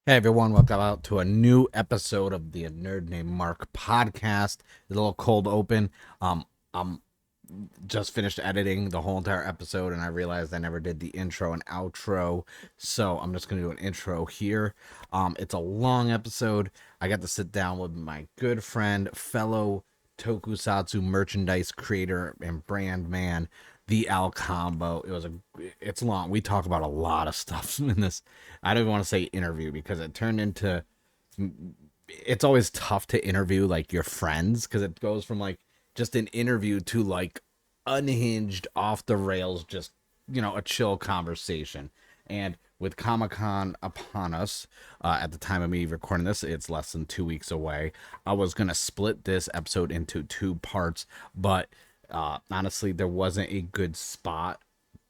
Hey everyone, welcome out to a new episode of the Nerd Named Mark podcast. A little cold open. I'm just finished editing the whole entire episode and I realized I never did the intro and outro. So I'm just gonna do an intro here. It's a long episode. I got to sit down with my good friend, fellow Tokusatsu merchandise creator and brand man, TheALCombo. It's long. We talk about a lot of stuff in this. I don't even want to say interview because it turned into. It's always tough to interview like your friends because it goes from like just an interview to like unhinged, off the rails, just a chill conversation. And with Comic Con upon us, at the time of me recording this, it's less than 2 weeks away. I was gonna split this episode into two parts, but honestly, there wasn't a good spot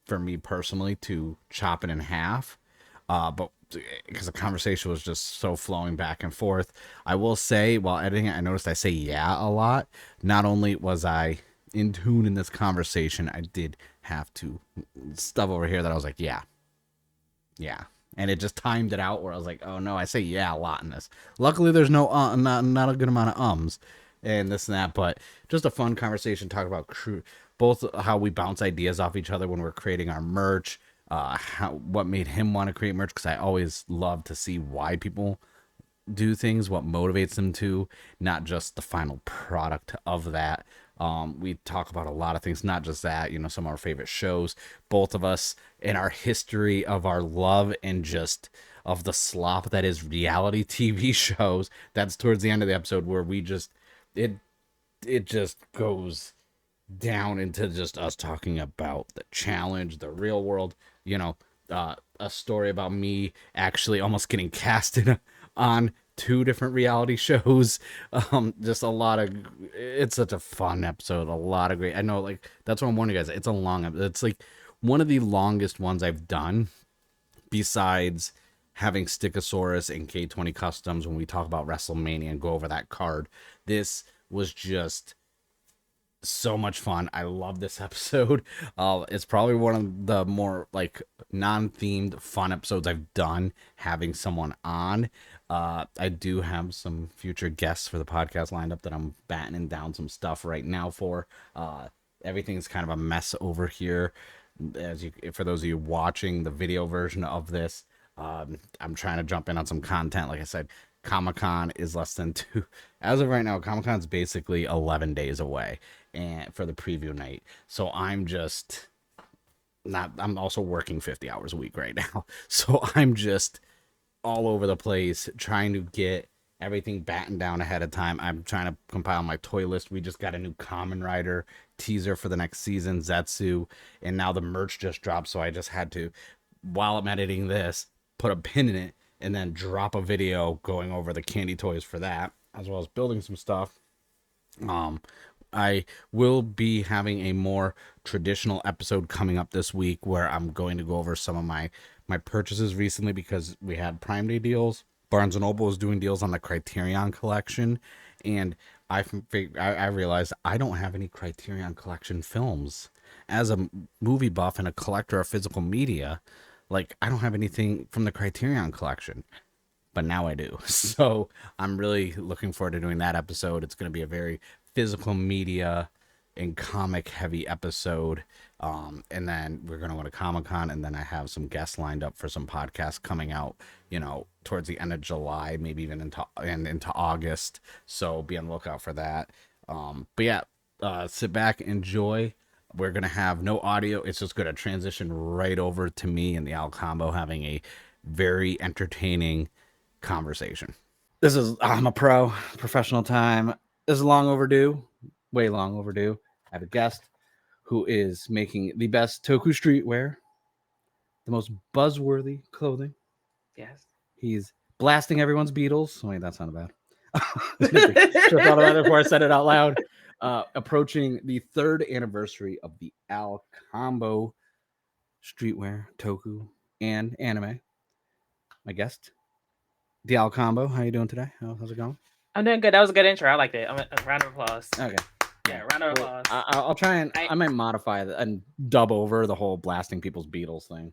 for me personally to chop it in half. But because the conversation was just so flowing back and forth, I will say while editing it, I noticed I say yeah a lot. Not only was I in tune in this conversation, I did have to stuff over here that I was like, yeah, yeah. And it just timed it out where I was like, oh no, I say yeah a lot in this. Luckily, there's no not a good amount of and this and that, but just a fun conversation talking about both how we bounce ideas off each other when we're creating our merch, what made him want to create merch because I always love to see why people do things, what motivates them to, not just the final product of that. We talk about a lot of things, not just that, some of our favorite shows, both of us in our history of our love and just of the slop that is reality TV shows. That's towards the end of the episode where it it just goes down into just us talking about the challenge, the real world, a story about me actually almost getting casted on two different reality shows. Just a lot of, it's such a fun episode. A lot of great, I know, like, that's what I'm warning you guys. It's a long, it's like one of the longest ones I've done besides having Stickosaurus and K20 Customs when we talk about WrestleMania and go over that card. This was just so much fun. I love this episode. It's probably one of the more like non-themed fun episodes I've done having someone on. I do have some future guests for the podcast lined up that I'm battening down some stuff right now for. Everything's kind of a mess over here. For those of you watching the video version of this, I'm trying to jump in on some content. Like I said, Comic Con is less than two. As of right now, Comic Con is basically 11 days away, and for the preview night. So I'm just not. I'm also working 50 hours a week right now. So I'm just all over the place trying to get everything battened down ahead of time. I'm trying to compile my toy list. We just got a new Kamen Rider teaser for the next season, Zetsu, and now the merch just dropped. So I just had to, while I'm editing this, put a pin in it and then drop a video going over the candy toys for that, as well as building some stuff. Um, I will be having a more traditional episode coming up this week where I'm going to go over some of my purchases recently because we had Prime Day deals. Barnes and Noble is doing deals on the Criterion collection, and I realized I don't have any Criterion collection films. As a movie buff and a collector of physical media, like I don't have anything from the Criterion collection, but now I do. So I'm really looking forward to doing that episode. It's going to be a very physical media and comic heavy episode. And then we're going to go to Comic Con, and then I have some guests lined up for some podcasts coming out, towards the end of July, maybe even into August. So be on the lookout for that. But yeah, sit back, enjoy. We're going to have no audio. It's just going to transition right over to me and TheALCombo having a very entertaining conversation. I'm a professional time. This is long overdue, way long overdue. I have a guest who is making the best Toku streetwear, the most buzzworthy clothing. Yes. He's blasting everyone's Beatles. Wait, that sounded bad. Should have thought about it before I said it out loud. Approaching the third anniversary of the ANNM streetwear, Toku, and anime. My guest, TheALCombo. How you doing today? How's it going? I'm doing good. That was a good intro. I liked it. A round of applause. Okay. Yeah, round of applause. I'll try and I might modify and dub over the whole blasting people's Beatles thing.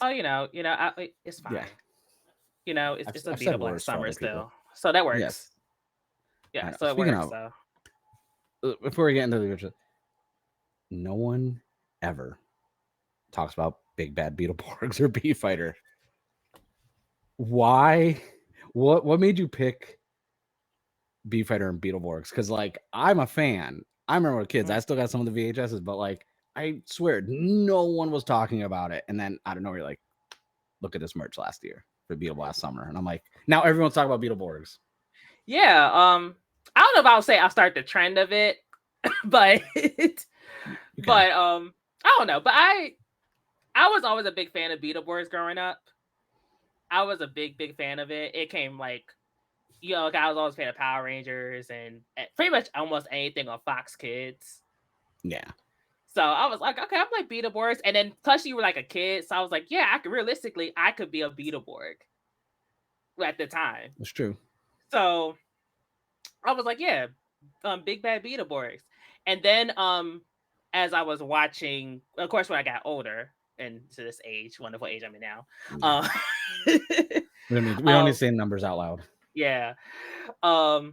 Oh, it's fine. Yeah. You know, it's a I've said beatable last worse for summer other people. still, so that Yes, works. I Yeah, know. so it Speaking works. of, So before we get into the original, no one ever talks about Big Bad Beetleborgs or Bee Fighter. Why? What made you pick Bee Fighter and Beetleborgs? Because like I'm a fan. I remember with kids, I still got some of the VHSs, but like I swear no one was talking about it. And then I don't know, you're like, look at this merch last year for Beetle last summer. And I'm like, now everyone's talking about Beetleborgs. yeah, I don't know if I'll say I'll start the trend of it, but You can. but I don't know. But I was always a big fan of Beetleborgs growing up. I was a big fan of it. It came like, you know, like I was always a fan of Power Rangers and pretty much almost anything on Fox Kids. Yeah. So I was like, okay, I'm like Beetleborgs. And then plus you were like a kid. So I was like, yeah, I could be a Beetleborg at the time. That's true. So I was like, yeah, Big Bad Beetleborgs. And then as I was watching, of course, when I got older and to this age, wonderful age I'm in now. We don't need to say numbers out loud. Yeah. A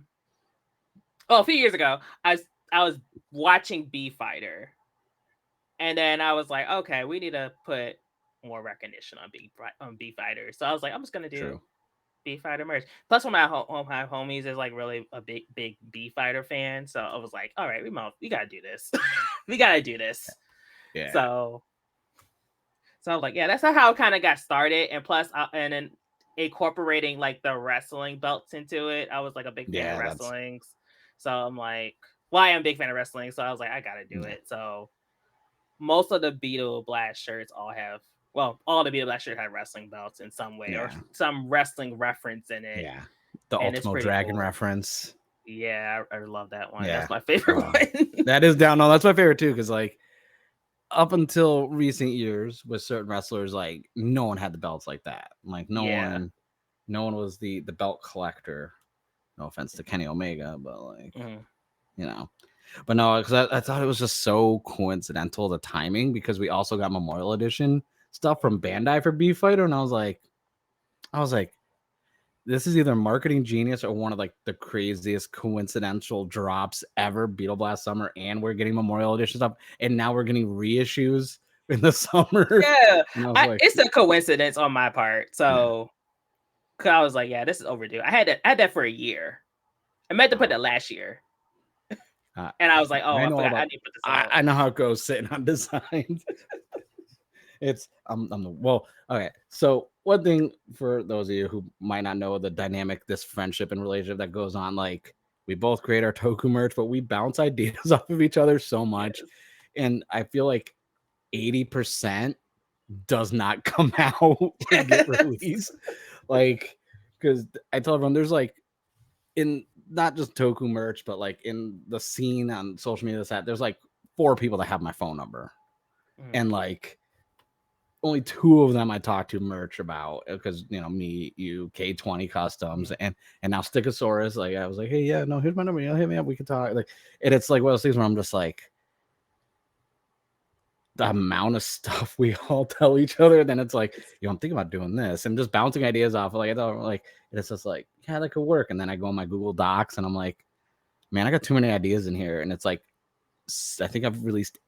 few years ago, I was watching Bee Fighter. And then I was like, okay, we need to put more recognition on Bee Fighter. So I was like, I'm just gonna do Bee Fighter merch. Plus, one of my homies is like really a big Bee Fighter fan. So I was like, all right, we gotta do this. We gotta do this. Yeah. So I was like, yeah, that's how it kind of got started. And plus, and then incorporating like the wrestling belts into it. I was like a big fan of wrestling. So I'm like, well, I am a big fan of wrestling. So I was like, I gotta do it. So most of the Beetle Blast shirts all the Beetle Blast shirts have wrestling belts in some way or some wrestling reference in it. Yeah. The Ultimo Dragon reference. Yeah, I love that one. Yeah. That's my favorite one. That is down. No, that's my favorite too. Because like up until recent years with certain wrestlers, like no one had the belts like that. Like no one was the belt collector. No offense to Kenny Omega, but like you know. But no, because I thought it was just so coincidental, the timing, because we also got Memorial Edition stuff from Bandai for Bee Fighter, and I was like, this is either marketing genius or one of like the craziest coincidental drops ever. Beetle Blast Summer, and we're getting Memorial Edition stuff, and now we're getting reissues in the summer. Yeah, it's a coincidence on my part. So, cause I was like, yeah, this is overdue. I had that for a year. I meant to put that last year. And I was like, oh, I forgot. I need to put this out. I know how it goes sitting on designs. It's okay. So one thing for those of you who might not know the dynamic, this friendship and relationship that goes on, like we both create our Toku merch, but we bounce ideas off of each other so much. Yes. And I feel like 80% does not come out or get released. Like, because I tell everyone there's like in not just Toku merch, but like in the scene on social media, there's like 4 people that have my phone number. And like only 2 of them I talk to merch about, because you know me, you, K20 Customs, and now Stickosaurus. Like I was like, hey, yeah, no, here's my number. Yeah, hit me up. We can talk. Like, and it's like one of those things where I'm just like, the amount of stuff we all tell each other, then it's like, yo, I'm thinking about doing this, and just bouncing ideas off. Like I thought, like it's just like, yeah, that could work. And then I go on my Google Docs, and I'm like, man, I got too many ideas in here, and it's like, I think I've released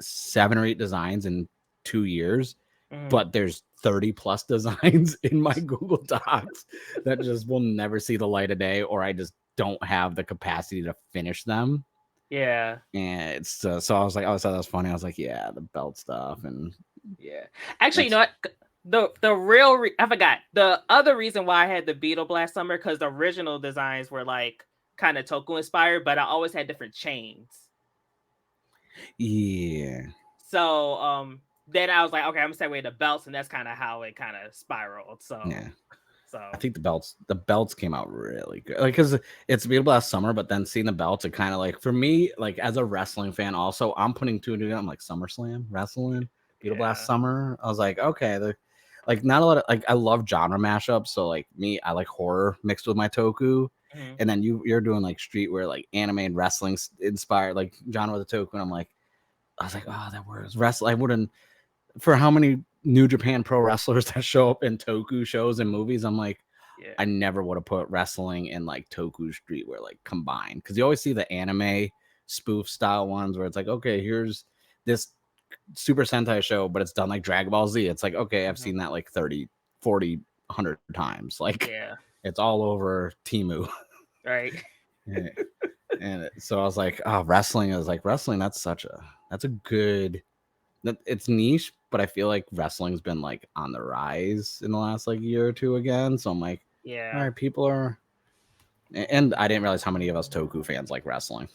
7 or 8 designs in 2 years. But there's 30 plus designs in my Google Docs that just will never see the light of day, or I just don't have the capacity to finish them. Yeah. And it's so I was like, I thought that was funny. I was like, yeah, the belt stuff. And yeah, actually, you know what? The real I forgot the other reason why I had the Beetle Blast Summer, because the original designs were like kind of Toku inspired, but I always had different chains. Yeah. So then I was like, okay, I'm gonna segue the belts, and that's kind of how it kind of spiraled. So yeah. So I think the belts came out really good. Like, because it's Beetle Blast Summer, but then seeing the belts, it kind of like, for me, like as a wrestling fan, also I'm putting 2 and 2 together. I'm like, SummerSlam wrestling, Beetle Blast Summer. I was like, okay, like not a lot of, like, I love genre mashups. So like me, I like horror mixed with my Toku. And then you're doing like streetwear, like anime and wrestling inspired, like genre of the Toku. And I was like, oh, that works. Wrestling, I wouldn't, for how many New Japan Pro wrestlers that show up in Toku shows and movies, I'm like, Yeah. I never would have put wrestling and like Toku streetwear like combined, because you always see the anime spoof style ones where it's like, okay, here's this Super Sentai show, but it's done like Dragon Ball Z. It's like, okay, I've seen that like 30, 40, 100 times. Like, Yeah. it's all over Timu. Right. And so I was like, oh, wrestling is like wrestling. That's a good, it's niche, but I feel like wrestling's been like on the rise in the last like year or two again. So I'm like, all Yeah. right, people are, and I didn't realize how many of us Toku fans like wrestling.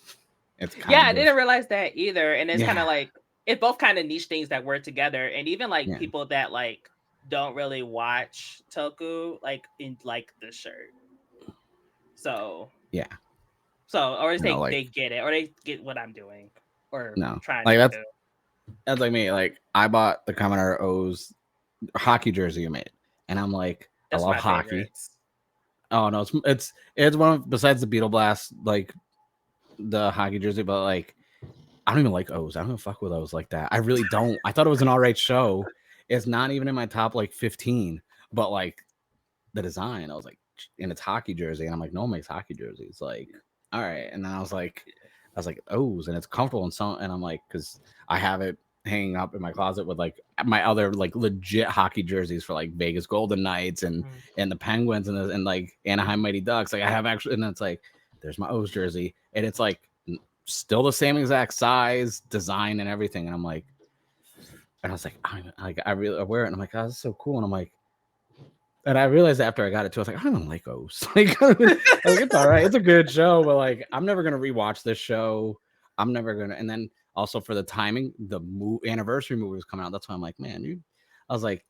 It's Yeah, kind I of, didn't realize that either. And it's kind yeah, of like it's both kind of niche things that work together. And even like yeah, people that like don't really watch Toku like in like the shirt. So yeah. or You know, they like, get it or they get what I'm doing or no, trying like to that's, do. that's like me. Like, I bought the Commander O's hockey jersey you made, and I'm like, I That's love my hockey. favorites. Oh no, it's one of, besides the Beetle Blast, like the hockey jersey, but like I don't even like O's. I don't even fuck with O's like that. I really don't. I thought it was an alright show. It's not even in my top like 15, but like the design, I was like, and it's hockey jersey, and I'm like, no one makes hockey jerseys. Like, all right, and then I was like O's, and it's comfortable and so, and I'm like, because I have it hanging up in my closet with like my other like legit hockey jerseys for like Vegas Golden Knights Mhm. and the Penguins and like Anaheim Mighty Ducks. Like I have actually, and it's like there's my O's jersey, and it's like still the same exact size, design, and everything. And I'm like, and I was like, I really wear it, and I'm like, oh, this is so cool. And I'm like, and I realized after I got it too, I was like, I don't even like O's. Like, I was like, it's all right, it's a good show, but like, I'm never gonna rewatch this show. I'm never gonna. And then also for the timing, the anniversary movie was coming out. That's why I'm like, man, I was like,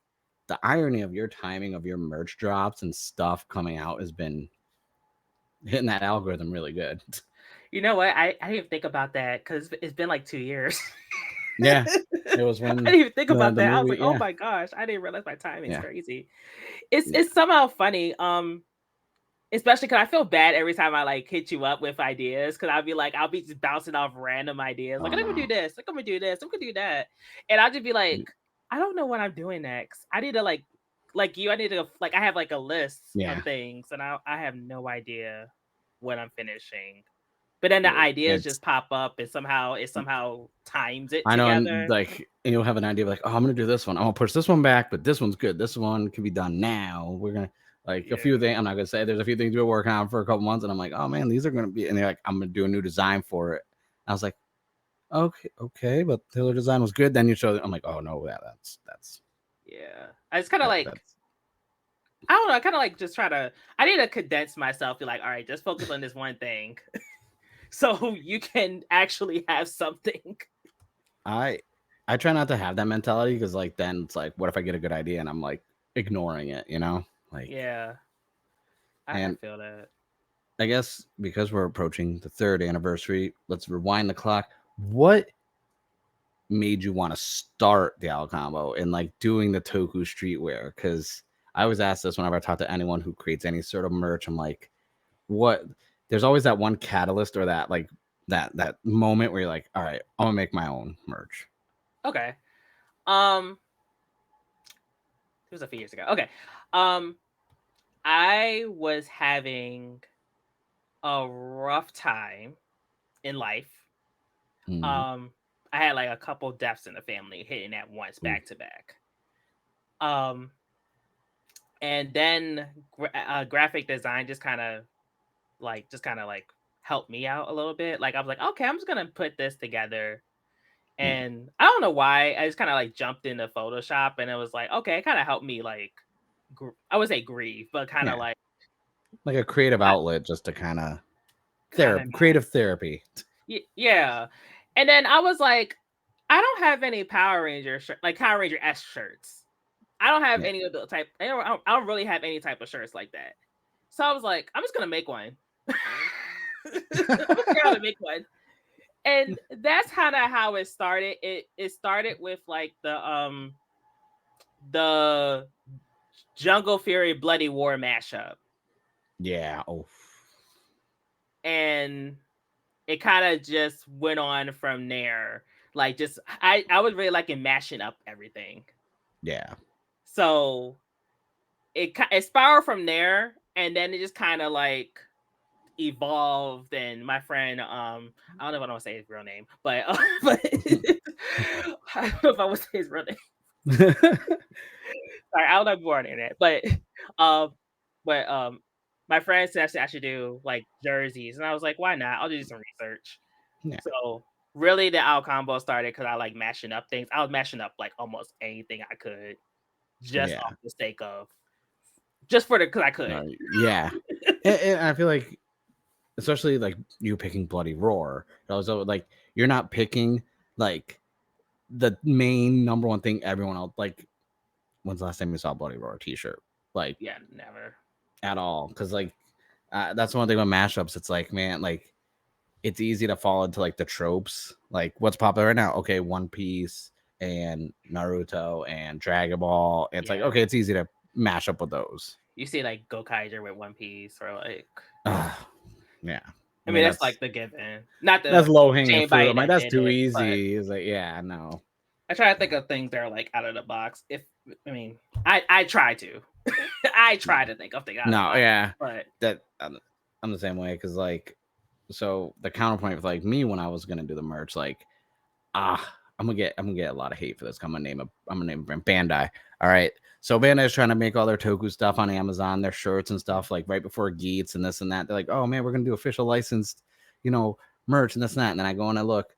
the irony of your timing of your merch drops and stuff coming out has been hitting that algorithm really good. You know what? I didn't even think about that because it's been like 2 years. Yeah, it was I when didn't even think about the that. I was like, movie. oh Yeah, my gosh, I didn't realize my timing's yeah, crazy. yeah. It's somehow funny. Especially because I feel bad every time I like hit you up with ideas because I'll be just bouncing off random ideas. Like, Oh I'm gonna do no. this, like I'm gonna do this, I'm gonna do that. And I'll just be like, I don't know what I'm doing next. I need to like you, I need to like I have like a list of Yeah, things and I have no idea what I'm finishing. But then the ideas it's. just pop up and it somehow times it I know, and together. like and you'll have an idea of like, oh, I'm gonna do this one. I'm gonna push this one back, but this one's good. This one can be done now. We're gonna like a few Yeah. things. I'm not gonna say there's a few things we're working on for a couple months, and I'm like, oh man, these are gonna be. And they're like, I'm gonna do a new design for it. I was like, okay, but the other design was good. Then you show. I'm like, oh no, that's Yeah. I just kind of like that's I don't know. I kind of like just try to. I need to condense myself. Be like, all right, just focus on this one thing, so you can actually have something. I I try not to have that mentality because like then it's like, what if I get a good idea and I'm like ignoring it, like. Yeah, I And feel that. I guess because we're approaching the third anniversary, let's rewind the clock. What made you want to start the ALCombo and like doing the Toku streetwear? Because I always ask this whenever I talk to anyone who creates any sort of merch. I'm like, what? There's always that one catalyst or that like that moment where you're like, all right, I'm gonna make my own merch. Okay. Um, it was a few years ago. Okay. Um, I was having a rough time in life. Mm-hmm. Um, I had like a couple deaths in the family hitting at once, back to back. Um, and then graphic design just kind of like helped me out a little bit. Like I was like, okay, I'm just gonna put this together. Yeah, And I don't know why. I just kind of like jumped into Photoshop and it was like, okay, it kind of helped me like I would say grieve, but kind of yeah, like like a creative outlet just to kind of kind of creative therapy. yeah. And then I was like, I don't have any Power Ranger like Power Ranger S shirts. I don't have Yeah, any of the type. I don't really have any type of shirts like that. So I was like, I'm just gonna make one. I'm just gonna make one. And that's kind of how it started. It started with like the Jungle Fury Bloody War mashup. yeah. Oh, And it kind of just went on from there. Like just I was really liking mashing up everything. yeah. So it spiraled from there. and then it just kind of like evolved. And my friend, I don't know if I want to say his real name, but but I don't know if I would say his real name. Sorry, I don't know if you're on the internet, um, but my friend said I should do like jerseys, and I was like, why not? I'll do some research. Yeah. So really, the ANNM started because I like mashing up things. I was mashing up like almost anything I could, just Yeah. off the sake of, just for the because I could. Yeah. And I feel like, especially like you picking Bloody Roar, also like you're not picking like the main number one thing everyone else like. When's the last time you saw a Bloody Roar t-shirt? Like, Yeah, never. at all? Because like that's one thing with mashups. It's like, man, like it's easy to fall into like the tropes. Like what's popular right now? Okay, One Piece and Naruto and Dragon Ball. It's like, Yeah, okay, it's easy to mash up with those. you see like Gokaiger with One Piece, or like, Yeah. I I mean mean that's like the given, not that's the low hanging fruit. anybody I'm like, that that's did too it, but easy. It's like, yeah, no. I try to think of things that are like out of the box. If I mean, I try to, I try to think of things out of the No, box, yeah. but That I'm the same way because like, so the counterpoint with like me when I was gonna do the merch, like, I'm gonna get a lot of hate for this. I'm gonna name a brand Bandai. All right. So Bandai's trying to make all their Toku stuff on Amazon, their shirts and stuff, like right before Geats and this and that. They're like, oh man, we're gonna do official licensed, merch and this and that. And then I go and I look,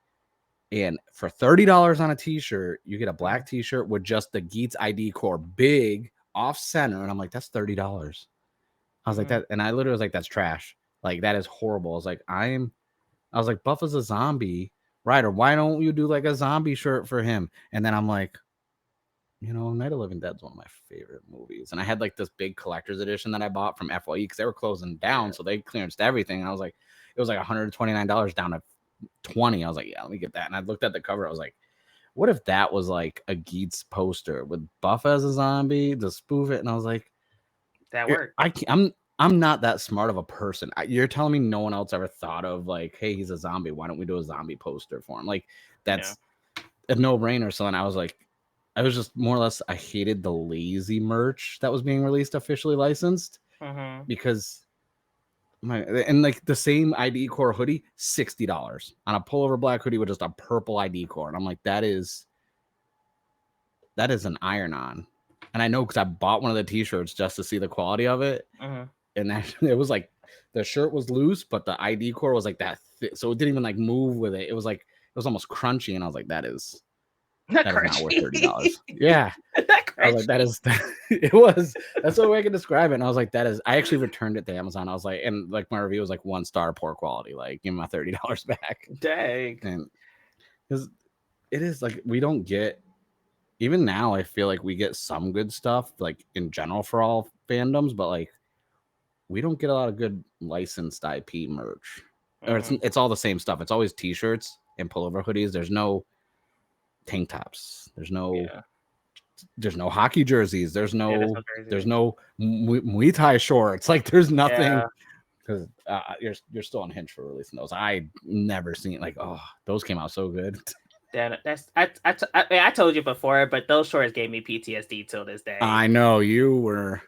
and for $30 on a t-shirt, you get a black t-shirt with just the Geats ID core big off center. And I'm like, that's $30. I was like, that, and I literally was like, that's trash. Like, that is horrible. I was like, Buff is a zombie, right? Or why don't you do like a zombie shirt for him? And then I'm like, Night of the Living Dead's one of my favorite movies. And I had like this big collector's edition that I bought from FYE because they were closing down. So they clearanced everything. And I was like, it was like $129 down to 20. I was like, yeah, let me get that. And I looked at the cover. I was like, what if that was like a Geats poster with Buff as a zombie to spoof it? And I was like, that worked. I'm not that smart of a person. You're telling me no one else ever thought of like, hey, he's a zombie. Why don't we do a zombie poster for him? Like, that's a no-brainer. So then I was like, I was just more or less, I hated the lazy merch that was being released officially licensed because and like the same ID core hoodie, $60 on a pullover black hoodie with just a purple ID core. And I'm like, that is an iron-on. And I know because I bought one of the t-shirts just to see the quality of it. And that it was like the shirt was loose, but the ID core was like that thick, so it didn't even like move with it. It was almost crunchy, and I was like, that is not worth $30. Yeah, I was like, that is it was. That's the way I can describe it. And I was like, that is. I actually returned it to Amazon. I was like, and like my review was like 1 star, poor quality. Like, give me my $30 back. Dang. And because it is like we don't get. Even now, I feel like we get some good stuff, like in general for all fandoms, but like we don't get a lot of good licensed IP merch. Or it's all the same stuff. It's always t-shirts and pullover hoodies. There's no tank tops. There's no hockey jerseys. There's no Muay Thai shorts. Like there's nothing because you're still on Hinge for releasing those. I never seen like those came out so good. I told you before, but those shorts gave me PTSD till this day. I know you were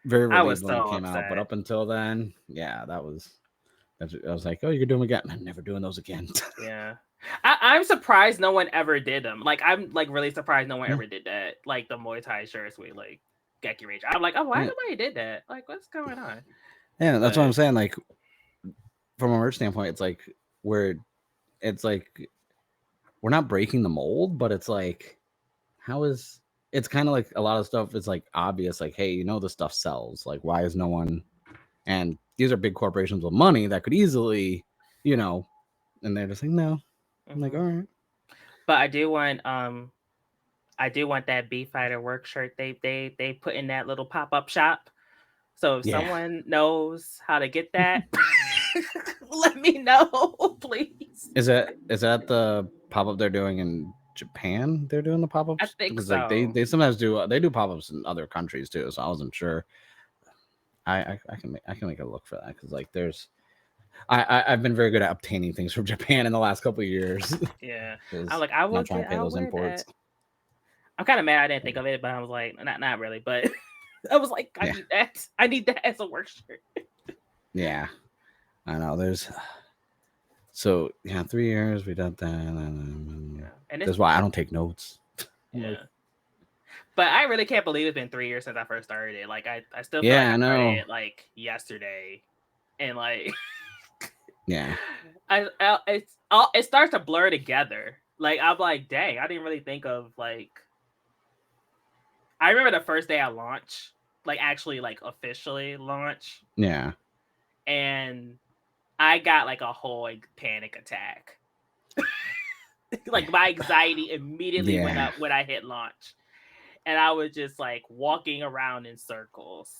very relieved I was when so it came upset. out, but up until then, yeah, I was like, oh, you could do them again. I'm never doing those again. Yeah. I'm surprised no one ever did them. Like I'm like really surprised no one ever did that. Like the Muay Thai shirts with like Geki Rage. I'm like, oh, why nobody did that? Like, what's going on? Yeah, that's what I'm saying. Like from a merch standpoint, it's like we're not breaking the mold, but it's like, it's kind of like a lot of stuff is like obvious, like, hey, this stuff sells. Like, why is no one? And these are big corporations with money that could easily, and they're just like, no. I'm like, all right. But I do want that B Fighter work shirt they put in that little pop-up shop. So if someone knows how to get that, let me know, please. Is that the pop-up they're doing in Japan? They're doing the pop-ups? I think because so. Like they sometimes do pop-ups in other countries too, so I wasn't sure. I can make a look for that because like I've been very good at obtaining things from Japan in the last couple of years. Yeah, I'm like, I will not trying to pay those imports. I'm kind of mad I didn't think of it, but I was like, not really, but I was like, I Yeah. need that. I need that as a work shirt. Yeah. I know. So yeah, 3 years we did that. Yeah. And it's That's why I don't take notes. I'm like, yeah. But I really can't believe it's been 3 years since I first started it. Like I still feel like yeah, I I started know. it like yesterday. And like Yeah. it starts to blur together. Like I'm like, dang, I didn't really think of like I remember the first day I launched, like actually like officially launch, Yeah. and I got like a whole like panic attack. Like my anxiety immediately went Yeah. up when I hit launch. And I was just like walking around in circles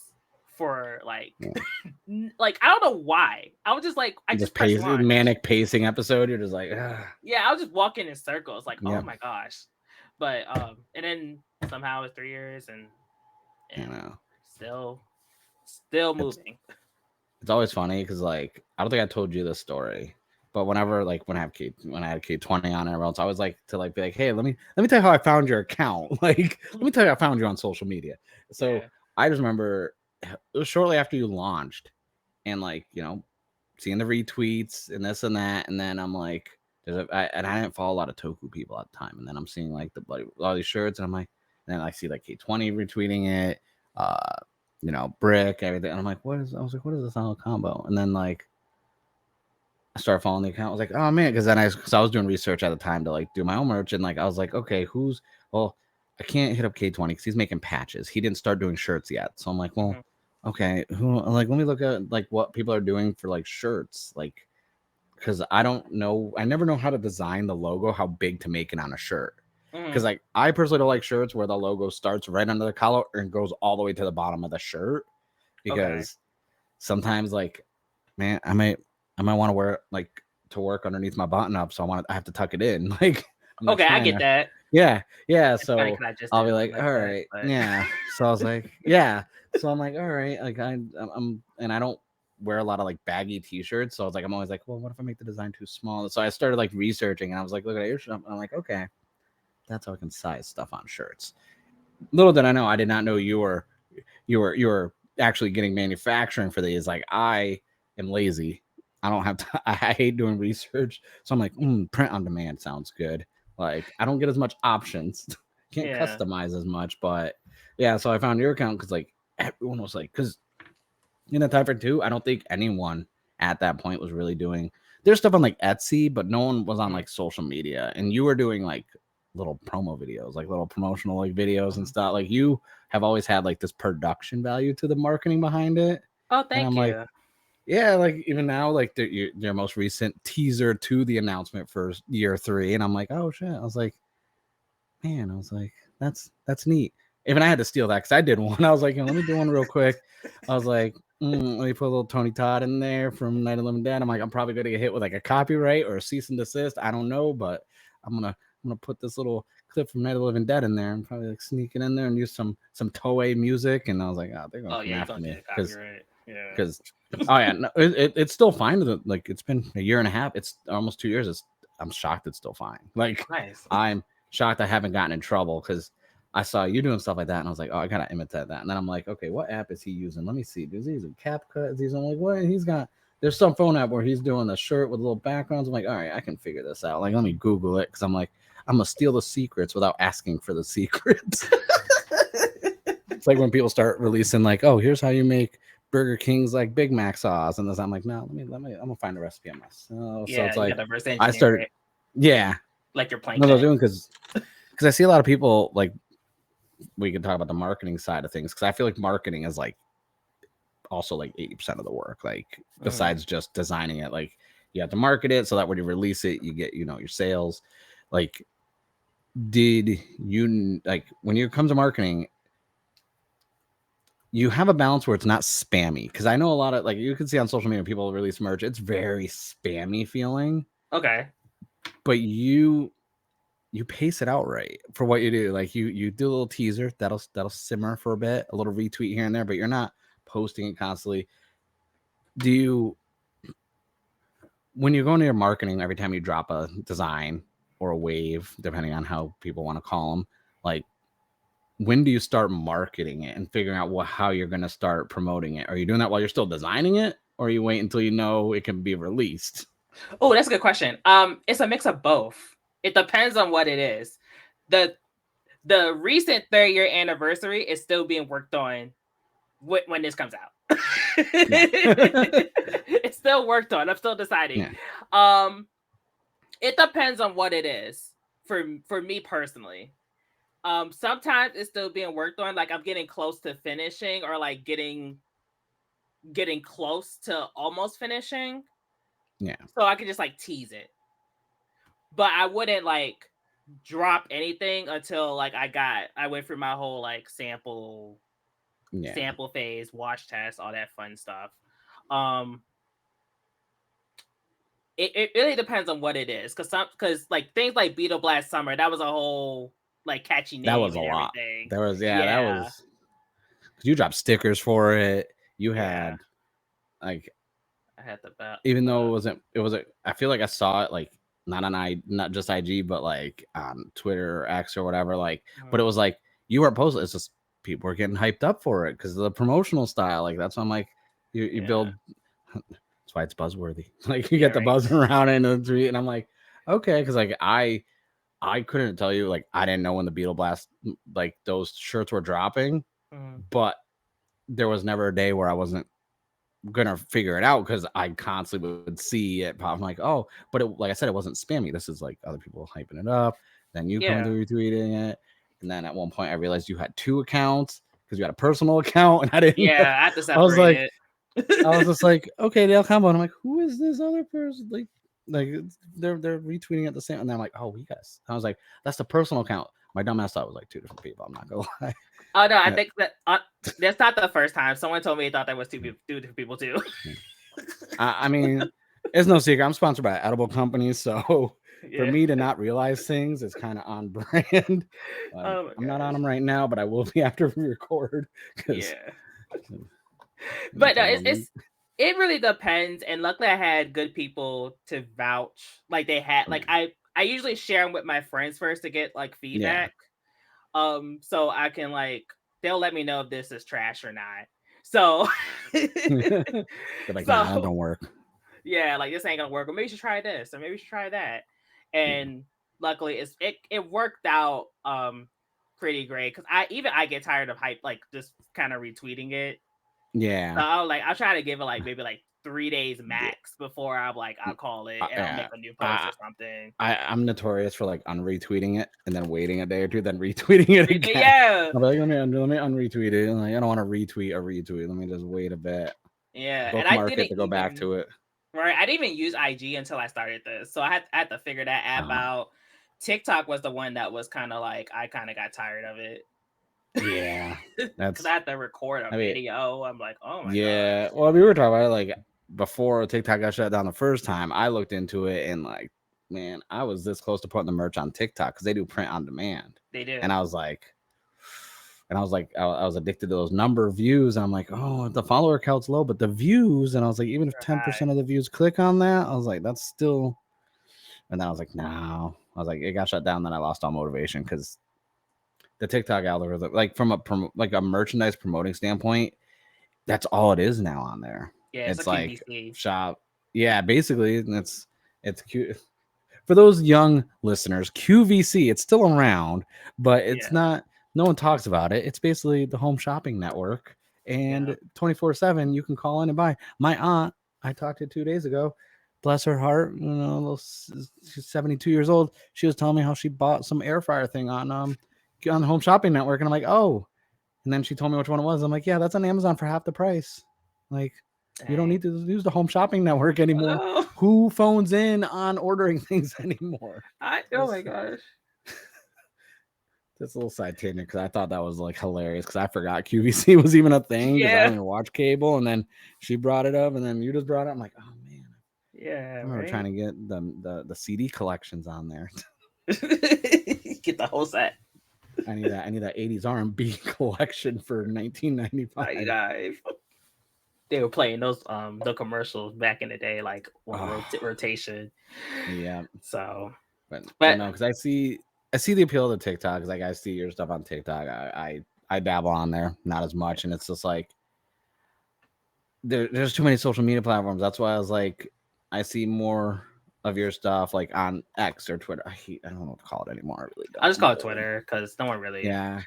for like Yeah. like I don't know why. I was just like I Just just pressed launch. manic pacing episode. You're just like, Yeah, I was just walking in circles, like, oh yep. my gosh. But and then somehow it's 3 years and You know, still it's moving. it's always funny because like I don't think I told you this story, but whenever like when I had K20 on everyone else, I was like to like be like, hey, let me tell you how I found your account. Like, let me tell you how I found you on social media. So Yeah. I just remember it was shortly after you launched, and like seeing the retweets and this and that, and then I'm like, and I didn't follow a lot of Toku people at the time, and then I'm seeing like the bloody all these shirts, and I'm like, and then I see like K20 retweeting it, Brick, everything, and I'm like, what is? I was like, what is this TheALCombo? And then like I started following the account. I was like, oh man, because I was doing research at the time to like do my own merch, and like I was like, okay, I can't hit up K20 because he's making patches. He didn't start doing shirts yet, so I'm like, well, okay, let me look at like what people are doing for like shirts, like because I don't know, I never know how to design the logo, how big to make it on a shirt. Because like I personally don't like shirts where the logo starts right under the collar and goes all the way to the bottom of the shirt, because sometimes like, man, I might want to wear it like to work underneath my button up, so I have to tuck it in. Like I'm not Okay, I trying get to. that. Yeah. It's funny So because I just I'll did be mine like, like all that. right, But yeah. So I was like, yeah. So I'm like, all right, like I'm and I don't wear a lot of like baggy t-shirts, so I was like, I'm always like, well, what if I make the design too small? So I started like researching, and I was like, look at your shirt. I'm like, okay, that's how I can size stuff on shirts. Little did I know, I did not know you were actually getting manufacturing for these. Like I am lazy. I don't have to, I hate doing research. So I'm like, print on demand sounds good. Like I don't get as much options. Can't yeah. customize as much, but yeah. So I found your account because like everyone was like, because in the time frame too, I don't think anyone at that point was really doing. There's stuff on like Etsy, but no one was on like social media. And you were doing like little promo videos, like little promotional like videos and stuff. Like you have always had like this production value to the marketing behind it. Oh, And thank I'm like, you. yeah, like even now, like their most recent teaser to the announcement for year 3, and I'm like, oh shit! I was like, man, I was like, that's neat. Even I had to steal that because I did one. I was like, let me do one real quick. I was like, let me put a little Tony Todd in there from Night of Living Dead. I'm like, I'm probably gonna get hit with like a copyright or a cease and desist. I don't know, but I'm gonna put this little clip from Night of Living Dead in there. I'm probably like sneaking in there and use some Toei music. And I was like, oh, they're gonna Oh come yeah, you're after gonna me get copyright. Yeah. because oh yeah, no, it's still fine. Like it's been a year and a half. It's almost 2 years. I'm shocked it's still fine. Like Nice. I'm shocked I haven't gotten in trouble because I saw you doing stuff like that, and I was like, oh, I gotta imitate that. And then I'm like, okay, what app is he using? Let me see. Is he using CapCut? Is he using like what? He's got. There's some phone app where he's doing a shirt with little backgrounds. I'm like, all right, I can figure this out. Like, let me Google it because I'm like, I'm gonna steal the secrets without asking for the secrets. It's like when people start releasing like, oh, here's how you make Burger King's like Big Mac sauce, and this I'm like, no, I'm gonna find a recipe on myself. So Yeah, it's you like got to reverse I engineer started, it, yeah, like your plank what I was bag. doing because I see a lot of people like we can talk about the marketing side of things because I feel like marketing is like also like 80% of the work. Like besides just designing it, like you have to market it so that when you release it, you get your sales. Like, did you like when it comes to marketing? You have a balance where it's not spammy because I know a lot of like you can see on social media people release merch, it's very spammy feeling, Okay. but you pace it out right for what you do. Like you do a little teaser that'll simmer for a bit, a little retweet here and there, but you're not posting it constantly. Do you, when you're going to your marketing, every time you drop a design or a wave, depending on how people want to call them, like when do you start marketing it and figuring out how you're going to start promoting it? Are you doing that while you're still designing it, or you wait until you know it can be released? Oh, that's a good question. It's a mix of both. It depends on what it is. The recent 3rd-year anniversary is still being worked on when this comes out. It's still worked on. I'm still deciding. Yeah. It depends on what it is for me personally. Sometimes it's still being worked on, like I'm getting close to finishing, or like getting close to almost finishing. Yeah. So I can just like tease it. But I wouldn't like drop anything until like I went through my whole like sample phase, watch test, all that fun stuff. It really depends on what it is, because like things like Beetle Blast Summer, that was a whole like catchy name. That was a and lot. Everything. There was that was, because you dropped stickers for it. You had like, I had the even though it wasn't. I feel like I saw it like not just IG, but like on Twitter or X or whatever. Like, but it was like you weren't posting. It's just people were getting hyped up for it because of the promotional style. Like that's why I'm like, you build. That's why it's buzzworthy. Like you get the buzz around it in the tweet, and I'm like, okay, because like I couldn't tell you, like I didn't know when the Beetle Blast, like those shirts were dropping, but there was never a day where I wasn't gonna figure it out because I constantly would see it pop. I'm like, oh, but like I said, it wasn't spammy. This is like other people hyping it up, then you coming through retweeting it, and then at one point I realized you had 2 accounts because you had a personal account, and I didn't. Yeah, I had to separate I was like, it. I was just like, okay, TheALCombo, and I'm like, who is this other person? Like they're retweeting at the same, and then I'm like, oh, we guys. I was like, that's the personal account. My dumbass thought it was like 2 different people. I'm not gonna lie. Oh no, I think that that's not the first time. Someone told me they thought that was 2 different people too. I mean, it's no secret. I'm sponsored by edible companies, so for me to not realize things is kind of on brand. I'm not on them right now, but I will be after we record. But no, it really depends. And luckily, I had good people to vouch. Like they had, like I usually share them with my friends first to get like feedback. So I can like they'll let me know if this is trash or not. So, like, nah, that don't work. Yeah, like this ain't gonna work. Or maybe you should try this, or maybe you should try that. And luckily, it worked out pretty great, because I get tired of hype, like just kind of retweeting it. Yeah. So I'll try to give it like maybe like 3 days max before I'm like I'll call it and I'll make a new post or something. I'm notorious for like unretweeting it and then waiting a day or two, then retweeting it again. Yeah. I'm like, let me unretweet it. And like, I don't want to retweet a retweet. Let me just wait a bit. Yeah. Bookmark it to go back to it. Right. I didn't even use IG until I started this. So I had to figure that app out. TikTok was the one that was kind of like I kind of got tired of it. Yeah. That's because I had to record a video. I'm like, oh my god. Well, we were talking about it, like before TikTok got shut down the first time. I looked into it and like, man, I was this close to putting the merch on TikTok because they do print on demand. They do. And I was like, I was addicted to those number of views. And I'm like, oh, the follower count's low, but the views. And I was like, even if 10% of the views click on that, I was like, that's still. And then I was like, no. I was like, it got shut down. Then I lost all motivation because the TikTok algorithm, like from a merchandise promoting standpoint, that's all it is now on there. Yeah, it's like QVC. Shop. Yeah, basically, it's cute. For those young listeners, QVC, it's still around, but it's not. No one talks about it. It's basically the home shopping network, and 24/7 you can call in and buy. My aunt, I talked to 2 days ago. Bless her heart, she's 72 years old. She was telling me how she bought some air fryer thing on the home shopping network, and I'm like, oh. And then she told me which one it was. I'm like, yeah, that's on Amazon for half the price. Like, you don't need to use the home shopping network anymore. Oh. Who phones in on ordering things anymore? Oh my gosh. That's a little side tangent because I thought that was like hilarious because I forgot QVC was even a thing because I don't even watch cable. And then she brought it up, and then you just brought it up. I'm like, oh man. Yeah. I remember trying to get the CD collections on there. Get the whole set. I need that 80s R&B collection for 1995. They were playing those the commercials back in the day, like on rotation. Yeah. So, but no, because I I see the appeal of the TikToks. Like I see your stuff on TikTok. I dabble on there, not as much, and it's just like there's too many social media platforms. That's why I was like, I see more of your stuff like on X or Twitter. I don't know what to call it anymore. I really I'll don't. just call it Twitter because no one really. Yeah,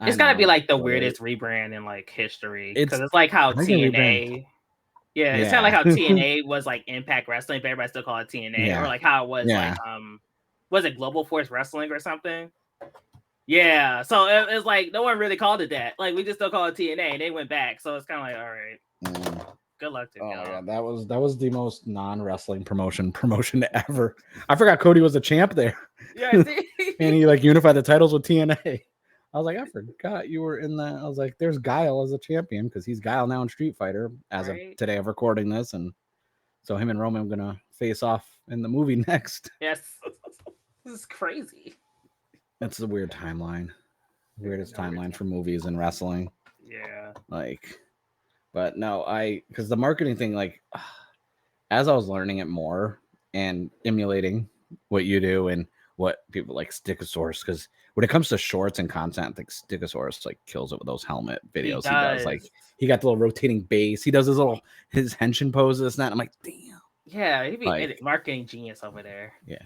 It's got to be like the weirdest rebrand in like history because it's like how TNA. Yeah, it's kind of like how TNA was like Impact Wrestling, but everybody still call it TNA, or like how it was like was it Global Force Wrestling or something? Yeah, so it's like no one really called it that. Like we just still call it TNA, and they went back. So it's kind of like, all right, good luck to y'all. My God, that was the most non-wrestling promotion ever. I forgot Cody was a champ there. Yeah, and he like unified the titles with TNA. I was like, I forgot you were in that. I was like, there's Guile as a champion because he's Guile now in Street Fighter as of today of recording this, and so him and Roman are gonna face off in the movie next. Yes, this is crazy. That's a weird timeline. Weirdest timeline for movies and wrestling. Yeah. Like, but no, because the marketing thing, like, as I was learning it more and emulating what you do and what people like Stickosaurus, because when it comes to shorts and content, like Stickosaurus like kills it with those helmet videos he does. Like he got the little rotating base. He does his henshin poses and that. I'm like, damn. Yeah, he'd be like, marketing genius over there. Yeah.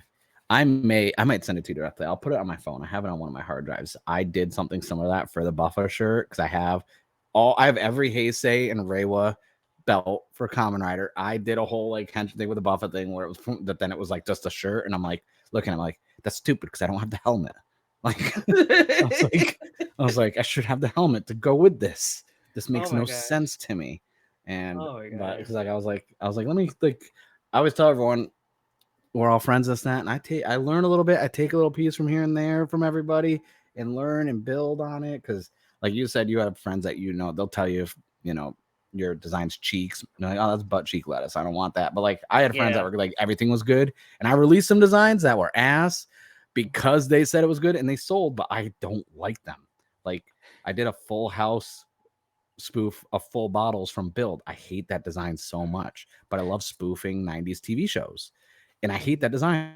I might send it to you directly. I'll put it on my phone. I have it on one of my hard drives. I did something similar to that for the Buffa shirt because I have every Heisei and Reiwa belt for Kamen Rider. I did a whole like henshin thing with the Buffa thing where it was that then it was like just a shirt, and I'm like looking, I'm like, that's stupid because I don't have the helmet. Like I was like, I should have the helmet to go with this. This makes no sense to me. And but because like I was like, let me like I always tell everyone we're all friends this that, and I learn a little bit. I take a little piece from here and there from everybody and learn and build on it. Because like you said, you have friends that they'll tell you if your design's cheeks. Like, oh, that's butt cheek lettuce. I don't want that. But like I had friends that were like everything was good, and I released some designs that were ass because they said it was good and they sold, but I don't like them. Like I did a Full House spoof of full bottles from Build. I hate that design so much, but I love spoofing 90s TV shows. And I hate that design,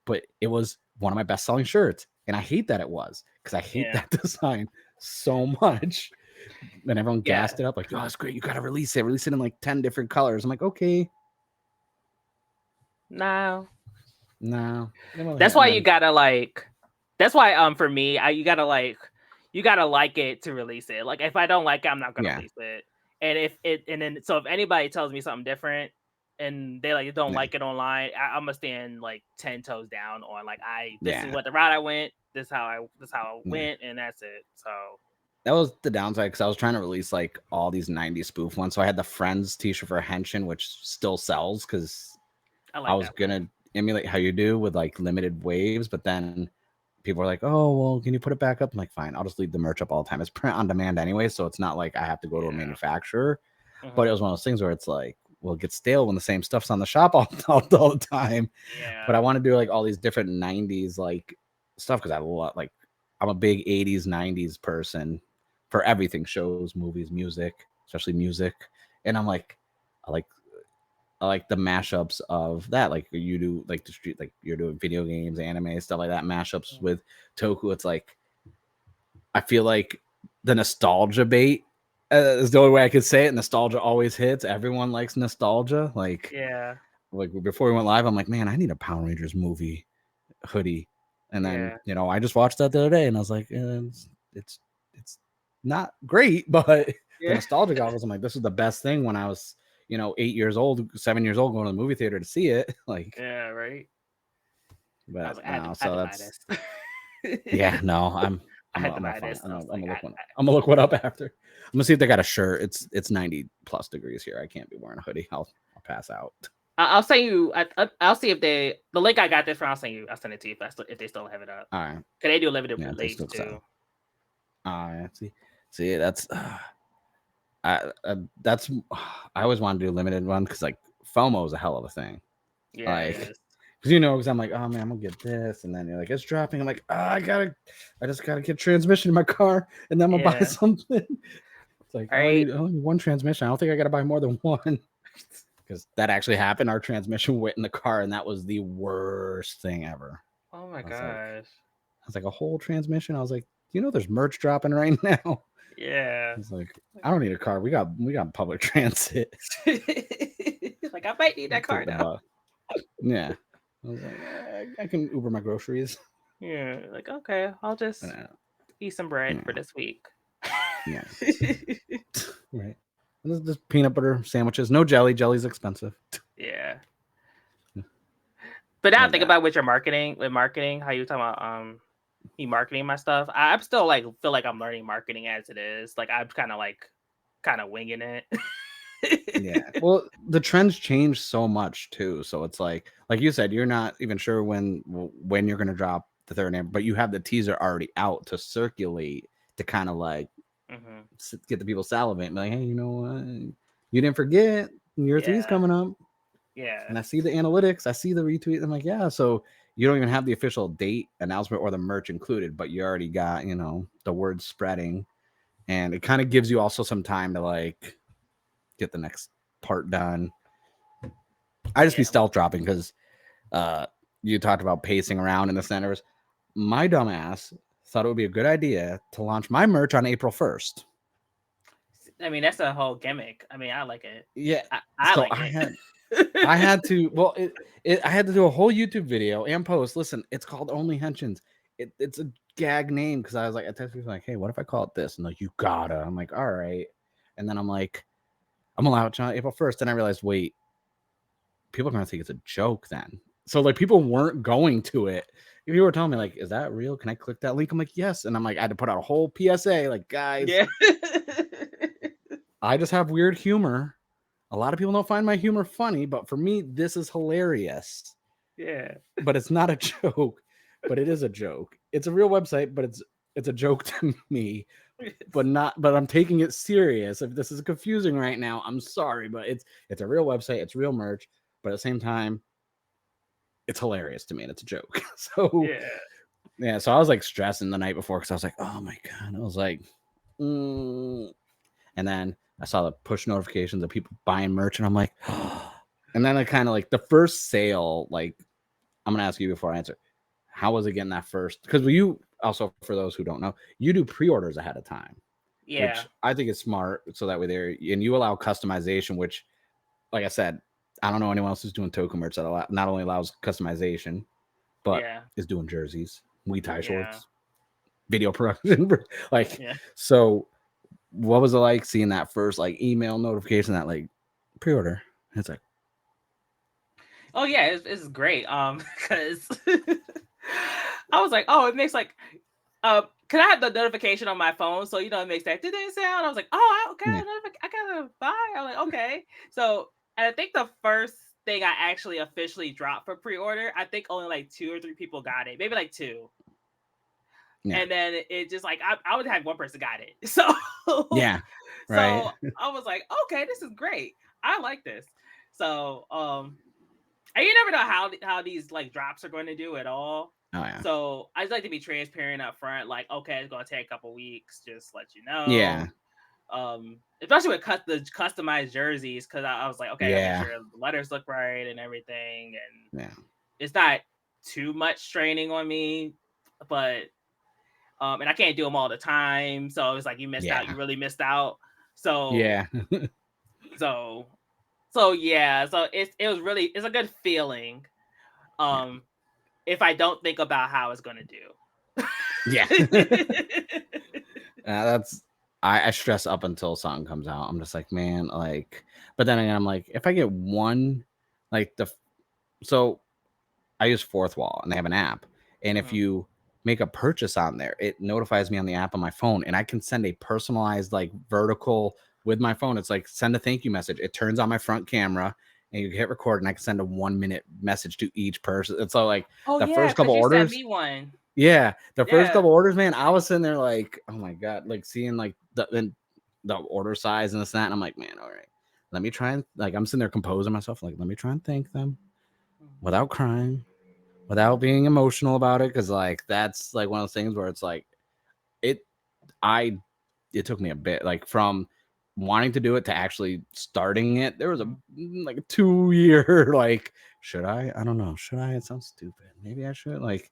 but it was one of my best selling shirts. And I hate that it was because I hate that design so much. And everyone gassed it up like, oh, that's great. You got to release it. Release it in like 10 different colors. I'm like, okay. No. That's why you gotta like. That's why for me, you gotta like it to release it. Like if I don't like it, I'm not gonna release it. And if anybody tells me something different and they like don't like it online, I'm gonna stand like 10 toes down on like this is what the route I went. This is how I went, and that's it. So that was the downside because I was trying to release like all these 90s spoof ones. So I had the Friends t-shirt for Henshin, which still sells because I was gonna emulate how you do with like limited waves, but then people are like, oh, well, can you put it back up? I'm like, fine, I'll just leave the merch up all the time. It's print on demand anyway, so it's not like I have to go to a manufacturer. But it was one of those things where it's like, well, it gets stale when the same stuff's on the shop all the time. Yeah. But I want to do like all these different 90s like stuff because I love like I'm a big 80s, 90s person for everything, shows, movies, music, especially music. And I'm like, I like the mashups of that. Like you do like the street, like you're doing video games, anime, stuff like that, mashups with Toku. It's like, I feel like the nostalgia bait is the only way I could say it. Nostalgia always hits. Everyone likes nostalgia. Like, like before we went live, I'm like, man, I need a Power Rangers movie hoodie. And then, I just watched that the other day and I was like, it's not great, but the nostalgia goggles, I'm like, this is the best thing when I was, 8 years old, 7 years old, going to the movie theater to see it. Like, yeah, right. But no, so that's yeah, no, I'm gonna look one up after. I'm gonna see if they got a shirt. It's 90 plus degrees here. I can't be wearing a hoodie. I'll pass out. I'll send you. I'll see if the link I got this from. I'll send it to you if they still have it up. All right. Cause they do limited release too. See, that's I always want to do a limited one because like FOMO is a hell of a thing. Yeah. Like, because I'm like, oh man, I'm gonna get this, and then you're like, it's dropping. I'm like, I just gotta get transmission in my car, and then I'm gonna buy something. It's like, I only one transmission. I don't think I gotta buy more than one. Because that actually happened. Our transmission went in the car, and that was the worst thing ever. Oh my gosh. was like, a whole transmission. I was like, you know, there's merch dropping right now. I Yeah. was like, I don't need a car. We got public transit. Like, I might need that car now. Yeah. I was like, I can Uber my groceries. Yeah. Like, okay, I'll just eat some bread for this week. Yeah. Right. And there's peanut butter sandwiches. No jelly. Jelly's expensive. Yeah. But now think about with marketing, how you talking about me marketing my stuff. I'm still like feel like I'm learning marketing as it is. Like I'm kind of winging it. Yeah. Well, the trends change so much too. So it's like you said, you're not even sure when you're going to drop the third name, but you have the teaser already out to circulate to kind of like get the people salivating. Like, hey, you know what? You didn't forget year 3's coming up. Yeah. And I see the analytics. I see the retweet. I'm like, yeah. So you don't even have the official date announcement or the merch included, but you already got, you know, the word spreading. And it kind of gives you also some time to like get the next part done. I just be stealth dropping because you talked about pacing around in the centers. My dumbass thought it would be a good idea to launch my merch on April 1st. I mean, that's a whole gimmick. I mean, I like it. Yeah. I like it. I had to, well, I had to do a whole YouTube video and post. Listen, it's called Only Henshins. It's a gag name because I was like, I texted people like, hey, what if I call it this? And like, you gotta. I'm like, all right. And then I'm like, I'm allowed on April 1st. And I realized, wait, people are gonna think it's a joke then. So like people weren't going to it. If you were telling me like, is that real? Can I click that link? I'm like, yes. And I'm like, I had to put out a whole PSA, like, guys, yeah. I just have weird humor. A lot of people don't find my humor funny, but for me, this is hilarious. Yeah. But it's not a joke, but it is a joke. It's a real website, but it's a joke to me. But I'm taking it serious. If this is confusing right now, I'm sorry, but it's a real website, it's real merch, but at the same time, it's hilarious to me and it's a joke. So yeah, so I was like stressing the night before because I was like, oh my god. I was like, and then I saw the push notifications of people buying merch, and I'm like, and then I kind of like the first sale, like, I'm gonna ask you before I answer, how was it getting that first? Because you also, for those who don't know, you do pre-orders ahead of time, which I think is smart. So that way and you allow customization, which, like I said, I don't know anyone else who's doing Toku merch that not only allows customization, but is doing jerseys, Muay Thai shorts, video production, like. So, what was it like seeing that first like email notification that like pre-order? It's like, oh yeah, it's great. Because I was like, oh, it makes like, cause I had the notification on my phone, so you know it makes that sound. I was like, oh, okay, I gotta buy. I'm like, okay. So, and I think the first thing I actually officially dropped for pre-order, I think only like 2 or 3 people got it, maybe like 2. Yeah. And then it just like I would have one person got it. So yeah, right. So I was like, okay, this is great. I like this. So and you never know how these like drops are going to do at all. Oh yeah. So I just like to be transparent up front. Like, okay, it's gonna take a couple weeks. Just let you know. Yeah. Especially with the customized jerseys, because I was like, okay, I gotta make sure the letters look right and everything, and it's not too much training on me, but and I can't do them all the time. So it's like you missed out. You really missed out. So yeah. So yeah. So it's a good feeling. If I don't think about how it's gonna do. Yeah. I stress up until something comes out. I'm just like, man, like, but then again, I'm like, if I get one, like so I use Fourth Wall and they have an app. And if you make a purchase on there, it notifies me on the app on my phone and I can send a personalized like vertical with my phone. It's like send a thank you message. It turns on my front camera and you hit record and I can send a 1-minute message to each person. And so like first couple orders. Sent me one. Yeah. The first couple orders, man, I was sitting there like, oh my God, like seeing like the order size and this and that. And I'm like, man, all right, let me try and like, I'm sitting there composing myself. Like, let me try and thank them without crying, without being emotional about it. Cause like, that's like one of those things where it's like, it took me a bit, like from wanting to do it to actually starting it. There was a 2-year, like, should I don't know. Should I? It sounds stupid. Maybe I should. Like,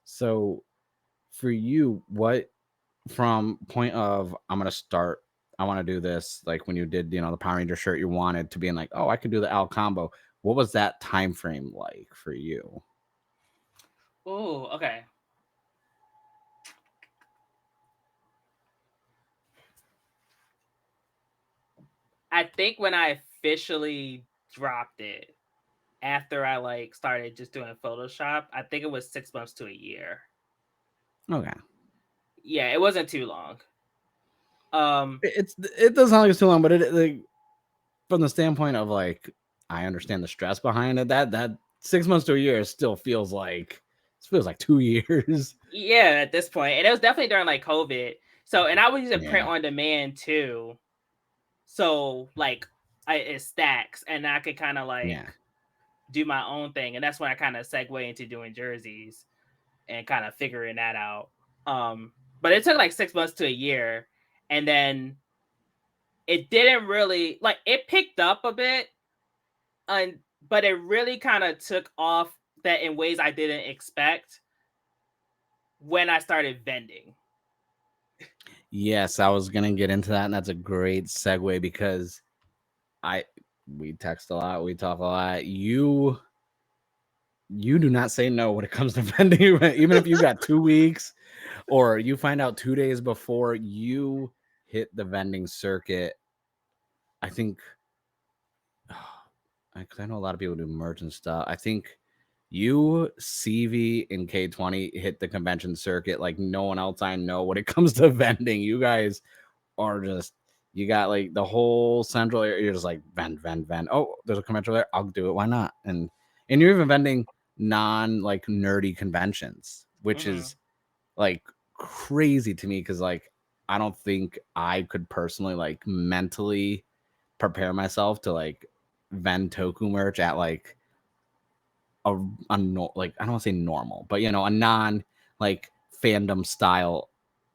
so for you, what from point of I'm gonna start, I want to do this, like when you did, the Power Ranger shirt you wanted, to being like, oh, I could do the ALCombo. What was that time frame like for you? Oh, okay. I think when I officially dropped it, after I like started just doing Photoshop, I think it was 6 months to a year. Okay. Yeah, it wasn't too long. It doesn't sound like it's too long, but it, like, from the standpoint of like, I understand the stress behind it. That 6 months to a year still feels like, 2 years. Yeah, at this point, and it was definitely during like COVID. So, and I was using print Yeah. on demand too. So, like, it stacks, and I could kind of like Yeah. do my own thing, and that's when I kind of segue into doing jerseys and kind of figuring that out. But it took like 6 months to a year, and then it didn't really like it picked up a bit, and but it really kind of took off that in ways I didn't expect when I started vending. Yes, I was gonna get into that, and that's a great segue because I we text a lot, we talk a lot. You do not say no when it comes to vending, even if you got 2 weeks or you find out 2 days before you hit the vending circuit. I think, because I know a lot of people do merch and stuff. I think you, CV, and K20 hit the convention circuit like no one else I know when it comes to vending. You guys are just, you got like the whole central area. You're just like vend. Oh, there's a convention there. I'll do it. Why not? And you're even vending non like nerdy conventions, which Mm-hmm. is like crazy to me because like I don't think I could personally like mentally prepare myself to like vend Toku merch at like like I don't want to say normal, but a non like fandom style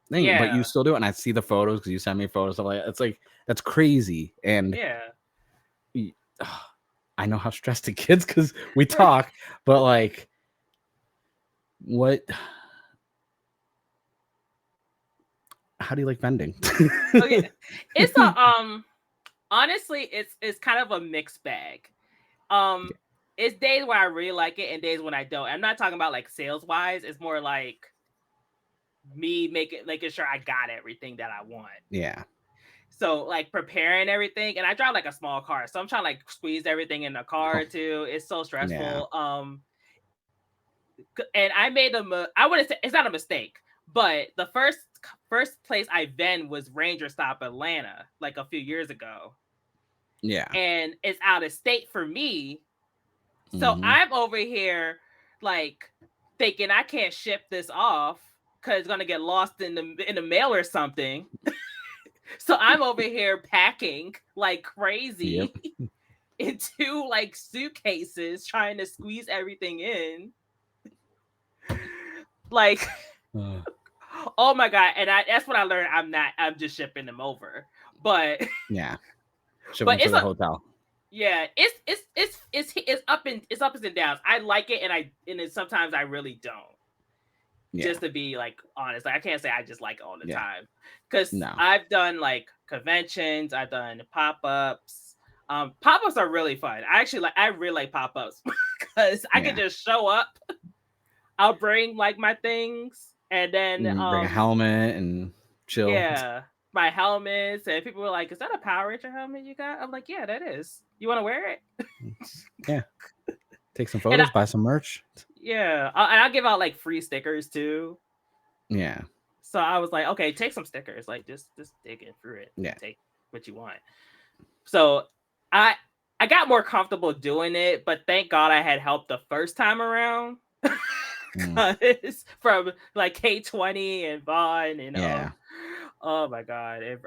thing. But you Yeah, still do it, and I see the photos because you send me photos of like it's like that's crazy, and yeah. I know how stressed it gets because we talk, but like what? How do you like vending? Okay, it's a honestly, it's kind of a mixed bag. Um, it's days where I really like it and days when I don't. I'm not talking about like sales wise. It's more like me making sure I got everything that I want. Yeah. So like preparing everything, and I drive like a small car, so I'm trying to like squeeze everything in the Oh, car too. It's so yeah. stressful. And I made I wouldn't say it's not a mistake, but the first place I vend was Ranger Stop Atlanta like a few years ago, Yeah. and it's out of state for me. So Mm-hmm. I'm over here like thinking I can't ship this off because it's gonna get lost in the mail or something. So I'm over here packing like Yep. crazy into like suitcases, trying to squeeze everything in. Like, Uh, oh my god! And that's what I learned. I'm just shipping them over. But yeah. Ship them but to it's the a hotel. yeah. It's ups and downs. I like it, and then sometimes I really don't. Yeah. Just to be like honest, like I can't say I just like it all the Yeah. time because No. I've done like conventions, I've done pop-ups. Pop-ups are really fun. I really like pop-ups because I can Yeah. just show up. I'll bring like my things, and then Bring a helmet and chill. yeah, my helmets, and people were like, "Is that a Power Ranger helmet you got?" I'm like, "Yeah, that is. You want to wear it?" Yeah. Take some And photos, buy some merch. yeah, and I'll give out like free stickers too. Yeah. So I was like, okay, take some stickers. Like just dig in through it Yeah. and take what you want. So I I got more comfortable doing it, but thank God I had help the first time around. Mm. Cause from like K20 and Vaughn and Yeah. oh my god. If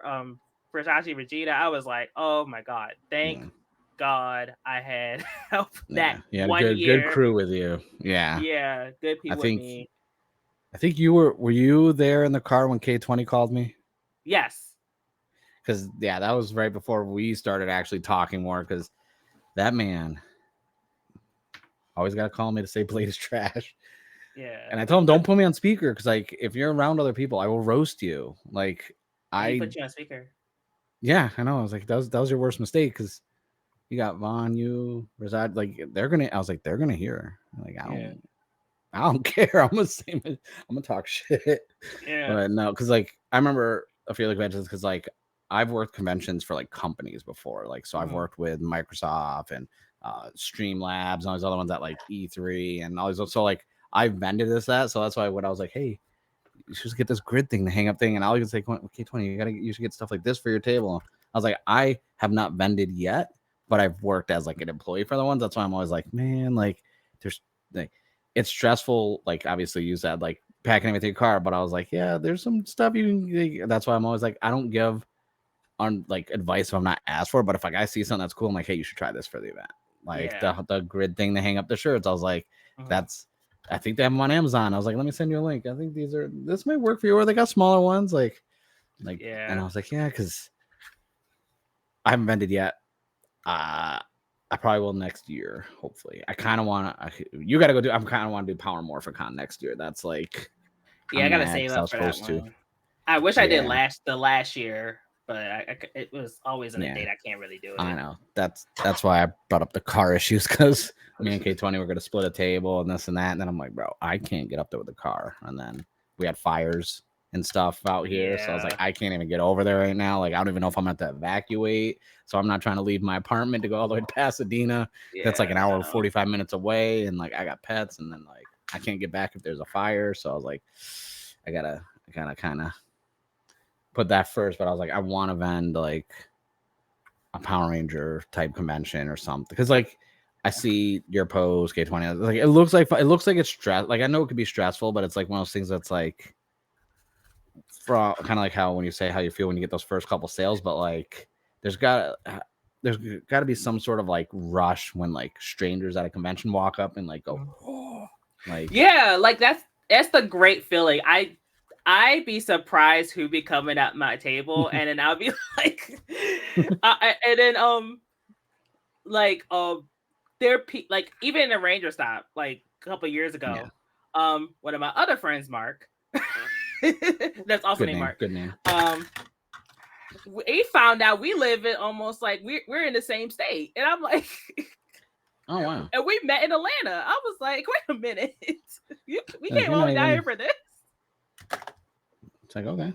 Versace Regina, I was like, oh my god, thank Yeah. God I had help that Yeah. You had a one good year. crew with you. Yeah. Yeah, good I people with think me. I think you were you there in the car when K20 called me? Yes. Because yeah, that was right before we started actually talking more. Because that man always got to call me to say Blade is trash. Yeah. And I told him, don't put me on speaker because, like, if you're around other people, I will roast you. Like, He put you on speaker. Yeah, I know. I was like, that was your worst mistake because you got Vaughn, you, Razad. Like, I was like, they're gonna hear. Like, I don't care. I'm gonna talk shit. Yeah. But no, because like I remember a few conventions because like I've worked conventions for like companies before. Like, so I've worked with Microsoft and Streamlabs and all these other ones at like E3 and all these. So like I've vended that. So that's why when I was like, hey, you should just get this grid thing, the hang up thing, and I'll even say, K20, you should get stuff like this for your table. I was like, I have not vended yet, but I've worked as like an employee for the ones. That's why I'm always like, man, like there's like it's stressful. Like obviously use that like packing everything in your car, but I was like, yeah, there's some stuff you can. That's why I'm always like, I don't give on like advice if I'm not asked for, but if like I see something that's cool, I'm like, hey, you should try this for the event. Like the grid thing to hang up the shirts. I was like, I think they have them on Amazon. I was like, let me send you a link. I think this might work for you. Or they got smaller ones, and I was like, yeah, because I haven't vended yet. I probably will next year, hopefully. I kind of want to. You got to go do. I kind of want to do Power Morphicon next year. That's like, I gotta save up for that one. I wish I did the last year, but it was always in a date I can't really do it. I know that's why I brought up the car issues because me and K20 were gonna split a table and this and that, and then I'm like, bro, I can't get up there with the car, and then we had fires and stuff out here, so I was like, I can't even get over there right now. Like, I don't even know if I'm gonna have to evacuate, so I'm not trying to leave my apartment to go all the way to Pasadena. That's like an hour and 45 minutes away, and like I got pets, and then like I can't get back if there's a fire, so I was like, I gotta kind of put that first, but I was like, I want to vend like a Power Ranger type convention or something because like I see your post K20, like it looks like it's stress. Like I know it could be stressful, but it's like one of those things that's like from kind of like how when you say how you feel when you get those first couple sales, but like there's got to be some sort of like rush when like strangers at a convention walk up and like go, oh, like like that's the great feeling. I'd be surprised who be coming at my table, and then I'll be like, and then they're like even in the Ranger stop like a couple years ago, one of my other friends, Mark, that's also named Mark. Good name. He found out we live in almost like we're in the same state, and I'm like, oh wow, and we met in Atlanta. I was like, wait a minute, we came all down here for this. It's like, okay.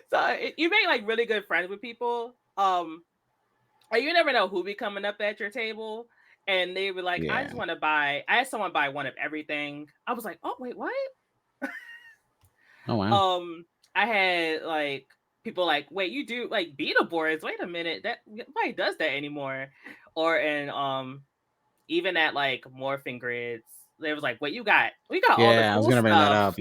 So you make like really good friends with people. You never know who be coming up at your table, and they were like, I just want to buy. I had someone buy one of everything. I was like, oh wait, what? Oh wow. I had like people like, wait, you do like Beetleborgs? Wait a minute, that nobody does that anymore. Or even at like morphing grids, they was like, wait, we got all the cool I was gonna bring that up.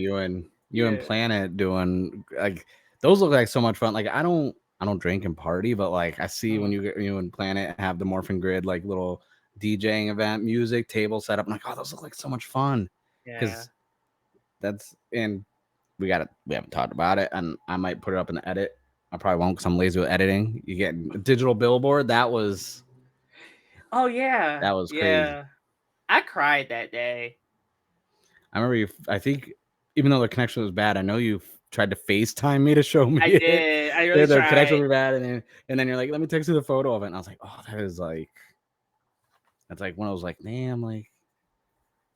You and Planet doing like those look like so much fun. Like I don't drink and party, but like I see when you and Planet have the morphing grid like little DJing event, music table set up. I'm like, oh, those look like so much fun. Because that's and we haven't talked about it, and I might put it up in the edit. I probably won't because I'm lazy with editing. You get a digital billboard. That was that was crazy. I cried that day. I remember I think even though the connection was bad, I know you tried to FaceTime me to show me I did. I really the tried. connection was bad, and then you're like, let me text you the photo of it. And I was like, oh, that's like one of those like, damn, like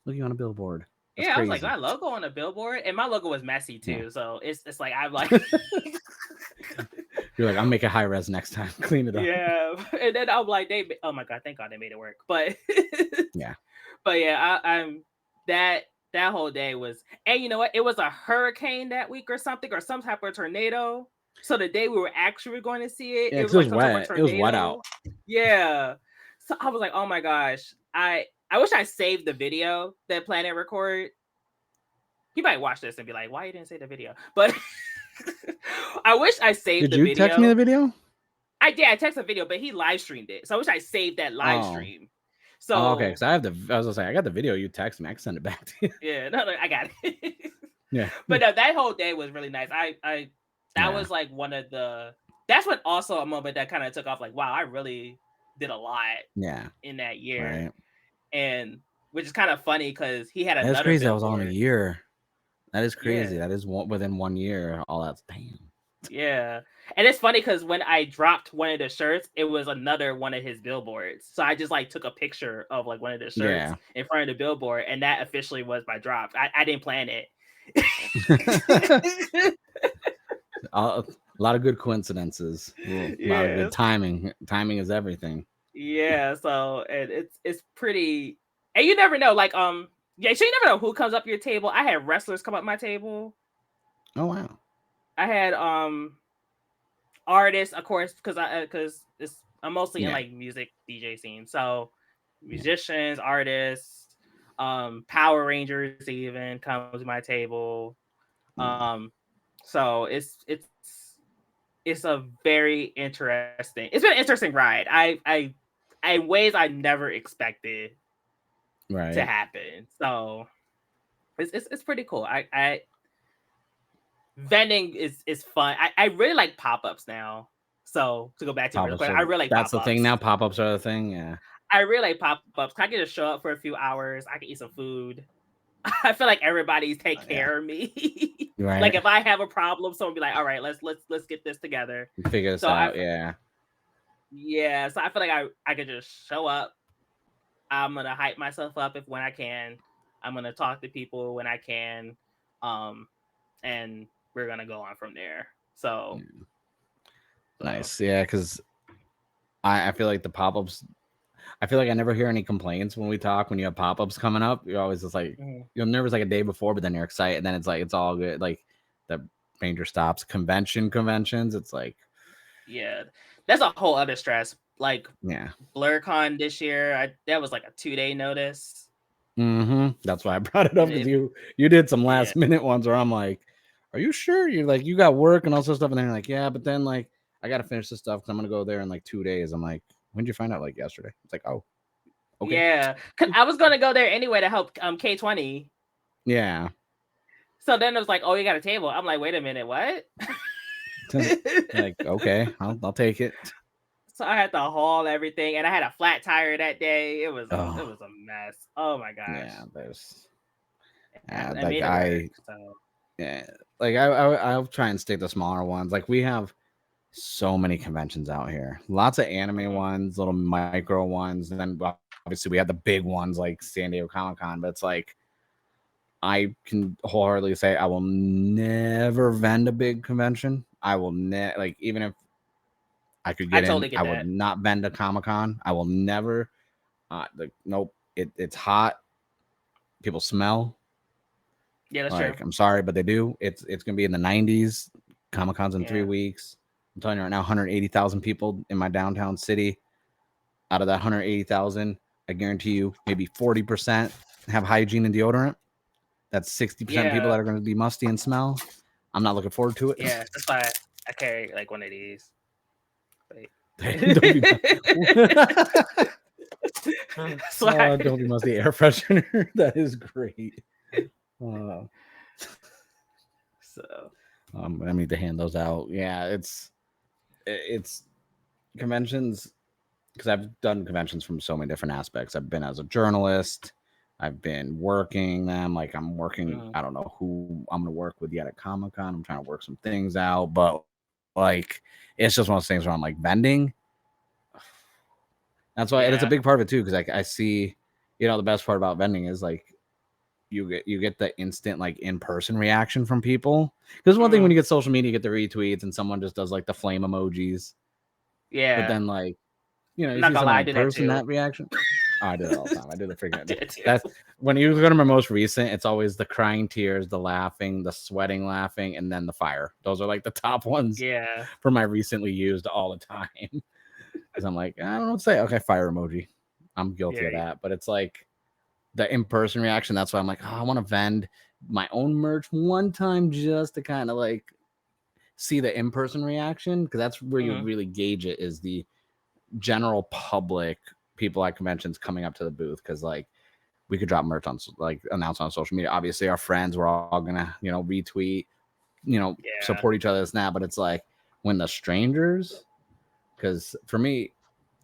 look you on a billboard. That's crazy. I was like, my logo on a billboard, and my logo was messy too. So it's like I'm like you're like, I'll make it high res next time. Clean it up. Yeah. And then I'm like, oh my god, thank God they made it work. But I'm that whole day was, and you know what? It was a hurricane that week or something, or some type of tornado. So the day we were actually going to see it, it was like wet. It was wet out. Yeah. So I was like, oh my gosh. I wish I saved the video that Planet recorded. He might watch this and be like, why you didn't save the video? But I wish I saved the video. Did you text me the video? I did. I texted the video, but he live streamed it. So I wish I saved that live stream. So okay, because I was gonna say I got the video. You text me, I can send it back to you. Yeah, no, I got it. Yeah, but no, that whole day was really nice. That was like one of the. That's what also a moment that kind of took off. Like, wow, I really did a lot. Yeah. In that year, right. and which is kind of funny because he had That's another crazy. I was on a billboard. year. That is crazy. Yeah, That is within 1 year. All that's damn. yeah, and it's funny because when I dropped one of the shirts, it was another one of his billboards. So I just like took a picture of like one of the shirts Yeah. in front of the billboard, and that officially was my drop. I didn't plan it. A lot of good coincidences. Well, a lot of good Yes. timing. Timing is everything. Yeah, so and it's pretty, and you never know, like yeah, so you never know who comes up your table. I had wrestlers come up my table. Oh wow. I had artists, of course, because it's I'm mostly in Yeah. like music DJ scene. So musicians, artists, Power Rangers even come to my table. Yeah. Um so it's a very interesting, it's been an interesting ride. I ways I never expected to Right. happen. So it's pretty cool. I vending is fun. I really like pop-ups now. So to go back to your real Pop-ups question, I are really like that's the thing pop-ups. now. Pop-ups are the thing. Yeah. I really like pop-ups. I can just show up for a few hours. I can eat some food. I feel like everybody's take Yeah. care of me. Like Right. if I have a problem, someone be like, "All right, let's get this together." Figure this So I out. Yeah. yeah, so I feel like I could just show up. I'm gonna hype myself up if when I can. I'm gonna talk to people when I can, um, and we're gonna go on from there. So, Yeah. so Nice. Yeah. Because I feel like the pop-ups. I feel like I never hear any complaints when we talk. When you have pop-ups coming up, you're always just like mhm. you're nervous like a day before, but then you're excited. And then it's like it's all good. Like the Ranger stops conventions. It's like Yeah, that's a whole other stress. Like yeah. BlurCon this year, that was like a 2 day notice, That's why I brought it up and because if you did some yeah, last minute ones where I'm like, are you sure? You're like you got work and all sorts of stuff, and then you're like, yeah, but then like I got to finish this stuff because I'm gonna go there in like 2 days. I'm like, when did you find out? Like yesterday. It's like, oh, okay, yeah, 'cause I was gonna go there anyway to help K20. yeah. So then it was like, oh, you got a table. I'm like, wait a minute, what? Like okay, I'll take it. So I had to haul everything, and I had a flat tire that day. It Oh was a mess. Oh my gosh, yeah, there's I like made it work. So yeah, like I'll try and stick to smaller ones. Like we have so many conventions out here. Lots of anime mhm. ones, little micro ones, and then obviously we have the big ones like San Diego Comic Con. But it's like I can wholeheartedly say I will never vend a big convention. I will like even if I could I get in, totally get I would that. not vend a Comic Con. I will never. Nope. It's hot. People smell. Yeah, that's true. Like I'm sorry, but they do. It's gonna be in the 90s. Comic Con's in three Yeah, weeks. I'm telling you right now, 180,000 people in my downtown city. Out of that 180,000, I guarantee you maybe 40% have hygiene and deodorant. That's 60% people yeah, that are going to be musty and smell. I'm not looking forward to it. yeah. That's why I carry like one of these. Wait. Don't be That's why. don't be musty air freshener. That is great. Uh, So I need to hand those out. Yeah, it's conventions because I've done conventions from so many different aspects. I've been as a journalist. I've been working them. Like I'm working. mhm. I don't know who I'm gonna work with yet at Comic Con. I'm trying to work some things out, but like it's just one of those things where I'm like vending. That's why, and it's a Yeah. big part of it too. Because like I see, the best part about vending is like you get the instant like in person reaction from people. Because one thing when Mhm. you get social media, you get the retweets and someone just does like the flame emojis, but Yeah. then like I'm you not see gonna lie, someone I in do that person, too. that reaction. Oh, I do it all the time. I do the I do freaking it too. that when you go to my most recent, it's always the crying tears, the laughing, the sweating laughing, and then the fire. Those are like the top ones Yeah. for my recently used all the time. Because I'm like, I don't know what to say. Okay, fire emoji. I'm guilty Yeah. of that. But it's like the in-person reaction. That's why I'm like, oh, I want to vend my own merch one time just to kind of like see the in-person reaction. Because that's where you Mhm. really gauge it is the general public people at conventions coming up to the booth because like we could drop merch on like announce on social media. Obviously, our friends we're all gonna retweet, Yeah. support each other. It's not, but it's like when the strangers, because for me,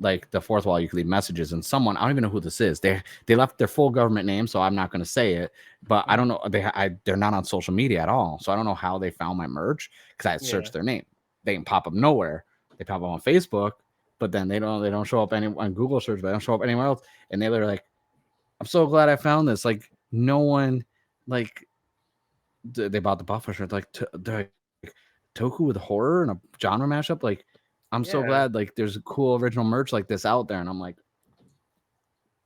like the fourth wall, you could leave messages, and someone, I don't even know who this is. They left their full government name, so I'm not going to say it. But I don't know. They're not on social media at all, so I don't know how they found my merch because I had Yeah. searched their name. They didn't pop up nowhere. They pop up on Facebook, but then they don't show up any on Google search, but they don't show up anywhere else. And they were like, "I'm so glad I found this." Like no one, like they bought the Buffalo shirt. Like they're like Toku with horror and a genre mashup. Like I'm so Yeah. glad like there's a cool original merch like this out there. And I'm like,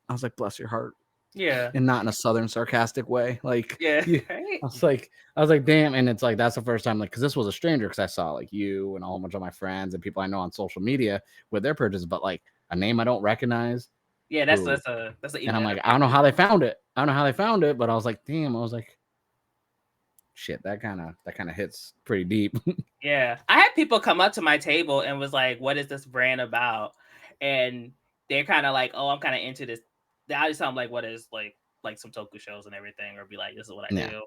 I was like, bless your heart. Yeah. And not in a southern sarcastic way. Like Yeah. you, Right? I was like, damn. And it's like that's the first time, like, because this was a stranger, because I saw like you and a whole bunch of my friends and people I know on social media with their purchases, but like a name I don't recognize. Yeah, that's Who that's a and even I'm better like, I don't know feeling. how they found it. I don't know how they found it, but I was like, damn, I was like, shit, that kind of hits pretty deep. Yeah. I had people come up to my table and was like, "What is this brand about?" And they're kind of like, "Oh, I'm kind of into this." I just tell them like, "What is like some Toku shows and everything," or be like, "This is what I Yeah. do."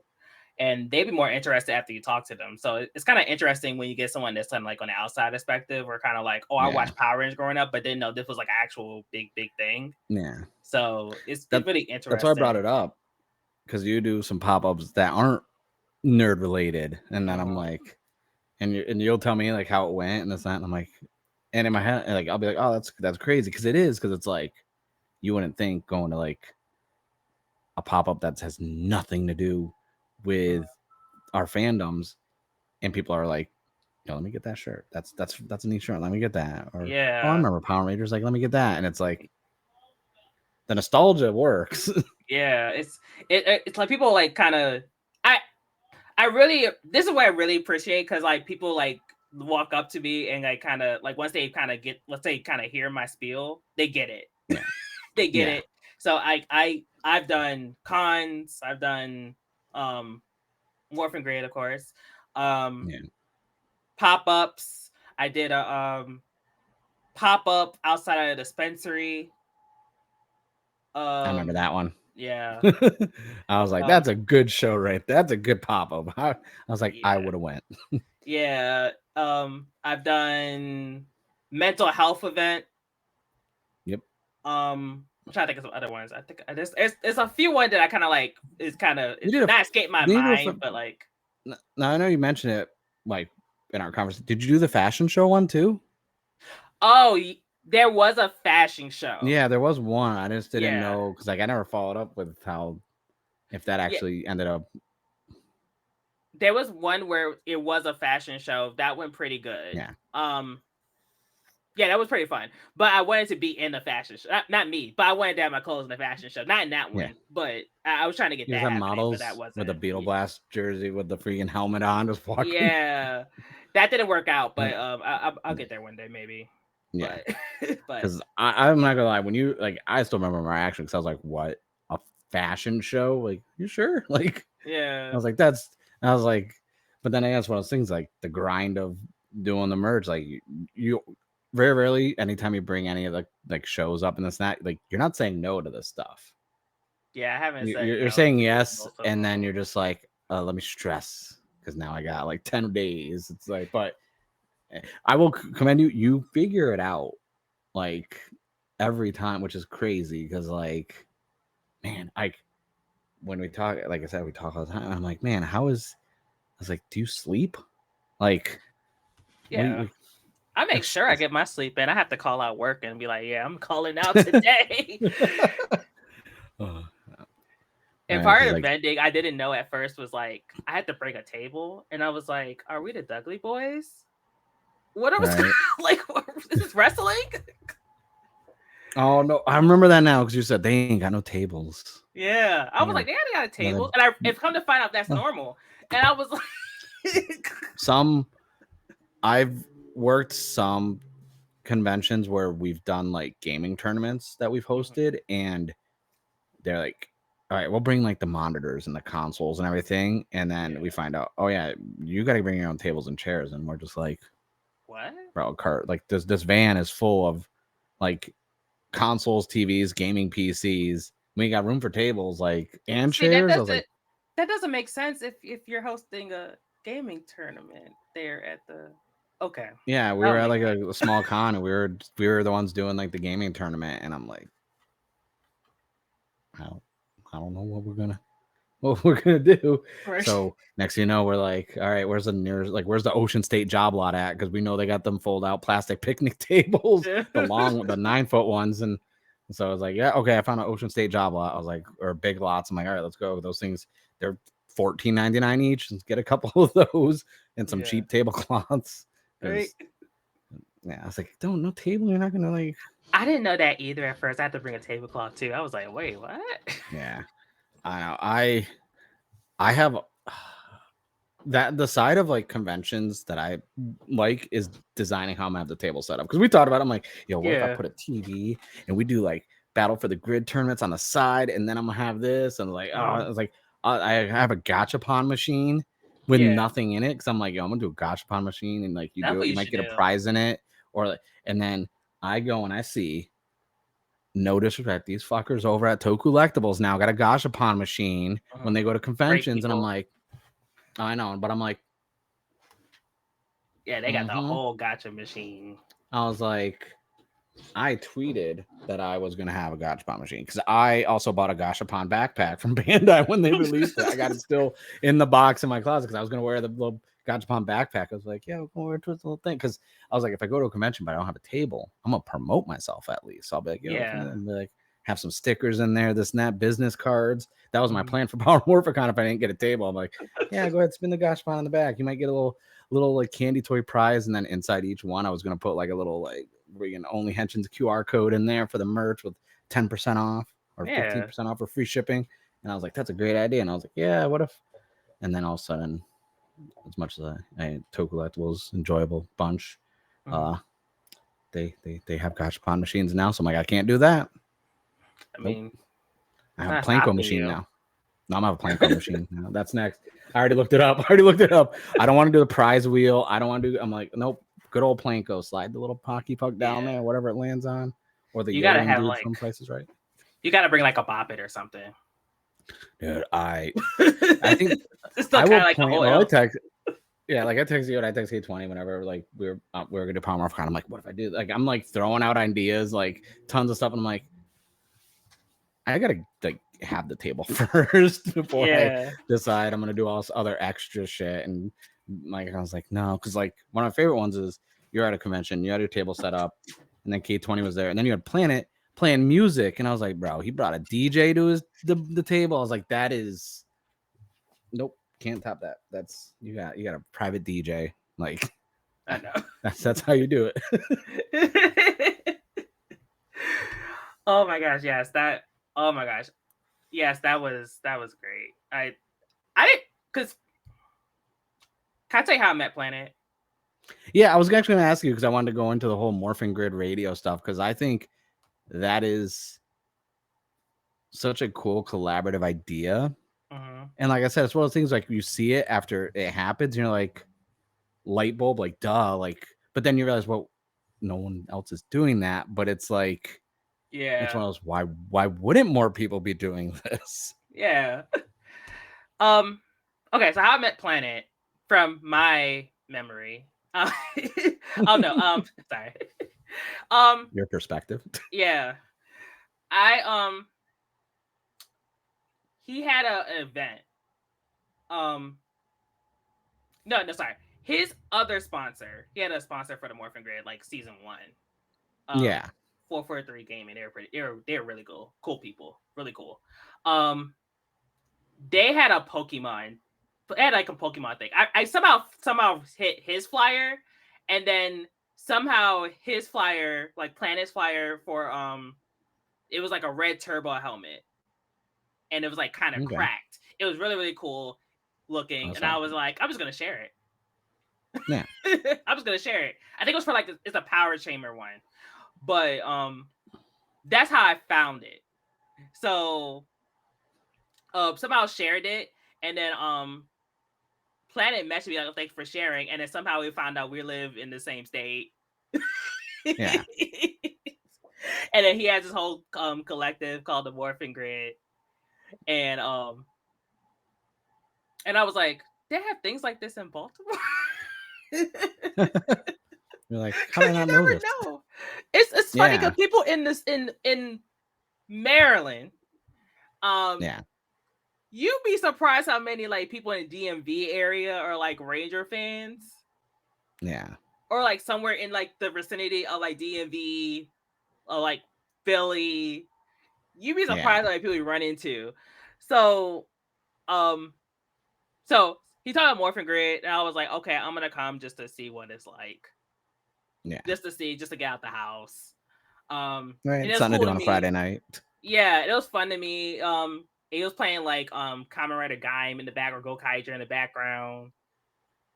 And they'd be more interested after you talk to them. So it's kind of interesting when you get someone that's kind of like on the outside perspective, or kind of like, "Oh, I Yeah. watched Power Rangers growing up, but didn't know this was like an actual big thing." Yeah. So it's That really that's why I brought interesting. it up. Because you do some pop-ups that aren't nerd related. And then I'm Uh-huh. like, and you'll tell me like how it went and this that, and I'm like, and in my head, like I'll be like, oh, that's crazy, because it is, because it's like you wouldn't think going to like a pop up that has nothing to do with our fandoms, and people are like, yo, let me get that shirt. That's a neat shirt. Let me get that. Or oh, I Yeah. remember Power Rangers. Like, let me get that. And it's like the nostalgia works. Yeah. It's like people like kind of I I really, this is what I really appreciate, because like people like walk up to me and like kind of like once they kind of get, let's say, kind of hear my spiel, they get it. Yeah, They get yeah, it. So I've done cons, I've done um Morphin Grid, of course, um yeah. pop-ups. I did a pop-up outside of a dispensary. I remember Um that one. yeah. I was like, Um that's a good show, right? That's a good pop up. I was like, I yeah. would have went. Yeah. I've done mental health event. Yep. I'm trying to think of some other ones. I think there's a few ones that I kind of like is kind of You did a. not escape my Did you do mind, but like, now I know you mentioned it like in our conversation. Did you do the fashion show one too? oh, there was a fashion show. Yeah, there was one. I just didn't Yeah, know because like I never followed up with how if that yeah. actually ended up. There was one where it was a fashion show that went pretty good. Yeah, Yeah, that was pretty fun. But I wanted to be in the fashion show. Not me, but I wanted to have my clothes in the fashion show. Not in that yeah. one, but I was trying to get You just that have happening, but that models with a wasn't. Beetle Blast jersey with the freaking helmet on, just walking. Yeah, that didn't work out, but That- I'll get there one day maybe. yeah, But but because I'm not gonna lie. When you like, I still remember my reaction because I was like, "What, a fashion show? Like, you sure?" Like, I yeah, was like, "That's." I was like, but then I guess one of those things like the grind of doing the merge. Like, you very rarely, anytime you bring any of the like shows up in this, that like you're not saying no to this stuff. yeah, I haven't said You're no saying to yes, most of and then them. you're just like, let me stress because now I got like 10 days. It's like, but I will commend you. You figure it out like every time, which is crazy because like, man, I when we talk, like I said, we talk all the time. I'm like, man, how is? I was like, do you sleep? Like, Yeah, we I make sure I get my sleep in. I have to call out work and be like, yeah, I'm calling out today. uh, And man, part because of the like, vending, I didn't know at first was like I had to bring a table, and I was like, "Are we the Dudley Boys? What are we right? like? Is this wrestling?" Oh no, I remember that now because you said they ain't got no tables. Yeah, I They was like, gotta, "They got a yeah, table," and I if come to find out that's uh, normal, and I was like, some I've worked some conventions where we've done like gaming tournaments that we've Mhm. hosted, and they're like, all right, we'll bring like the monitors and the consoles and everything, and then we Yeah, find out, oh yeah, you got to bring your own tables and chairs, and we're just like, what? bro, cart, like this van is full of like consoles, TVs, gaming PCs. We ain't got room for tables, like, and See, chairs. I was like, that doesn't make sense if you're hosting a gaming tournament there at the. Okay. Yeah, we were at like a small con, and we were the ones doing like the gaming tournament, and I'm like, I don't know what we're gonna do. Right. So next thing you know, we're like, all right, where's the nearest, like, where's the Ocean State job lot at? Because we know they got them fold out plastic picnic tables, the 9-foot ones. And so I was like, yeah, okay, I found an Ocean State job lot. I was like, or big lots. I'm like, all right, let's go. Those things, they're $14.99 each. Let's get a couple of those and some cheap tablecloths. Right. Yeah, I was like, no table. You're not gonna like. I didn't know that either at first. I had to bring a tablecloth too. I was like, wait, what? Yeah, I know. I have that the side of like conventions that I like is designing how I'm gonna have the table set up, because we thought about it. I'm like, yo, what if I put a TV and we do like battle for the grid tournaments on the side, and then I'm gonna have this, and like, oh, I was like, I have a gachapon machine with nothing in it, because I'm like, yo, I'm gonna do a gachapon machine, and like you do it, you might get a prize in it, or like, and then I go and I see, no disrespect, these fuckers over at Toku Collectibles now got a gachapon machine when they go to conventions, and I'm like, I know, but I'm like, yeah, they got the whole gacha machine. I was like, I tweeted that I was gonna have a gachapon machine, because I also bought a gachapon backpack from Bandai when they released it. I got it still in the box in my closet, because I was gonna wear the little gachapon backpack. I was like, yeah, we'll wear it to this little thing, because I was like, if I go to a convention but I don't have a table, I'm gonna promote myself at least. So I'll be like, yo, and be like, have some stickers in there, this and that, business cards. That was my plan for Power Morphicon if I didn't get a table. I'm like, yeah, go ahead, spin the gachapon in the back. You might get a little like candy toy prize, and then inside each one I was gonna put like a little like only Henshin's QR code in there for the merch with 10% off or 15% off for free shipping. And I was like, that's a great idea. And I was like, yeah, what if? And then all of a sudden, as much as I Toku Collectibles enjoyable bunch, they have gachapon machines now. So I'm like, I can't do that. I mean, I have a Planko machine now. No, I'm have a Planko machine now. That's next. I already looked it up. I don't want to do the prize wheel. I don't want to do. I'm like, nope. Good old Planko. Slide the little Pocky Puck down there, whatever it lands on, or the Yoden dude from Price is Right. You gotta bring like a Bop It or something. Dude, I think I will like point. Well, I texted you and I text K20 whenever like we were gonna do Power Morphicon. I'm like, what if I do? Like, I'm like throwing out ideas, like tons of stuff, and I'm like, I gotta like have the table first before I decide I'm gonna do all this other extra shit. And like, I was like, no, because like one of my favorite ones is you're at a convention, you had your table set up, and then K20 was there, and then you had Planet playing music, and I was like, bro, he brought a DJ to the table. I was like, that is, nope, can't top that. That's you got a private DJ. Like, I know. That's how you do it. Oh my gosh, yes, that. Oh my gosh, yes, that was great. I didn't, because can I tell you how I met Planet? Yeah, I was actually going to ask you, because I wanted to go into the whole Morphin Grid radio stuff, because I think that is such a cool collaborative idea. And like I said, it's one of those things like you see it after it happens, and you're like, light bulb, like duh, like, but then you realize, well, no one else is doing that. But it's like, it's one of those, why wouldn't more people be doing this? Yeah. Okay, so how I met Planet from my memory. Oh no, sorry. Your perspective. Yeah. He had an event. No, sorry. His other sponsor, he had a sponsor for the Morphin Grid, like season 1. Yeah. 443 Gaming. They're really cool people. Really cool. They had a Pokemon. They had like a Pokemon thing. I somehow hit his flyer, and then somehow his flyer, like Planet's flyer for it was like a red turbo helmet, and it was like kind of cracked. It was really, really cool looking, and I was like, I'm just gonna share it. Yeah. I'm just gonna share it. I think it was for like it's a Power Chamber one, but that's how I found it. So somehow shared it, and then Planet messaged me like, thanks for sharing, and then somehow we found out we live in the same state. Yeah. And then he has this whole collective called the Morphin Grid, and I was like, they have things like this in Baltimore. You're like, how did I not know never this? know. It's funny because people in this in Maryland, Yeah. you'd be surprised how many like people in DMV area are like Ranger fans. Yeah. Or like somewhere in like the vicinity of like DMV or like Philly. You'd be Yeah. surprised like people you run into. So um so he talked about Morphin Grid, and I was like, okay, I'm gonna come just to see what it's like. Yeah. Just to see, just to get out the house. And Right. it was Something to cool do to on a me. Friday night. Yeah, it was fun to me. He was playing like Kamen Rider Gaim in the back or Gokaiger in the background,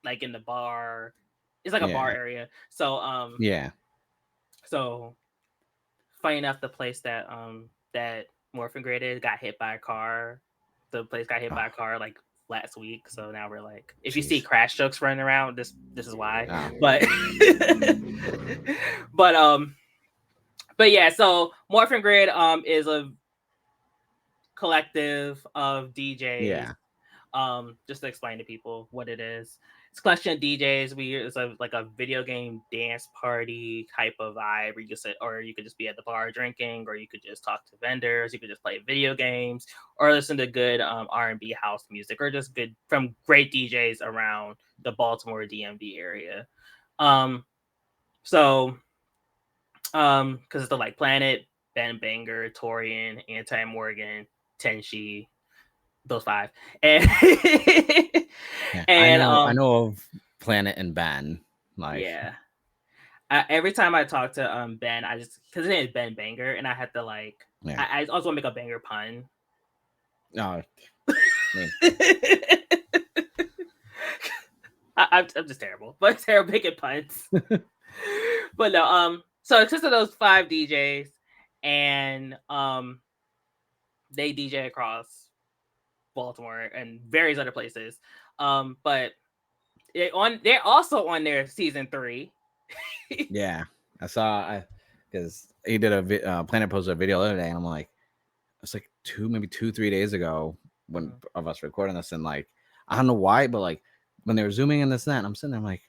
like in the bar. It's like a bar Yeah. area. So Yeah. so funny enough, the place that Morphin Grid is got hit by a car. The place got hit Oh, by a car like last week. So now we're like, if you see jeez. crash jokes running around, this is why. Oh. But but but yeah, so Morphin Grid is a collective of DJs. Yeah. Just to explain to people what it is. It's a collection of DJs. It's like a video game dance party type of vibe where you could sit, or you could just be at the bar drinking, or you could just talk to vendors, you could just play video games, or listen to good R&B house music, or just good from great DJs around the Baltimore DMV area. Um, so because it's the like Planet, Ben Banger, Torian, Anti Morgan, Tenshi, those five, and Yeah. I and know of Planet and Ben. Like, yeah. Every time I talk to Ben, I just because his name is Ben Banger, and I had to like yeah. I also want to make a banger pun. No. I mean, I'm just terrible, but terrible making puns. But no, so it's just of those five DJs, and they DJ across Baltimore and various other places. But they're also on their season 3. yeah. I saw because he did Planet posted a video the other day, and I'm like, it's like maybe 2-3 days ago when of us recording this, and like I don't know why, but like when they were zooming in this and that, and I'm sitting there, I'm like,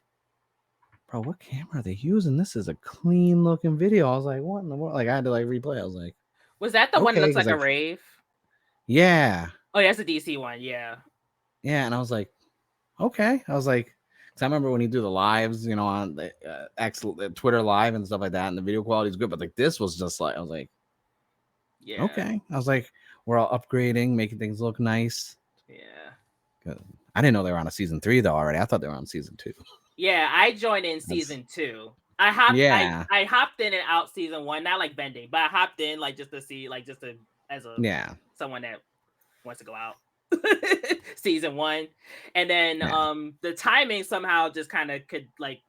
bro, what camera are they using? This is a clean looking video. I was like, what in the world? Like I had to like replay. I was like, Was that the one that okay, looks because like a like rave? yeah, Oh, yeah, that's a DC one. Yeah. yeah, and I was like, okay. I was like, because I remember when he do the lives, you know, on the Twitter live and stuff like that, and the video quality is good, but like this was just like, I was like, Yeah. okay. I was like, we're all upgrading, making things look nice. Yeah. I didn't know they were on a season 3 though already. I thought they were on season 2. Yeah, I joined in season 2. I hopped in and out season 1, not like bending, but I hopped in like just to see, like just to as a someone that wants to go out. Season 1, and then the timing somehow just kind of could like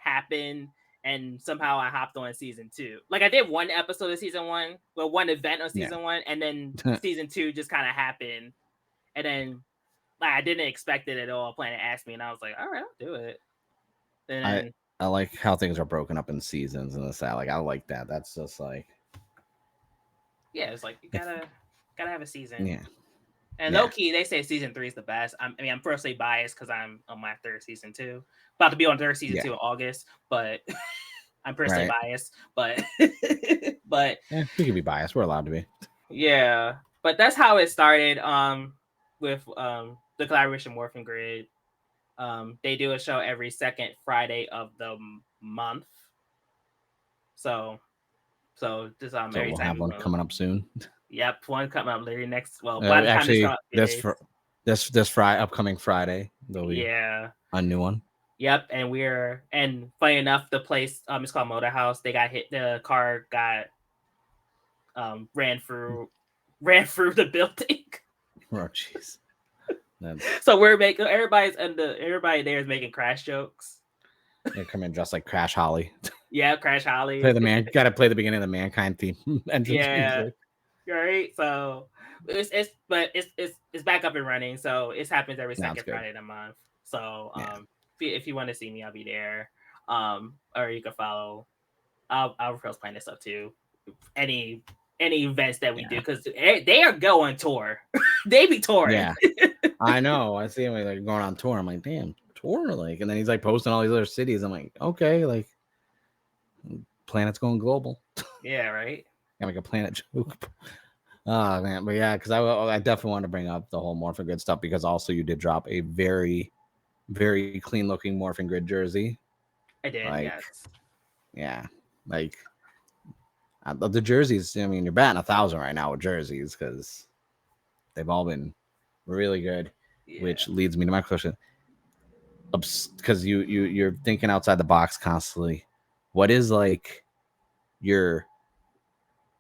happen, and somehow I hopped on season 2. Like I did one episode of season 1, well, one event on season 1, and then season 2 just kind of happened, and then like, I didn't expect it at all. Planet asked me, and I was like, all right, I'll do it. And then, I like how things are broken up in seasons and this that. Like I like that. That's just like, yeah, it's like you gotta have a season. Yeah. And low key, they say season 3 is the best. I mean, I'm personally biased because I'm on my 3rd season 2, about to be on 3rd season 2 in August. But I'm personally biased. But but yeah, we can be biased. We're allowed to be. Yeah, but that's how it started. With the collaboration Morphin Grid. They do a show every second Friday of the month. So this So every we'll time have one coming up soon. Yep, one coming up literally next. Well, by the time actually, this Friday, upcoming Friday, there'll be a new one. Yep, and funny enough, the place it's called Motor House. They got hit. The car got ran through the building. Oh jeez. So we're making everybody there is making crash jokes. They come in dressed like Crash Holly. Yeah, Crash Holly. Gotta play the beginning of the Mankind theme entrance music. Right. So it's back up and running. So it happens every second Friday of the month. So if you want to see me, I'll be there. Or you can follow. I'll post playing this stuff too. Any events that we do, because they are going tour. They be touring. Yeah, I know. I see them like going on tour. I'm like, damn, tour? Like, and then he's like posting all these other cities. I'm like, okay, like, planet's going global. Yeah, right. Gotta make a planet joke. Oh man, but yeah, because I definitely want to bring up the whole Morphin Grid stuff because also you did drop a very, very clean looking Morphin Grid jersey. I did, Like, yes. yeah, like the jerseys. I mean, you're batting 1,000 right now with jerseys because they've all been really good. Yeah. Which leads me to my question: because you're thinking outside the box constantly. What is like your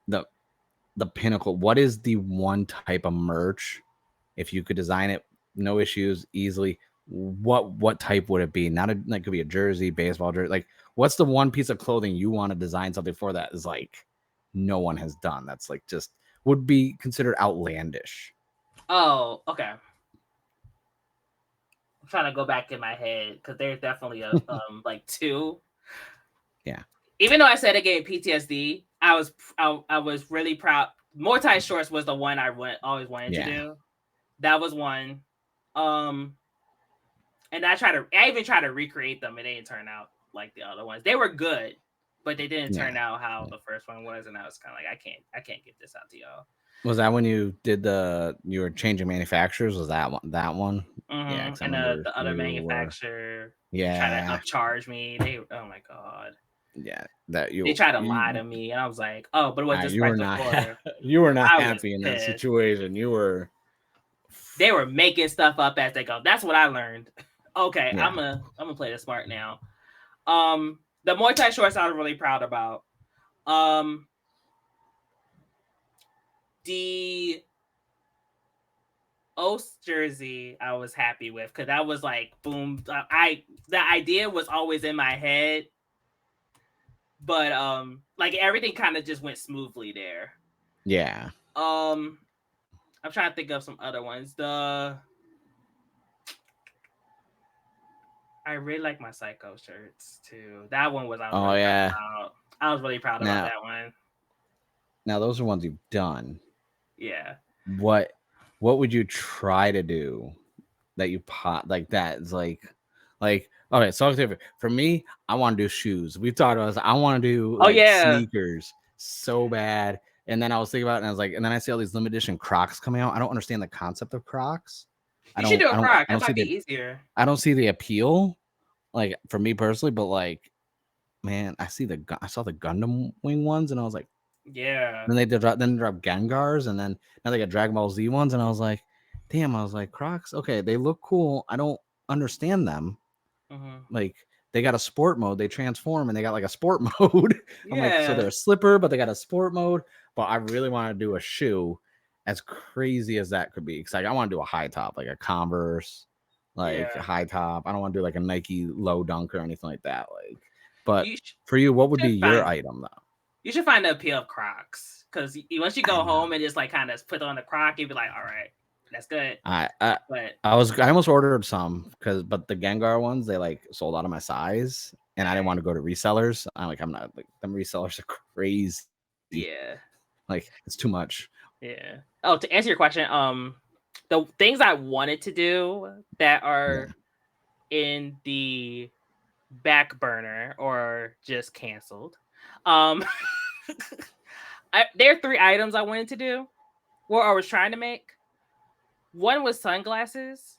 the the pinnacle? What is the one type of merch if you could design it, no issues, easily? What type would it be? Not a like could be a jersey, baseball jersey. Like, what's the one piece of clothing you want to design something for that is like no one has done? That's like just would be considered outlandish. Oh, okay. I'm trying to go back in my head because there's definitely a like two. Yeah. Even though I said it gave PTSD, I was really proud. Multi shorts was the one I always wanted to do. That was one. And I even tried to recreate them, and they didn't turn out like the other ones. They were good, but they didn't turn out how the first one was, and I was kind of like, I can't get this out to y'all. Was that when you did you were changing manufacturers? Was that one? Yeah, because I And remember the other manufacturer, tried to upcharge me. Oh my god. Yeah, they tried to lie to me, and I was like, oh, but it was this you price were not before. you were not I happy in that pissed. situation. You were. They were making stuff up as they go. That's what I learned. Okay, I'm gonna play this smart now. The multi shorts I was really proud about. The Oast jersey I was happy with because that was like boom. The idea was always in my head, but like everything kind of just went smoothly there. Yeah. I'm trying to think of some other ones. I really like my Psycho shirts too. That one was I was really proud about. I was really proud about that one. Now those are ones you've done. Yeah. What would you try to do that you like that is like okay, so for me, I want to do shoes. We've talked about this. I want to do sneakers so bad. And then I was thinking about it and I was like, and then I see all these limited edition Crocs coming out. I don't understand the concept of Crocs. You should do a Croc. That might be easier. I don't see the appeal, like for me personally, but like, man, I saw the Gundam Wing ones and I was like, yeah. Then they drop Gengars and then now they got Dragon Ball Z ones and I was like, damn, I was like, Crocs, okay, they look cool. I don't understand them. Like they got a sport mode, they transform and they got like a sport mode. I'm like, so they're a slipper, but they got a sport mode. But I really want to do a shoe as crazy as that could be. Cause like I want to do a high top, like a Converse, like a high top. I don't want to do like a Nike low dunk or anything like that. Like, but for you, what would be your item though? You should find the appeal of Crocs because once you go home and just like kind of put on the Croc, you'd be like, all right, that's good. I almost ordered some but the Gengar ones they like sold out of my size and I didn't want to go to resellers. I'm not like them resellers are crazy. Yeah, like it's too much. Yeah. Oh, to answer your question, the things I wanted to do that are in the back burner or just canceled. There are 3 items I wanted to do, or I was trying to make. One was sunglasses,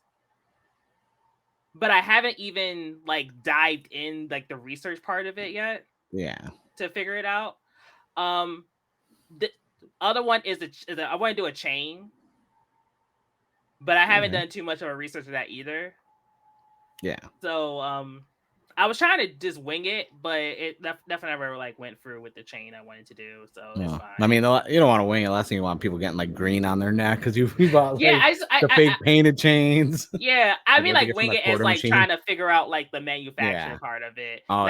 but I haven't even like dived in like the research part of it yet. Yeah. To figure it out. The other one is I want to do a chain, but I haven't done too much of a research of that either. Yeah. So I was trying to just wing it, but it definitely never like went through with the chain I wanted to do. So it's fine. I mean, you don't want to wing it. Last thing you want people getting like green on their neck because you bought like the fake painted chains. Yeah, I mean like wing it as like trying to figure out like the manufacturing part of it. Oh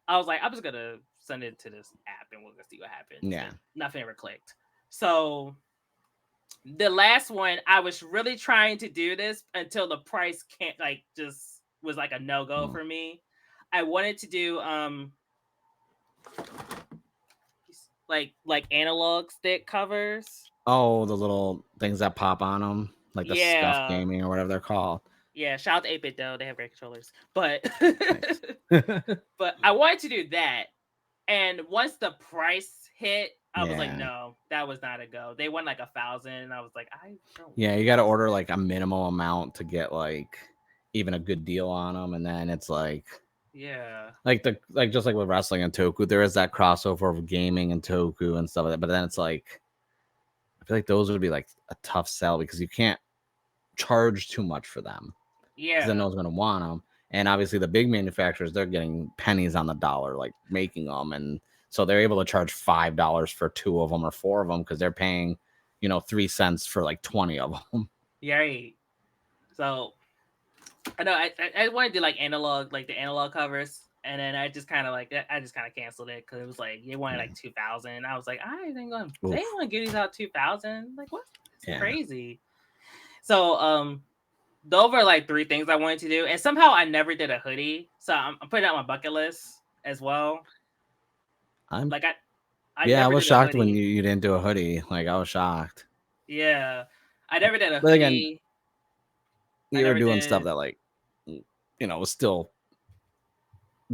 I was like, I'm just gonna send it to this app and we'll see what happens. Yeah, and nothing ever clicked. So the last one, I was really trying to do this until the price can't like just was like a no-go for me. I wanted to do like analog stick covers. Oh, the little things that pop on them, like the Scuff Gaming or whatever they're called. Yeah, shout out to 8-Bit though. They have great controllers. But Nice. but I wanted to do that. And once the price hit, I was like, Yeah. no, that was not a go. They went like 1,000, and I was like, I don't Yeah, want you got to this. order like a minimal amount to get like even a good deal on them, and then it's Yeah. like just like with wrestling and Toku, there is that crossover of gaming and Toku and stuff like that. But then it's like I feel like those would be like a tough sell because you can't charge too much for them because then no Yeah. one's going to want them. And obviously, the big manufacturers they're getting pennies on the dollar, like making them, and so they're able to charge $5 for 2 of them or 4 of them because they're paying, 3 cents for like 20 of them. Yeah. Right. So I know I wanted to do like analog, like the analog covers, and then I just kind of canceled it because it was like you wanted Yeah. like 2,000. I was like, I ain't going. They Oof. ain't gonna give these out 2,000. Like what? It's Yeah. crazy. So those were like 3 things I wanted to do, and somehow I never did a hoodie. So I'm putting it on my bucket list as well. I'm Like I Yeah, I never was did a shocked when hoodie. you didn't do a hoodie. Like I was shocked. Yeah, I never did a But again, hoodie. I you were never doing stuff did. that was still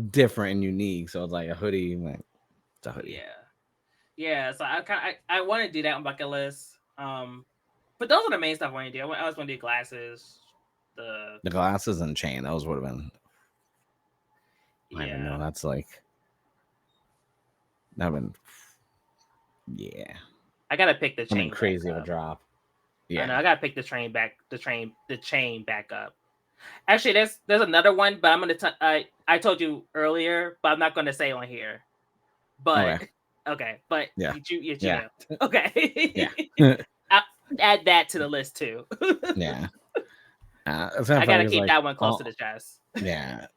different and unique. So it's like a hoodie, like it's a hoodie. Yeah, yeah. So I want to do that on bucket list. But those are the main stuff I want to do. I was going to do glasses. The The glasses and chain, those would have been I don't even know. Yeah, That's like that would yeah. I gotta pick the I mean chain back crazy of a up. drop. I know Yeah. I gotta pick the chain back up. Actually, there's another one, but I told you earlier, but I'm not gonna say on here. But Okay. okay, but Yeah. you Yeah. know. Okay. Yeah. I'll add that to the list too. Yeah. It's kind of I funny gotta because keep like that one close to all the chest. yeah.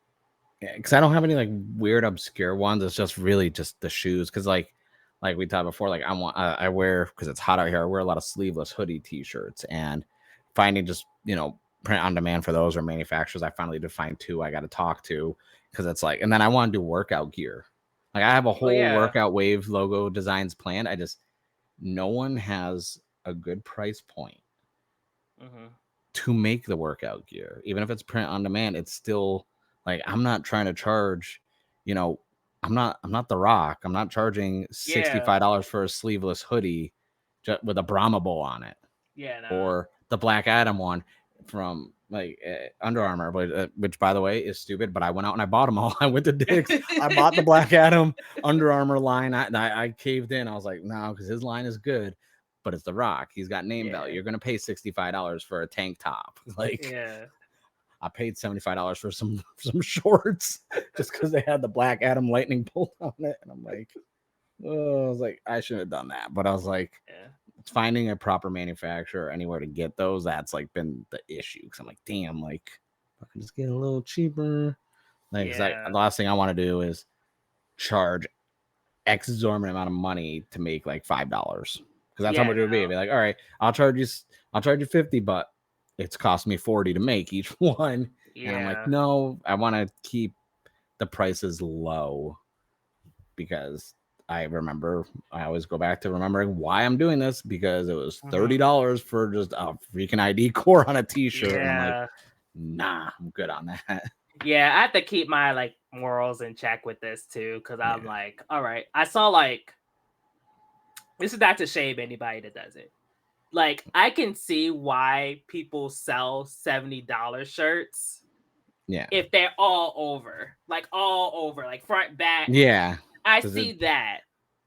Yeah, because I don't have any like weird obscure ones. It's just really just the shoes. Because like we talked before, like I wear because it's hot out here. I wear a lot of sleeveless hoodie T-shirts, and finding just print on demand for those or manufacturers. I finally did find 2 I got to talk to because it's like, and then I want to do workout gear. Like I have a Oh whole yeah. workout wave logo designs planned. No one has a good price point Hmm. to make the workout gear. Even if it's print on demand, it's still like I'm not trying to charge, you know, I'm not The Rock. I'm not charging Yeah. $65 for a sleeveless hoodie with a Brahma bowl on it Yeah. Nah. or the Black Adam one from Under Armour, which by the way is stupid. But I went out and I bought them all. I went to Dick's. I bought the Black Adam Under Armour line. I caved in. I was like, no, because his line is good, but it's The Rock. He's got name value. Yeah. You're gonna pay $65 for a tank top. Like Yeah. I paid $75 for some shorts just because they had the Black Adam lightning bolt on it, and I'm like, oh, I was like, I shouldn't have done that. But I was like, Yeah. finding a proper manufacturer anywhere to get those, that's like been the issue. Because I'm like, damn, like I can just get a little cheaper. Like, 'cause Yeah. the last thing I want to do is charge exorbitant amount of money to make like $5 because that's how Yeah. much it would be. I'd No. be like, all right, I'll charge you 50, but it's cost me 40 to make each one. And I'm like, Yeah. no, I want to keep the prices low because I always go back to remembering why I'm doing this because it was Hmm. $30 for just a freaking ID core on a t-shirt. And I'm like, Yeah. nah, I'm good on that. Yeah, I have to keep my like morals in check with this too, because I'm Yeah. like, all right, I saw like this is not to shame anybody that does it. Like, I can see why people sell $70 shirts Yeah. if they're all over, like front, back. Yeah. I Because see that.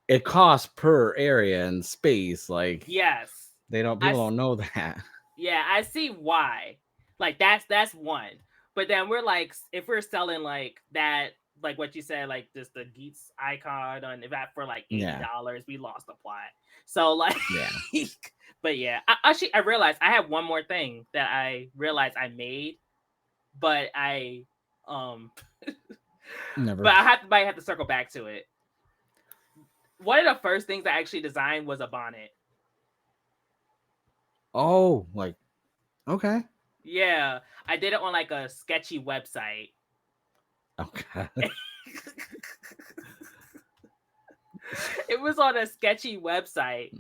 it costs per area and space. Like Yes. people don't know that. Yeah, I see why. Like that's one. But then we're like, if we're selling like that, like what you said, like just the Geets icon on that for like Yeah. $80, we lost the plot. So like, Yeah. but yeah, I realized I have one more thing that I realized I made, but I Never. but might have to circle back to it. One of the first things I actually designed was a bonnet. Oh, like okay. Yeah, I did it on like a sketchy website. Okay. It was on a sketchy website.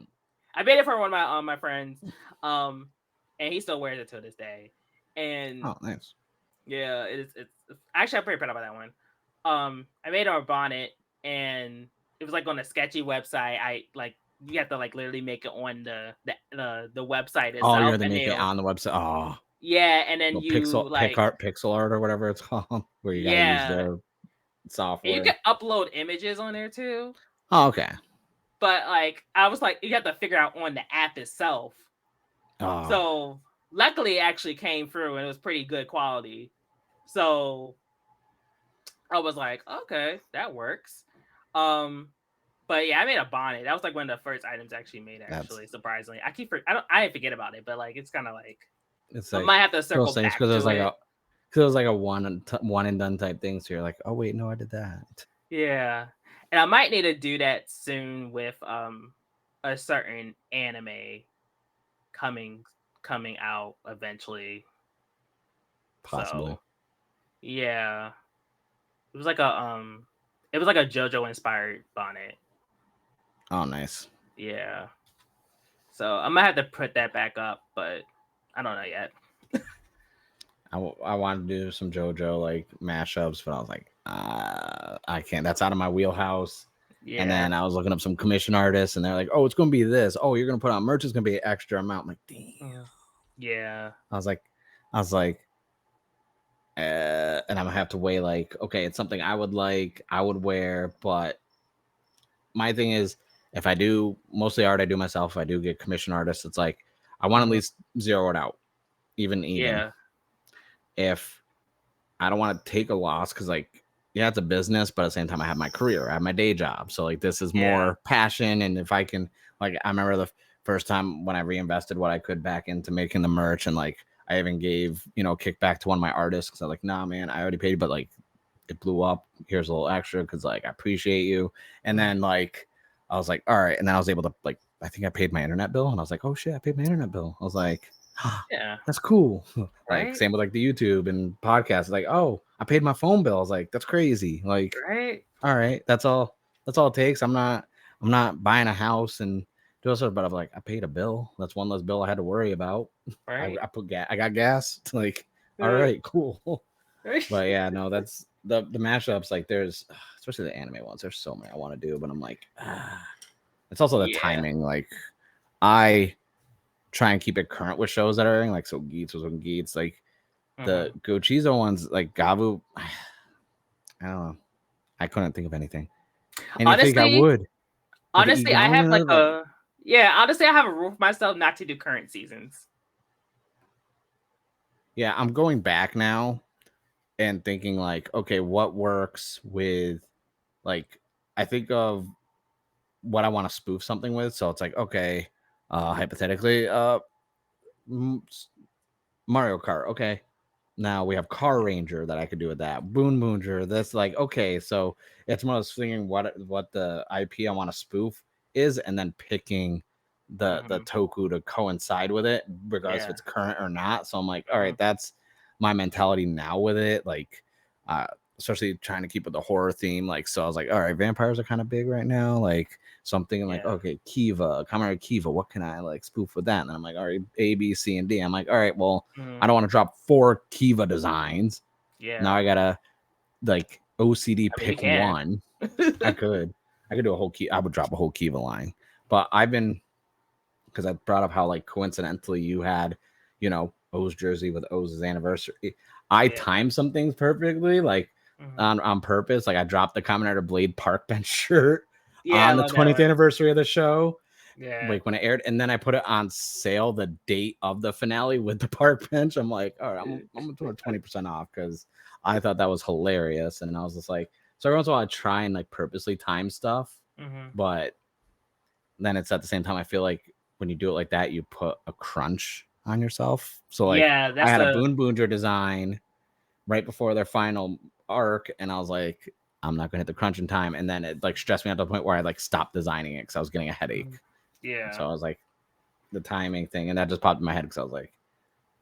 I made it for one of my friends, and he still wears it to this day. And nice. yeah, it's actually I'm pretty proud about that one. I made our bonnet, and it was like on a sketchy website. I like you have to like literally make it on the website Oh, you itself, had to and make it they'll on the website. Oh, yeah, and then well, you like pixel art or whatever it's called, where you got to use yeah, their and you can software. upload images on there too. Oh, okay. But like I was like, you have to figure out on the app itself. Oh, So luckily, it actually came through, and it was pretty good quality. So I was like, okay, that works. Um, but yeah, I made a bonnet. That was like one of the first items I actually made. that's Actually, surprisingly, I didn't forget about it, but like it's kind of like it's I like might have to those circle things back because to it. it was like a one and done type thing. So you're like, oh wait, no, I did that. Yeah, and I might need to do that soon with a certain anime coming coming out eventually. Possibly. So yeah, it was like a it was like a JoJo inspired bonnet. Oh, nice. Yeah. So I might have to put that back up, but I don't know yet. I wanted to do some JoJo like mashups, but I was like, I can't. That's out of my wheelhouse. And Yeah. then I was looking up some commission artists, and they're like, "Oh, it's going to be this. Oh, you're going to put on merch. It's going to be an extra amount." I'm like, "Damn." Yeah. I was like, I was like, and I'm gonna have to weigh like, okay, it's something I would wear, but my thing is, if I do mostly art, I do myself. If I do get commission artists, it's like I want to at Mhm. least zero it out, even Yeah. if I don't want to take a loss because like yeah, it's a business, but at the same time I have my career, I have my day job, so like this is Yeah. more passion, and if I can like I remember the first time when I reinvested what I could back into making the merch, and like I even gave kickback to one of my artists because I'm like, nah, man, I already paid, but like it blew up. Here's a little extra because like I appreciate you. And Mhm. then like I was like, all right. And then I was able to like I think I paid my internet bill, and I was like, oh shit, I paid my internet bill. I was like, Yeah. that's cool. Like Right? same with like the YouTube and podcasts. Like, oh, I paid my phone bill. I was like, that's crazy. Like, Right? all right, that's all. That's all it takes. I'm not buying a house and do all sorts, but I'm like, I paid a bill. That's one less bill I had to worry about. Right? I put gas. I got gas. Like, all Uh, right, cool. But yeah, no, that's the mashups. Like, there's especially the anime ones. There's so many I want to do, but I'm like, it's also the yeah. timing. Like, I try and keep it current with shows that are airing. Like, so Geets was on Geets. Like the Mhm. Gochizo ones, like Gavu. I don't know. I couldn't think of anything. And you think I Honestly, would with the honestly, I Egon have and like everything? a yeah, honestly, I have a rule for myself not to do current seasons. Yeah, I'm going back now and thinking like, okay, what works with like I think of what I want to spoof something with. So it's like, okay, hypothetically, Mario Kart. Okay, now we have Car Ranger that I could do with that. Boon Moonger. That's like okay, so it's more of thinking what the IP I want to spoof is, and then picking the Mhm. Toku to coincide with it, regardless if Yeah. it's current or not. So I'm like, all Mhm. right, that's my mentality now with it. Like, uh, especially trying to keep with the horror theme. Like, so I was like, all right, vampires are kind of big right now. Like, so I'm thinking like, Yeah. okay, Kiva, Kamara Kiva, what can I like spoof with that? And then I'm like, all right, A, B, C, and D. I'm like, all right, well, I Mhm. don't want to drop 4 Kiva designs. Now I Yeah. gotta like OCD I mean, you pick can. one. I could. I could do a whole key. I would drop a whole Kiva line. But I've been because I brought up how like coincidentally you had, O's jersey with O's anniversary. I Yeah. timed some things perfectly, like Mhm. on purpose. Like I dropped the Commoner Blade Park Bench shirt Yeah, I on the love that 20th one. anniversary of the show, Yeah. like when it aired, and then I put it on sale the date of the finale with the park bench. I'm like, all right, I'm gonna put 20% off because I thought that was hilarious, and I was just like, so every once in a while I try and like purposely time stuff, Mhm. but then it's at the same time I feel like when you do it like that, you put a crunch on yourself. So like Yeah, I that's had a the Boon Boonger design right before their final arc, and I was like, I'm not gonna hit the crunch in time, and then it like stressed me out to the point where I like stopped designing it because I was getting a headache. Mhm. Yeah. So I was like, the timing thing, and that just popped in my head because I was like,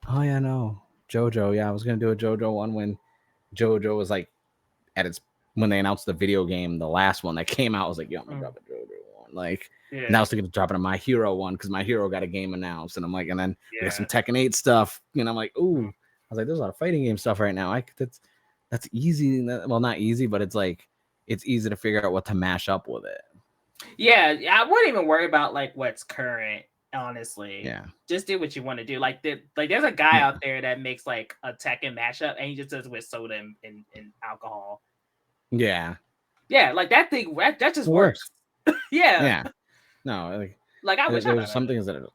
oh yeah, no, JoJo. Yeah, I was gonna do a JoJo one when JoJo was like at its when they announced the video game, the last one that came out. I was like, yo, I'm gonna Mhm. drop a JoJo one. Like, and I Yeah. was thinking of dropping a My Hero one because My Hero got a game announced, and I'm like, and then we got some Yeah. Tekken 8 stuff, and I'm like, Mhm. ooh. was like, there's a lot of fighting game stuff right now. That's easy. Well, not easy, but it's like it's easy to figure out what to mash up with it. Yeah, I wouldn't even worry about like what's current. Honestly, Yeah, just do what you want to do. Like, there's a guy out there that makes like a Tekken mashup, and he just does with soda and alcohol. Yeah, like that thing that just works. Yeah, no, like I wish I there's some things that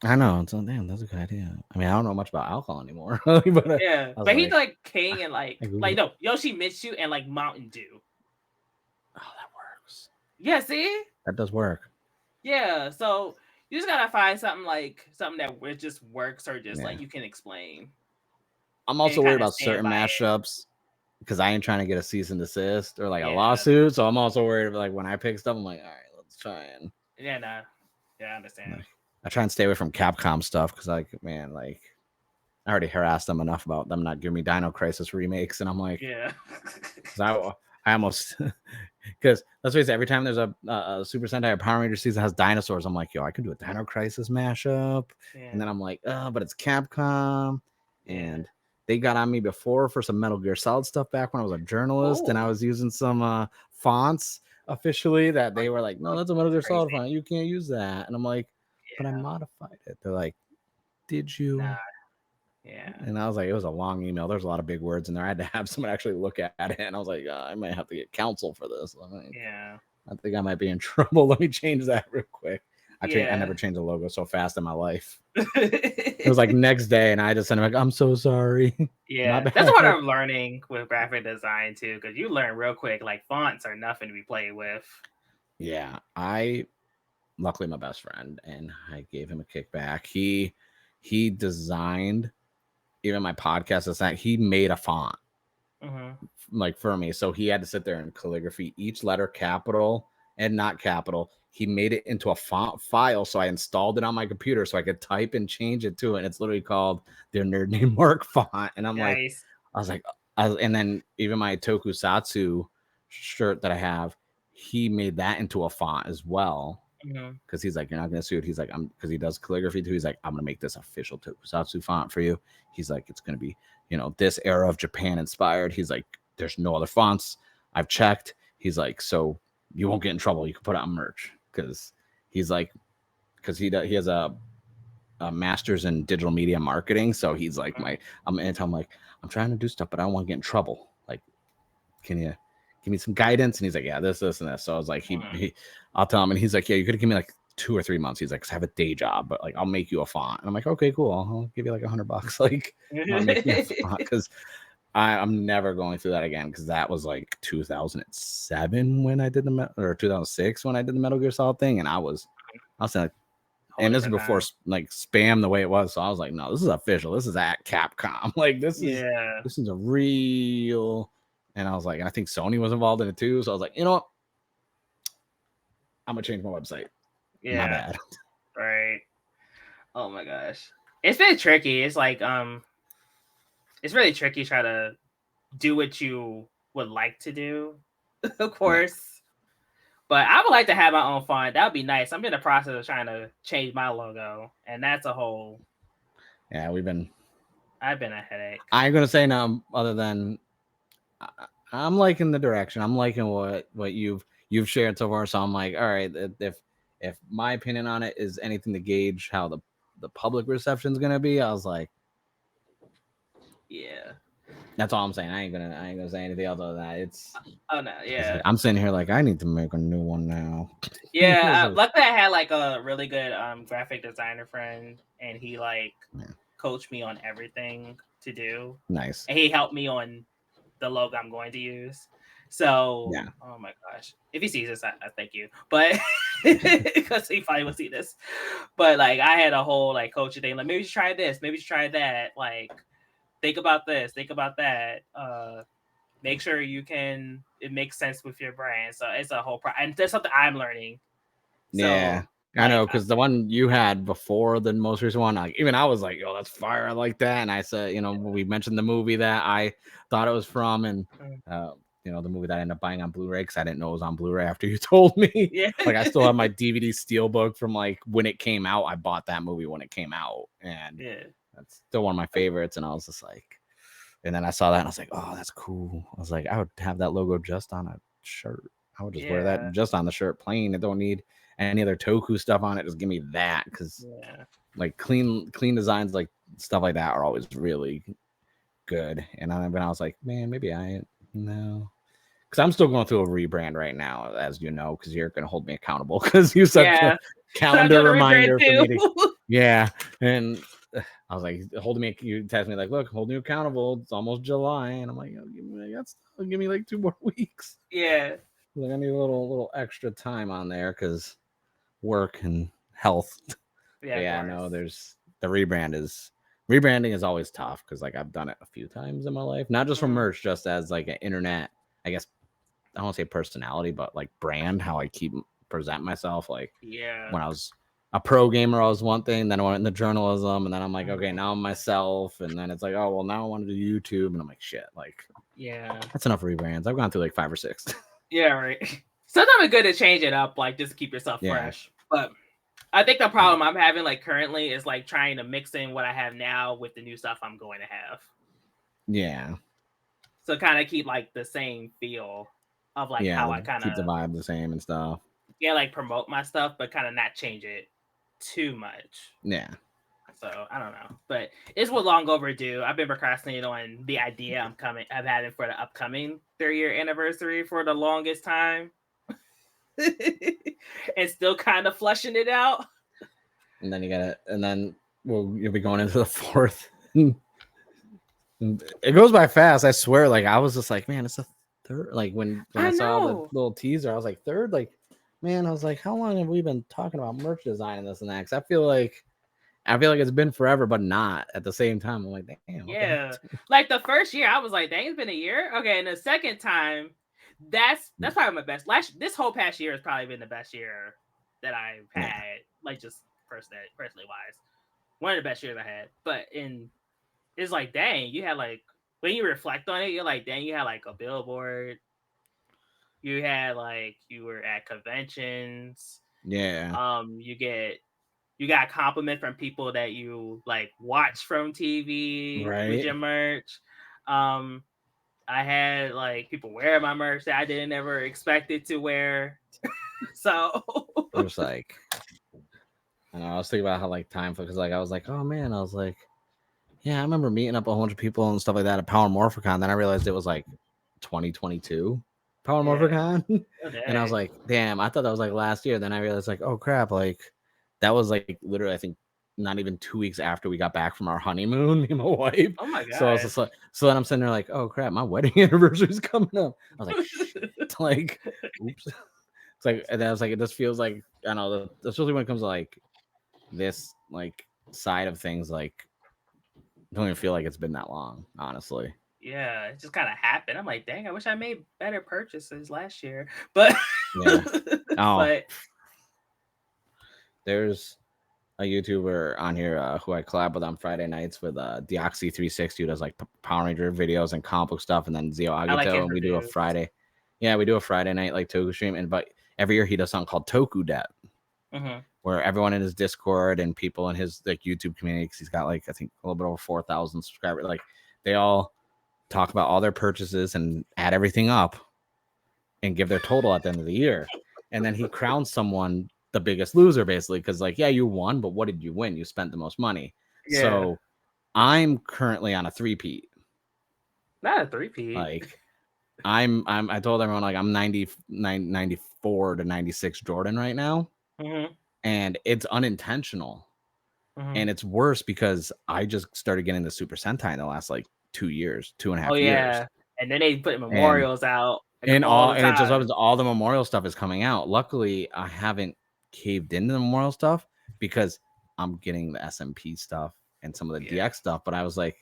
I know. So damn, that's a good idea. I mean, I don't know much about alcohol anymore, but but he's like king and like no Yoshi Mitsu and like Mountain Dew. Oh, that works. Yeah, see, that does work. Yeah, so you just gotta find something that just works or just like you can explain. I'm also worried about certain mashups because I ain't trying to get a cease and desist or like a lawsuit. So I'm also worried like when I pick stuff, I'm like, all right, let's try and I understand. I try and stay away from Capcom stuff because like man, like I already harassed them enough about them not giving me Dino Crisis remakes, and I'm like, I almost because let's face it, every time there's a Super Sentai or Power Ranger season has dinosaurs, I'm like, yo, I could do a Dino Crisis mashup, and then I'm like, but it's Capcom, and they got on me before for some Metal Gear Solid stuff back when I was a journalist, and I was using some fonts officially that they were like, no, that's a Metal Gear Solid font, you can't use that, and I'm like, but I modified it. They're like, did you? Nah. Yeah. And I was like, it was a long email. There's a lot of big words in there. I had to have someone actually look at it. And I was like, I might have to get counsel for this. I think I might be in trouble. Let me change that real quick. I never changed the logo so fast in my life. It was like next day, and I just sent him like, I'm so sorry. Yeah, that's what I'm learning with graphic design too, because you learn real quick. Like fonts are nothing to be played with. Yeah, luckily my best friend, and I gave him a kickback. He designed even my podcast is that he made a font like for me, so he had to sit there and calligraphy each letter capital and not capital. He made it into a font file, so I installed it on my computer so I could type and change it to it. And it's literally called their Nerd Name Mark font, and I'm like, I was like, and then even my Tokusatsu shirt that I have, he made that into a font as well. Because he's like, you're not gonna sue it. He's like, because he does calligraphy too. He's like, I'm gonna make this official Tokusatsu font for you. He's like, it's gonna be, this era of Japan inspired. He's like, there's no other fonts. I've checked. He's like, so you won't get in trouble. You can put it on merch because he's like, because he has a master's in digital media marketing. So he's like, I'm like, I'm trying to do stuff, but I don't want to get in trouble. Like, can you give me some guidance? And he's like, yeah, this, and this. So I was like, I'll tell him. And he's like, yeah, you could give me like 2 or 3 months. He's like, 'cause I have a day job, but like, I'll make you a font. And I'm like, okay, cool. I'll give you like $100. Like, I'll make you a font because I'm never going through that again. Because that was like 2007 when I did or 2006 when I did the Metal Gear Solid thing. And I was like, and this is before like spam the way it was. So I was like, no, this is official. This is at Capcom. Like, this is a real. And I was like, and I think Sony was involved in it too. So I was like, you know what? I'm gonna change my website. Yeah. My bad. Right. Oh my gosh. It's been tricky. It's like it's really tricky trying to do what you would like to do, of course. Yeah. But I would like to have my own font. That would be nice. I'm in the process of trying to change my logo, and that's a whole. Yeah, I've been a headache. I ain't gonna say no other than I'm liking the direction. I'm liking what you've shared so far. So I'm like, all right, if my opinion on it is anything to gauge how the public reception is gonna be, I was like, yeah. That's all I'm saying. I ain't gonna say anything else other than that. It's yeah. I'm sitting here like I need to make a new one now. Yeah, luckily I had like a really good graphic designer friend, and he like coached me on everything to do. Nice. And he helped me on the logo I'm going to use. So oh my gosh, if he sees this, I thank you. But because he probably will see this. But like I had a whole like coaching thing. Like maybe you should try this, maybe you should try that. Like think about this, think about that. Make sure it makes sense with your brand. So it's a whole and that's something I'm learning. Yeah. So, I know, because the one you had before the most recent one, like even I was like, "Oh, that's fire! I like that." And I said, we mentioned the movie that I thought it was from, and the movie that I ended up buying on Blu-ray because I didn't know it was on Blu-ray after you told me. Yeah. Like I still have my DVD steelbook from like when it came out. I bought that movie when it came out, and that's still one of my favorites. And I was just like, And then I saw that and I was like, oh, that's cool. I was like, I would have that logo just on a shirt. I would just wear that just on the shirt plain. It don't need any other Toku stuff on it. Just give me that, because like clean designs, like stuff like that, are always really good. And I was like, man, maybe I no, because I'm still going through a rebrand right now, as you know, because you're gonna hold me accountable because you set the calendar reminder for me to and I was like, holding me, you text me like, look, holding you accountable, it's almost July, and I'm like, oh, give me like 2 more weeks. Like, I need a little extra time on there because work and health. No, there's the rebranding is always tough, because like I've done it a few times in my life, not just for merch, just as like an internet, I guess, I don't want to say personality, but like brand, how I present myself. Like when I was a pro gamer, I was one thing, then I went into journalism, and then I'm like, okay, now I'm myself, and then it's like, oh well, now I want to do YouTube, and I'm like, shit, like that's enough rebrands. I've gone through like 5 or 6. Right. Sometimes it's good to change it up, like just to keep yourself fresh. But I think the problem I'm having like currently is like trying to mix in what I have now with the new stuff I'm going to have. Yeah. So kind of keep like the same feel of like how I kind of keep the vibe the same and stuff. Yeah, like promote my stuff, but kind of not change it too much. Yeah. So I don't know, but it's what long overdue. I've been procrastinating on the idea I'm having for the upcoming 3-year anniversary for the longest time, and still kind of flushing it out. And then you'll be going into the 4th. It goes by fast, I swear. Like I was just like, man, it's a 3rd. Like when I saw the little teaser, I was like, 3rd. Like, man, I was like, how long have we been talking about merch design and this and that? Because I feel like it's been forever, but not at the same time. I'm like, damn. Yeah, okay. Like the first year, I was like, dang, it's been a year. Okay, and the second time, that's probably my best. This whole past year has probably been the best year that I've had, like just personally wise. One of the best years I had. But it's like, dang, you had like, when you reflect on it, you're like, dang, you had like a billboard. You had like, you were at conventions. Yeah. You got a compliment from people that you like watch from TV with your merch. I had like people wear my merch that I didn't ever expect it to wear. So it was like, I was thinking about how like time, because like I was like, oh man, I was like, yeah, I remember meeting up a whole bunch of people and stuff like that at Power Morphicon. Then I realized it was like 2022 Power Morphicon. And I was like, damn, I thought that was like last year. Then I realized like, oh crap, like that was like literally, I think, not even 2 weeks after we got back from our honeymoon, me and my wife. Oh my god. So I was just like, so then I'm sitting there like, oh crap, my wedding anniversary is coming up. I was like, shit, like, oops. It's like, and I was like, it just feels like, I don't know, especially when it comes to like this like side of things, like I don't even feel like it's been that long, honestly. Yeah, it just kind of happened. I'm like, dang, I wish I made better purchases last year. But but there's a YouTuber on here who I collab with on Friday nights with Deoxy360, who does like Power Ranger videos and comic book stuff, and then Zio Agito, and we do a Friday. Yeah, we do a Friday night like Toku stream, but every year he does something called Toku Debt, where everyone in his Discord and people in his like YouTube community, because he's got like I think a little bit over 4,000 subscribers, like they all talk about all their purchases and add everything up and give their total at the end of the year, and then he crowns someone the biggest loser, basically, because like, yeah, you won, but what did you win? You spent the most money. So I'm currently on a 3-peat. Not a 3-peat. Like I told everyone like I'm 94 to 96 Jordan right now, and it's unintentional. And it's worse because I just started getting the Super Sentai in the last like 2 years, 2.5 years. And then they put memorials out. And it just happens, all the memorial stuff is coming out. Luckily, I haven't caved into the memorial stuff because I'm getting the SMP stuff and some of the DX stuff. But I was like,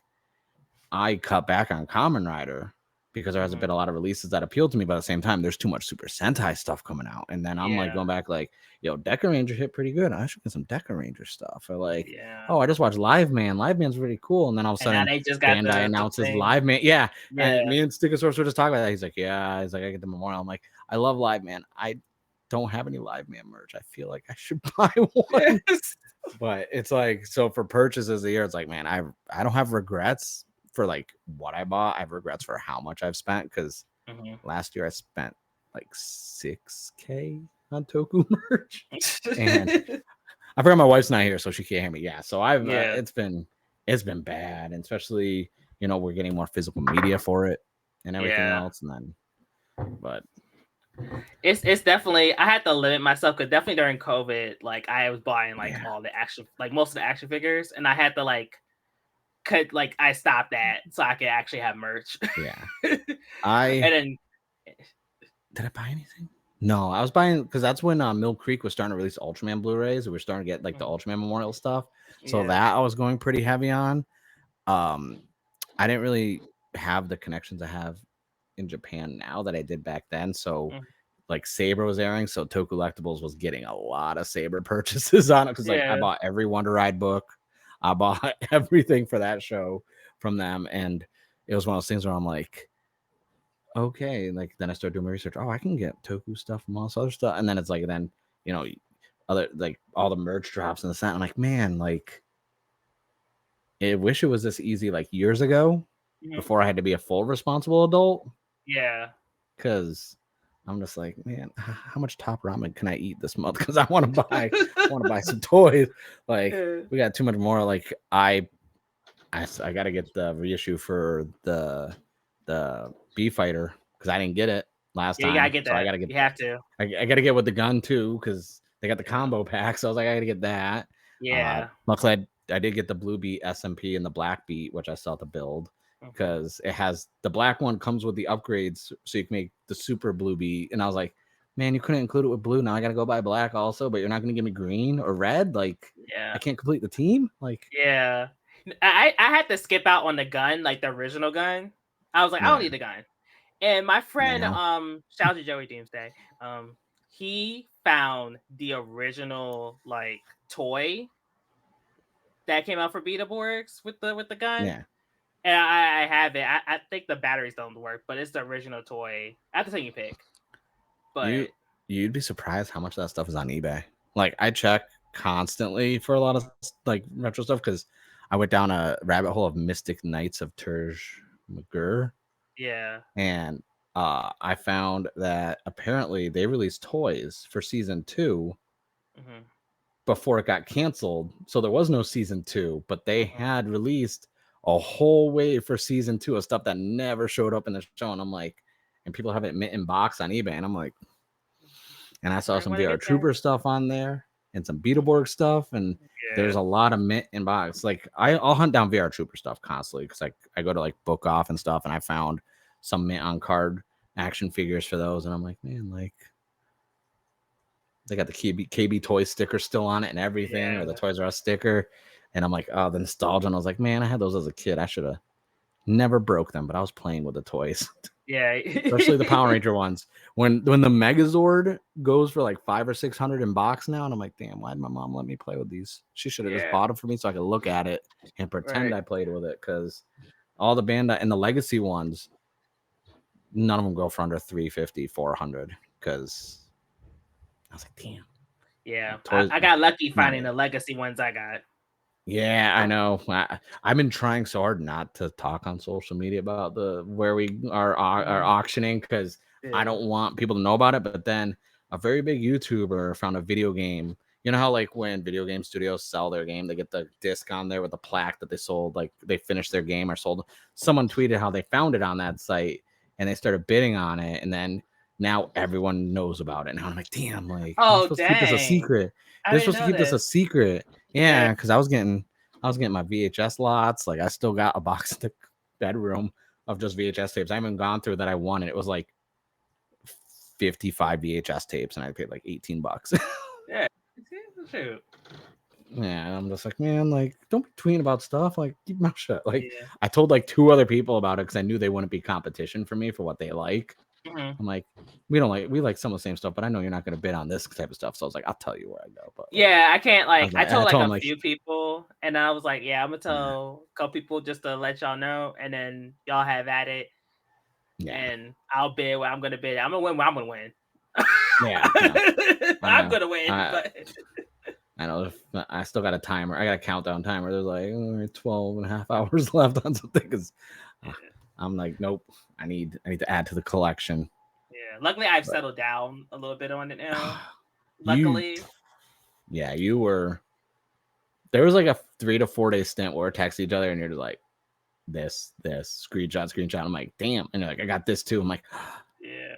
I cut back on Kamen Rider because there hasn't been a lot of releases that appeal to me. But at the same time, there's too much Super Sentai stuff coming out. And then I'm like going back like, yo, Deca Ranger hit pretty good. I should get some Deca Ranger stuff. Or like, oh, I just watched Live Man. Live Man's really cool. And then all of a sudden, Bandai announces Live Man. Yeah. And me and Stickosaurus were just talking about that. He's like, yeah. He's like, I get the memorial. I'm like, I love Live Man. I don't have any Live Man merch. I feel like I should buy one. But it's like, so for purchases a year, it's like, man, I don't have regrets for like what I bought. I have regrets for how much I've spent because last year I spent like $6,000 on Toku merch, and I forgot my wife's not here, so she can't hear me. Yeah, so I've it's been bad, and especially we're getting more physical media for it and everything else, and then but it's definitely, I had to limit myself because definitely during COVID, like I was buying like all the action, like most of the action figures, and I had to like I stopped that so I could actually have merch. Yeah, and then did I buy anything? No, I was buying because that's when Mill Creek was starting to release Ultraman Blu-rays. We were starting to get like the Ultraman Memorial stuff, so that I was going pretty heavy on. I didn't really have the connections I have in Japan now that I did back then. So like Saber was airing, so Toku Collectibles was getting a lot of Saber purchases on it because like I bought every Wonder Ride book, I bought everything for that show from them, and it was one of those things where I'm like, okay, like then I started doing my research. Oh, I can get Toku stuff from all this other stuff, and then it's like then other like all the merch drops and the set. I'm like, man, like I wish it was this easy like years ago before I had to be a full responsible adult. Yeah. Because I'm just like, man, how much top ramen can I eat this month? Because I want to buy some toys. Like we got too much more. Like I got to get the reissue for the B Fighter because I didn't get it last time. You gotta get that. So I got to get. You have to. I got to get with the gun too because they got the combo pack. So I was like, I got to get that. Yeah. Luckily, I did get the blue beat SMP and the black beat, which I still have to build because it has the black one comes with the upgrades, so you can make the super blue beat. And I was like, man, you couldn't include it with blue. Now I got to go buy black also, but you're not going to give me green or red. Like, I can't complete the team. Like, I had to skip out on the gun, like the original gun. I was like, I don't need the gun. And my friend, shout out to Joey Doomsday, he found the original like toy that came out for Beetleborgs with the gun. Yeah. And I have it. I think the batteries don't work, but it's the original toy. I have to take you pick. But you'd be surprised how much that stuff is on eBay. Like I check constantly for a lot of like retro stuff because I went down a rabbit hole of Mystic Knights of Terj McGurr. Yeah. And I found that apparently they released toys for season 2 before it got canceled. So there was no season 2, but they had released a whole wave for season 2 of stuff that never showed up in the show. And I'm like, and people have it mint in box on eBay. And I'm like, and I saw some VR Trooper stuff on there and some Beetleborg stuff. And there's a lot of mint in box. Like I'll hunt down VR Trooper stuff constantly because I go to like Book Off and stuff. And I found some mint on card action figures for those. And I'm like, man, like they got the KB toy sticker still on it and everything, or the Toys R Us sticker. And I'm like, oh, the nostalgia. And I was like, man, I had those as a kid. I should have never broke them, but I was playing with the toys. Yeah. Especially the Power Ranger ones. When the Megazord goes for like $500 or $600 in box now, and I'm like, damn, why did my mom let me play with these? She should have just bought them for me so I could look at it and pretend I played with it. Because all the Bandai and the Legacy ones, none of them go for under $350, $400. Because I was like, damn. Yeah, I got lucky finding the Legacy ones I got. Yeah, I know. I've been trying so hard not to talk on social media about where we are auctioning because I don't want people to know about it. But then a very big YouTuber found a video game. You know how like when video game studios sell their game, they get the disc on there with the plaque that they sold, like they finished their game or sold. Someone tweeted how they found it on that site and they started bidding on it, and then now everyone knows about it. And I'm like, damn, like oh, you're supposed to keep this a secret. They're supposed to keep this a secret. Yeah, because I was getting my VHS lots. Like I still got a box in the bedroom of just VHS tapes. I haven't gone through that I wanted. It was like 55 VHS tapes, and I paid like $18. Yeah, shoot. Yeah, I'm just like, man, like don't be tweeting about stuff. Like keep my shut. Like I told like 2 other people about it because I knew they wouldn't be competition for me for what they like. I'm like, we like some of the same stuff, but I know you're not going to bid on this type of stuff. So I was like, I'll tell you where I go. But yeah, I can't like I told like a few people, and I was like, yeah, I'm gonna tell a couple people just to let y'all know, and then y'all have at it. Yeah, and I'll bid what I'm gonna bid. I'm gonna win what I'm gonna win. Yeah, I'm gonna win. But I know I still got a timer. I got a countdown timer. There's like 12 and a half hours left on something because Yeah. I'm like, nope. I need to add to the collection. Yeah. Luckily, I've But settled down a little bit on it now. you, Luckily. yeah, you were. There was like a 3 to 4 day stint where we're texting each other and you're just like, this, screenshot. I'm like, damn. And you're like, I got this too. I'm like, Yeah.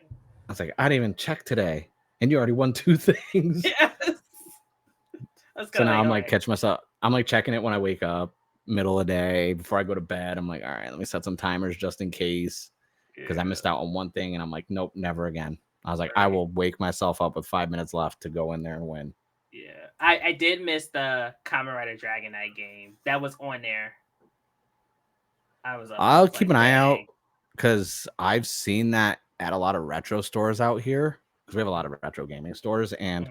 I was like, I didn't even check today. And you already won 2 things. Yes. So now I'm all like right. catch myself. I'm like checking it when I wake up, middle of the day, before I go to bed. I'm like, all right, let me set some timers just in case. Because I Yeah. missed out on one thing and I'm like, nope, never again. I was like, I Right. will wake myself up with 5 minutes left to go in there and win. Yeah. I did miss the Kamen Rider Dragon Knight game. That was on there. I was up and I I'll was keep like, an eye out dang. because I've seen that at a lot of retro stores out here. Because we have a lot Mhm. of retro gaming stores and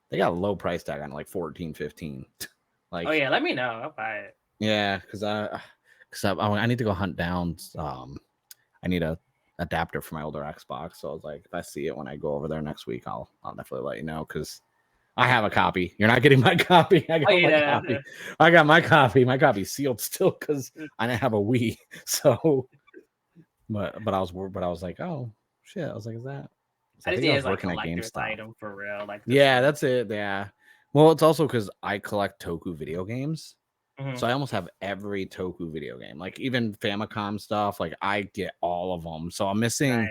they got a low price tag on like 14, 15. Oh Like, yeah, let me know. I'll buy it. yeah, because I need to go hunt down. I need a adapter for my older Xbox. So I was like, if I see it when I go over there next week, I'll definitely let you know because I have a copy. You're not getting my copy. I Oh got my yeah. copy. I got my copy. My copy's sealed still because I didn't have a Wii. So, but I was like, oh shit. I was like, is that? So I I just think see I it was as like working at collector's GameStop. item for real. Like this. Yeah, that's it. Yeah. Well, it's also because I collect Toku video games. Mm-hmm. So I almost have every Toku video game, like even Famicom stuff. Like I get all of them. So I'm missing Nice.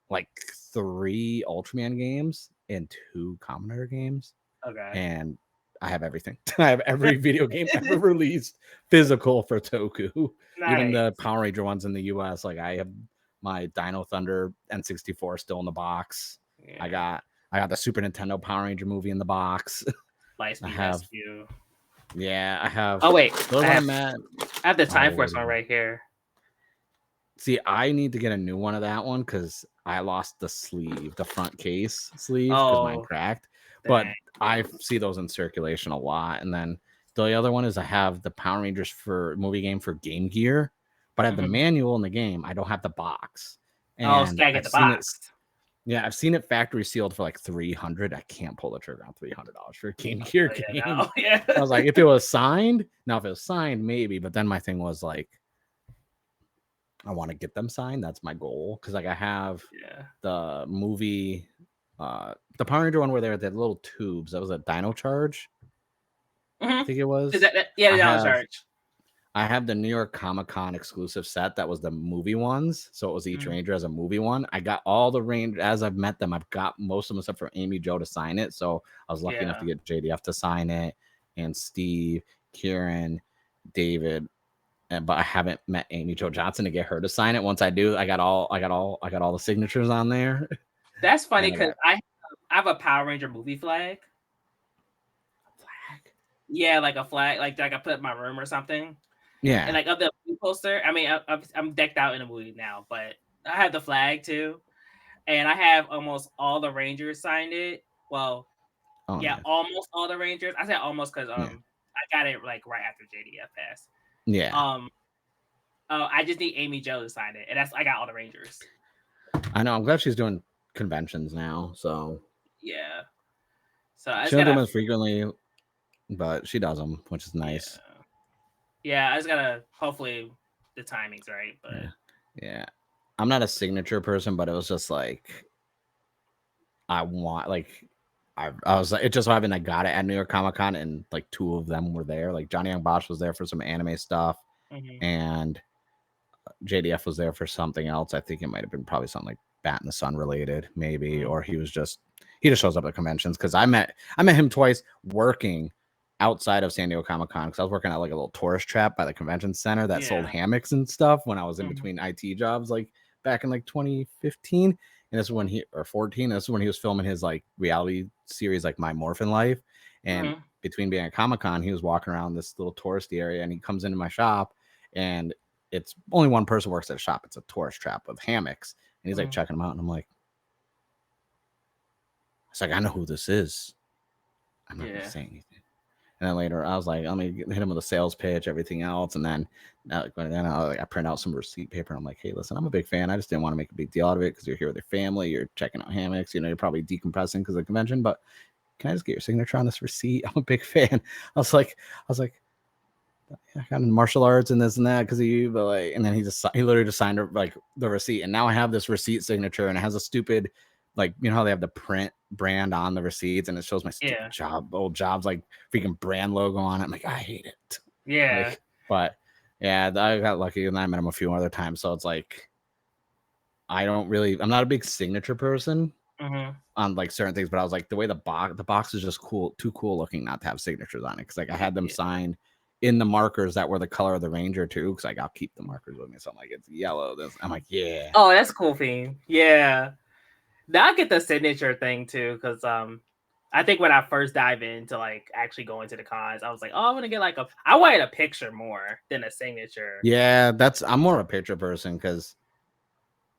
like 3 Ultraman games and 2 Kamen Rider games, Okay. and I have everything. I have every video game ever released physical for Toku, even Nice. the Power Ranger ones in the US. Like I have my Dino Thunder N64 still in the box. I Yeah. got the Super Nintendo Power Ranger movie in the box. I Lightspeed have Rescue. I have Oh wait, the other I one have I'm at. the Oh, Time what Force was one it? right here. See, I need to get a new one of that one because I lost the sleeve, the front case sleeve, because mine Oh cracked. But dang. I see those in circulation a lot. And then the other one is I have the Power Rangers for movie game for Game Gear, but I have the Mm-hmm. manual in the game. I don't have the box. Oh, so And gotta get I've the seen it. box. Yeah, I've seen it factory sealed for like 300. I can't pull the trigger on $300 for a Game Gear Oh yeah, game. no, yeah. I was like, if it was signed, now if it was signed, maybe. But then my thing was like, I want to get them signed. That's my goal. Cause like I have Yeah. the movie, the Power Ranger one where they're the little tubes. That was a Dino Charge. I Mm-hmm. think it Is was. yeah, I the down have charge. the New York Comic Con exclusive set that was the movie ones. So it was each Mm-hmm. Ranger as a movie one. I got all the Ranger as I've met them. I've got most of them except for Amy Jo to sign it. So I was lucky enough Yeah. to get JDF to sign it and Steve, Kieran, David, but I haven't met Amy Jo Johnson to get her to sign it. Once I do, I got all the signatures on there. That's funny And I because got I have a Power Ranger movie flag. flag. Yeah, like a flag, like I put in my room or something. And Yeah. like of the movie poster, I mean, I'm decked out in a movie now, but I have the flag too, and I have almost all the Rangers signed it. Well, Oh, yeah, nice. almost all the Rangers. I said almost because Yeah. I got it like right after JDF passed. Yeah. Um, I just need Amy Jo to sign it, and I got all the Rangers. I know. I'm glad she's doing conventions now. So Yeah, so I she just don't do them gotta as frequently, but she does them, which is yeah nice. yeah I just gotta hopefully the timing's right, Yeah. but Yeah. I'm not a signature person, but it was just like I want like I was like it just so happened I got it at New York Comic Con and like 2 of them were there. Like Johnny Young Bosch was there for some anime stuff mhm, and JDF was there for something else. I think it might have been probably something like Bat in the Sun related, maybe, mhm, or he just shows up at conventions because I met him twice working outside of San Diego Comic Con because I was working at like a little tourist trap by the convention center that sold yeah, hammocks and stuff when I was in mhm, between IT jobs, like back in like 2015. And this is when he or 14. This is when he was filming his like reality series, like My Morphin Life. And mhm, between being at Comic Con, he was walking around this little touristy area, and he comes into my shop, and it's only one person works at a shop. It's a tourist trap with hammocks. And he's like mhm, checking them out. And I'm like, it's like, I know who this is. I'm not going to yeah, say anything. And then later, I was like, let me hit him with a sales pitch, everything else. And then, I print out some receipt paper. I'm like, hey, listen, I'm a big fan. I just didn't want to make a big deal out of it because you're here with your family. You're checking out hammocks. You know, you're probably decompressing because of the convention. But can I just get your signature on this receipt? I'm a big fan. I was like, I got in martial arts and this and that because of you, but like, and then he literally just signed like the receipt, and now I have this receipt signature, and it has a stupid, like, you know how they have the print brand on the receipts, and it shows my stupid old jobs, like freaking brand logo on it. I'm like, I hate it. Yeah. Like, but yeah, I got lucky, and I met him a few other times, so it's like, I'm not a big signature person on like certain things, but I was like, the way the box is just too cool looking not to have signatures on it, because like I had them signed in the markers that were the color of the Ranger too, because like I'll keep the markers with me, so I'm like, it's yellow. I'm like, yeah. Oh, that's cool theme. Yeah, now I get the signature thing too, because I think when I first dive into like actually going to the cons, I was like, oh, I want to get like I wanted a picture more than a signature. Yeah, I'm more of a picture person, because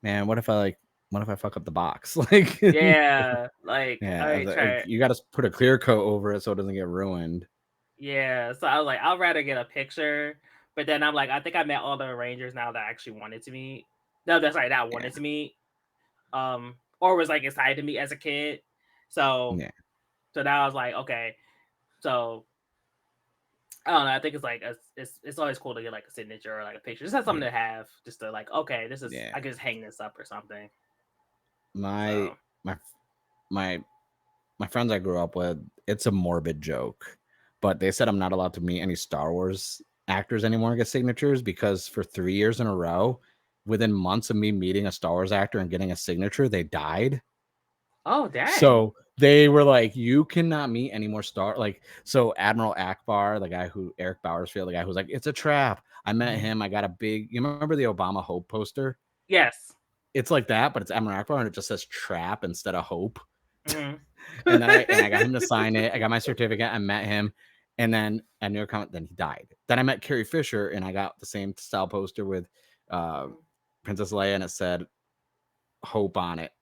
man, what if I fuck up the box? Like, Yeah, like yeah, you got to put a clear coat over it so it doesn't get ruined. Yeah, so I was like, I'd rather get a picture, but then I'm like, I think I met all the Rangers now that I actually wanted to meet. No, that's right, that I wanted to meet. Or was like excited to meet as a kid. So now I was like, okay, so I don't know. I think it's like it's always cool to get like a signature or like a picture. Just have something to have, just to like, okay, this is I can just hang this up or something. My friends I grew up with, it's a morbid joke, but they said I'm not allowed to meet any Star Wars actors anymore and get signatures, because for 3 years in a row, within months of me meeting a Star Wars actor and getting a signature, they died. Oh, dang. So they were like, you cannot meet any more so Admiral Akbar, the guy who Eric Bowersfield, the guy who's like, it's a trap. I met him. I got a big, you remember the Obama Hope poster? Yes. It's like that, but it's Admiral Akbar and it just says trap instead of hope. And then I got him to sign it. I got my certificate. I met him, and then at New York Comic, then he died. Then I met Carrie Fisher, and I got the same style poster with Princess Leia, and it said hope on it.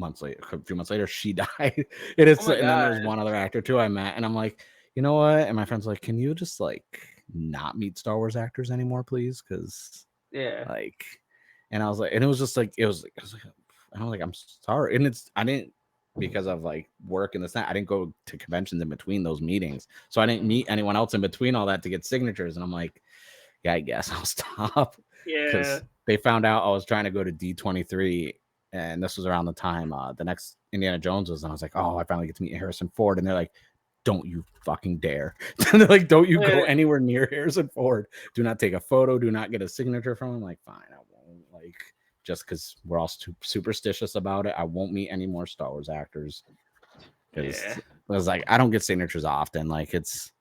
A few months later, she died. And then there's one other actor too I met, and I'm like, you know what? And my friend's like, can you just like not meet Star Wars actors anymore, please? Because like, and I was like, and it was just like, I was like, I'm sorry, and I didn't, because of like work and this that, I didn't go to conventions in between those meetings, so I didn't meet anyone else in between all that to get signatures, and I'm like, yeah, I guess I'll stop. Because they found out I was trying to go to D23, and this was around the time the next Indiana Jones was, and I was like, oh, I finally get to meet Harrison Ford, and they're like, don't you fucking dare. They're like, don't you go anywhere near Harrison Ford. Do not take a photo. Do not get a signature from him. I'm like, fine, I won't. Like, just because we're all superstitious about it, I won't meet any more Star Wars actors. Because I was like, I don't get signatures often. Like, it's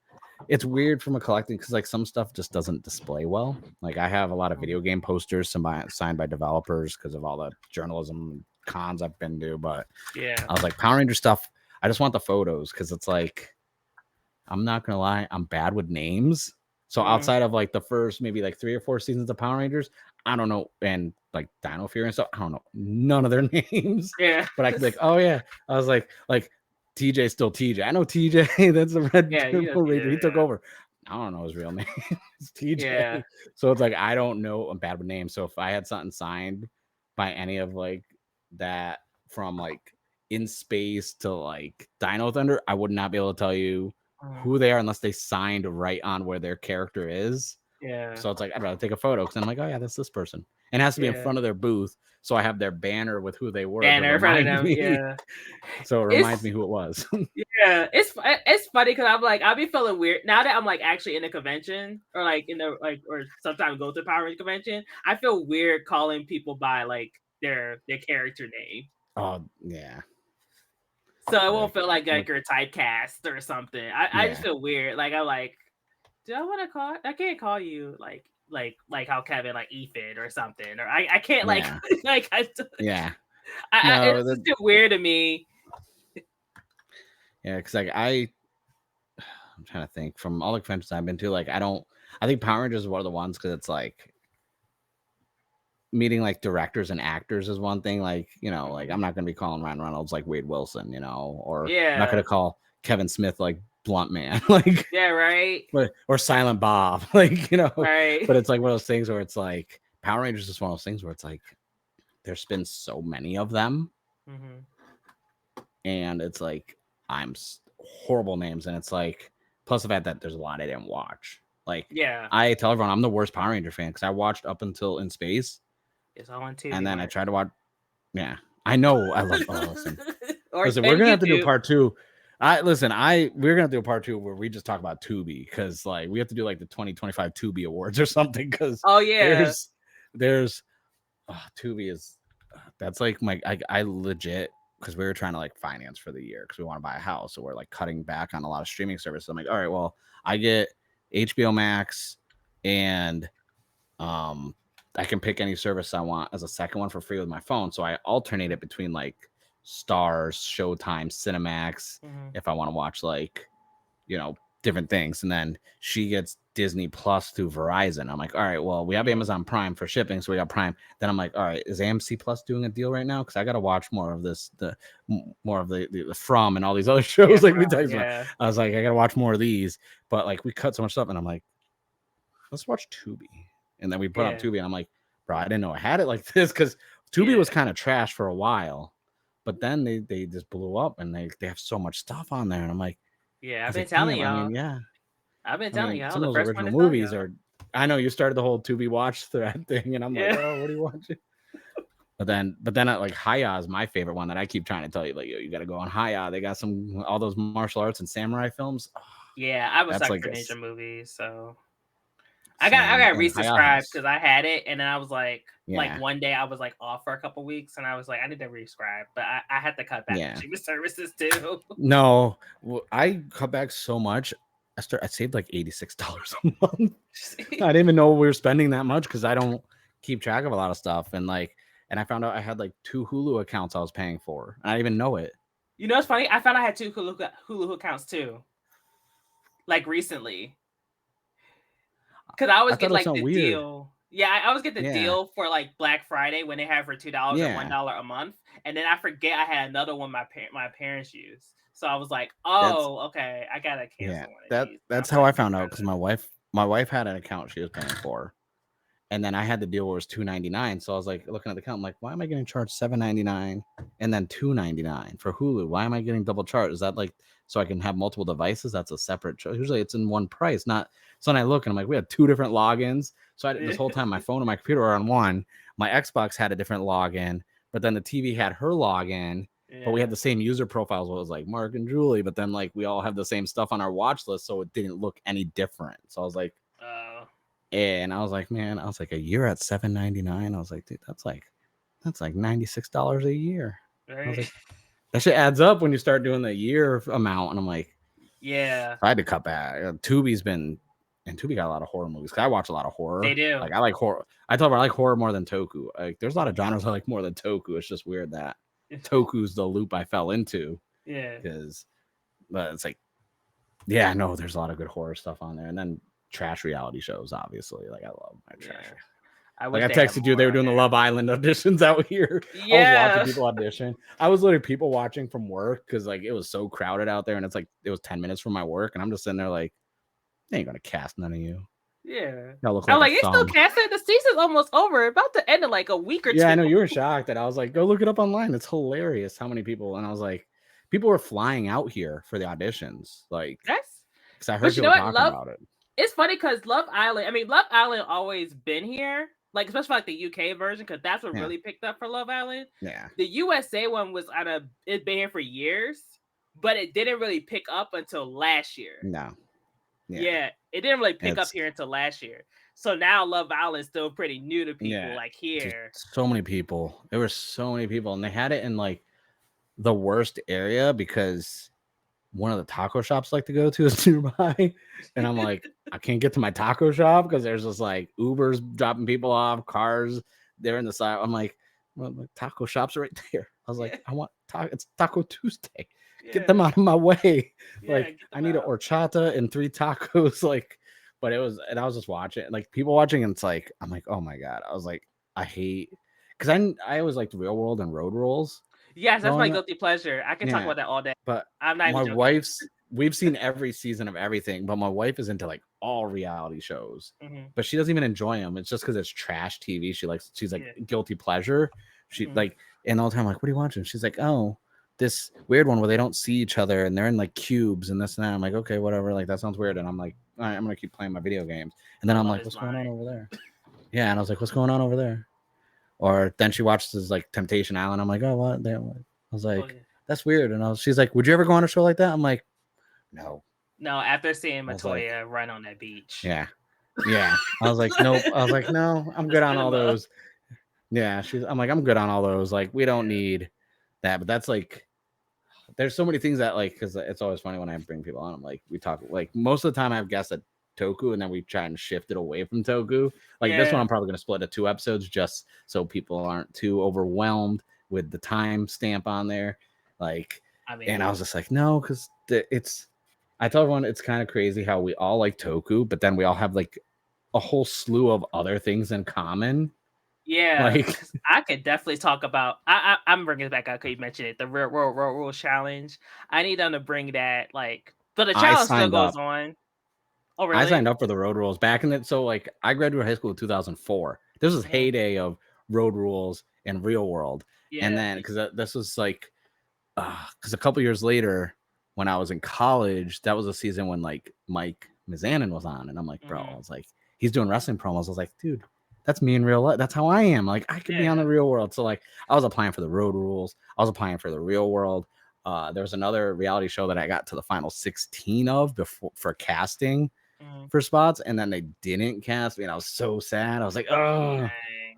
weird from a collecting, because like some stuff just doesn't display well. Like, I have a lot of video game posters signed by developers because of all the journalism cons I've been to, but I was like, Power Ranger stuff, I just want the photos, because it's like, I'm not gonna lie, I'm bad with names. So outside of like the first maybe like 3 or 4 seasons of Power Rangers, I don't know, and like Dino Fury and stuff, I don't know none of their names. But I could be like, oh yeah, I was like TJ's still TJ. I know TJ. That's the Red Ranger. He took over. I don't know his real name. It's TJ. So it's like, I don't know. I'm bad with names. So if I had something signed by any of like that, from like In Space to like Dino Thunder, I would not be able to tell you who they are unless they signed right on where their character is. So it's like, I'd rather take a photo, because I'm like, oh yeah, that's this person. And it has to be in front of their booth, so I have their banner with who they were. Banner in front of them. Me. So it reminds me who it was. It's funny, because I'm like, I'll be feeling weird now that I'm like actually in a convention, or like in the like, or sometimes go to Power Ranger convention. I feel weird calling people by like their character name. Oh yeah. So it won't feel like you're typecast or something. I just feel weird. Like, I'm like, do I want to call? I can't call you like how Kevin, like Ethan or something, or I can't like like it's just weird to me. Yeah, because like I'm trying to think, from all the conventions I've been to, like I think Power Rangers is one of the ones, because it's like meeting like directors and actors is one thing. Like, you know, like I'm not gonna be calling Ryan Reynolds like Wade Wilson, you know, or I'm not gonna call Kevin Smith like Blunt Man, like or Silent Bob, like, you know, but it's like one of those things where it's like Power Rangers is one of those things where it's like there's been so many of them, and it's like horrible names, and it's like plus the fact that there's a lot I didn't watch. Like Yeah, I tell everyone I'm the worst Power Ranger fan because I watched up until In Space, it's all on TV, and then I Mark. tried to watch. Yeah, I know. I love. Oh, listen, Or listen. We're and gonna have to do YouTube. part two. We're gonna do a part two where we just talk about Tubi because like we have to do like the 2025 Tubi awards or something because Oh yeah, there's Tubi is that's like I legit because we were trying to like finance for the year because we want to buy a house, so we're like cutting back on a lot of streaming services. I'm like, all right, well, I get HBO Max and um I can pick any service I want as a second one for free with my phone. So I alternate it between like Stars, Showtime, Cinemax if I want to watch like different things. And then she gets Disney Plus through Verizon. I'm like, all right, well, we have Amazon Prime for shipping, so we got Prime. Then I'm like, all right, is AMC Plus doing a deal right now? Because I got to watch more of this, more of the From and all these other shows like we talked about. I was like, I got to watch more of these, but like we cut so much stuff, and I'm like, let's watch Tubi. And then we put up Tubi, and I'm like, bro, I didn't know I had it like this because Tubi was kind of trash for a while, but then they just blew up, and they have so much stuff on there, and I'm like. Yeah, I've been telling y'all. I mean, yeah. I've been telling y'all. Some The of those first one original to tell movies y'all. are. I know you started the whole Tubi watch thread thing, and I'm like, oh, what are you watching? But then, like Haya is my favorite one that I keep trying to tell you. Like, yo, you got to go on Haya. They got all those martial arts and samurai films. Oh, yeah, I was suck like for ninja movies, so I got resubscribed because I had it, and then I was like one day I was like off for a couple weeks, and I was like, I need to resubscribe, but I had to cut back the cheaper services too. No, I cut back so much. I saved like $86 a month. I didn't even know we were spending that much because I don't keep track of a lot of stuff, and I found out I had like 2 Hulu accounts I was paying for, and I didn't even know it. You know what's funny? I found I had 2 Hulu accounts too, like recently. Because I always get like the deal. Yeah, I always get the deal for like Black Friday when they have for $2 or $1 a month, and then I forget I had another one my parents use. So I was like, oh, okay, I gotta cancel one of these. That's how I found out because my wife had an account she was paying for, and then I had the deal where it was $2.99. So I was like looking at the account, I'm like, why am I getting charged $7.99 and then $2.99 for Hulu? Why am I getting double charged? Is that like so I can have multiple devices? That's a separate charge. Usually it's in one price, not. So then I look and I'm like, we had 2 different logins. So this whole time my phone and my computer were on one. My Xbox had a different login, but then the TV had her login. But we had the same user profiles. It was like Mark and Julie, but then like we all have the same stuff on our watch list, so it didn't look any different. So I was like, and I was like, man, a year at $7.99. I was like, dude, that's like $96 a year. I was like, that shit adds up when you start doing the year amount. And I'm like, yeah, I had to cut back. Tubi got a lot of horror movies. Cause I watch a lot of horror. They do. Like I like horror. I told her I like horror more than Toku. Like there's a lot of genres I like more than Toku. It's just weird that Toku's the loop I fell into. Yeah. But it's like, yeah, no, there's a lot of good horror stuff on there. And then trash reality shows, obviously. Like I love my trash. I texted you, they were doing the Love Island auditions out here. Yeah. I was watching people audition. I was literally people watching from work because like it was so crowded out there, and it's like it was 10 minutes from my work, and I'm just sitting there like, they ain't gonna cast none of you. Yeah. Y'all look I'm like, it's still casted. The season's almost over, about to end in like a week or two. Yeah, I know you were shocked that I was like, go look it up online. It's hilarious how many people, and I was like, people were flying out here for the auditions. Like, because I heard people talking about it. It's funny because Love Island always been here, like especially like the UK version, because that's what really picked up for Love Island. Yeah. The USA one was it's been here for years, but it didn't really pick up until last year. No. Yeah, it didn't really pick up here until last year. So now Love Island is still pretty new to people like here. So many people. There were so many people, and they had it in like the worst area because one of the taco shops I like to go to is nearby. And I'm like, I can't get to my taco shop because there's just like Ubers dropping people off, cars, they're in the side. I'm like, well, the taco shops are right there. I was like, I want it's Taco Tuesday. Get them out of my way. Like, I need an horchata and 3 tacos. Like, but and I was just watching, like people watching, and it's like, I'm like, oh my God. I was like, I hate, because I always liked Real World and Road Rules. Yes, that's my guilty pleasure. I can talk about that all day. But I'm not my we've seen every season of everything, but my wife is into like all reality shows. But she doesn't even enjoy them. It's just because it's trash TV. She's like guilty pleasure. She like, and all the time, I'm like, what are you watching? She's like, oh, this weird one where they don't see each other and they're in like cubes and this and that. I'm like, okay, whatever. Like that sounds weird. And I'm like, all right, I'm gonna keep playing my video games. And then I'm like, what's going on over there? Yeah, and I was like, what's going on over there? Or then she watches like Temptation Island. I'm like, oh, what? I was like, that's weird. And she's like, would you ever go on a show like that? I'm like, no. No, after seeing Matoya run on that beach. Yeah. Yeah. I was like, nope. I was like, no, I'm good on all those. Yeah. I'm like, I'm good on all those. Like, we don't need that. But that's like, there's so many things that like, because it's always funny when I bring people on. I'm like, we talk, like, most of the time I have guests at Toku, and then we try and shift it away from Toku. Like this one, I'm probably going to split into 2 episodes just so people aren't too overwhelmed with the time stamp on there. Like, and I was just like, no, because I tell everyone it's kind of crazy how we all like Toku, but then we all have like a whole slew of other things in common. Yeah, like I could definitely talk about. I'm bringing it back up because you mentioned it. The Real World Road Rules Challenge. I need them to bring that. Like, but the challenge still goes on. Oh, really? I signed up for the Road Rules back in it. So like, I graduated high school in 2004. This was heyday of Road Rules and Real World. Yeah. And then because this was like, because a couple years later, when I was in college, that was a season when like Mike Mizanin was on, and I'm like, bro, I was like, he's doing wrestling promos. I was like, dude, that's me in real life. That's how I am. Like, I could be on the Real World. So like, I was applying for the Road Rules. I was applying for the Real World. There was another reality show that I got to the final 16 of before for casting for spots, and then they didn't cast me, and I was so sad. I was like, oh,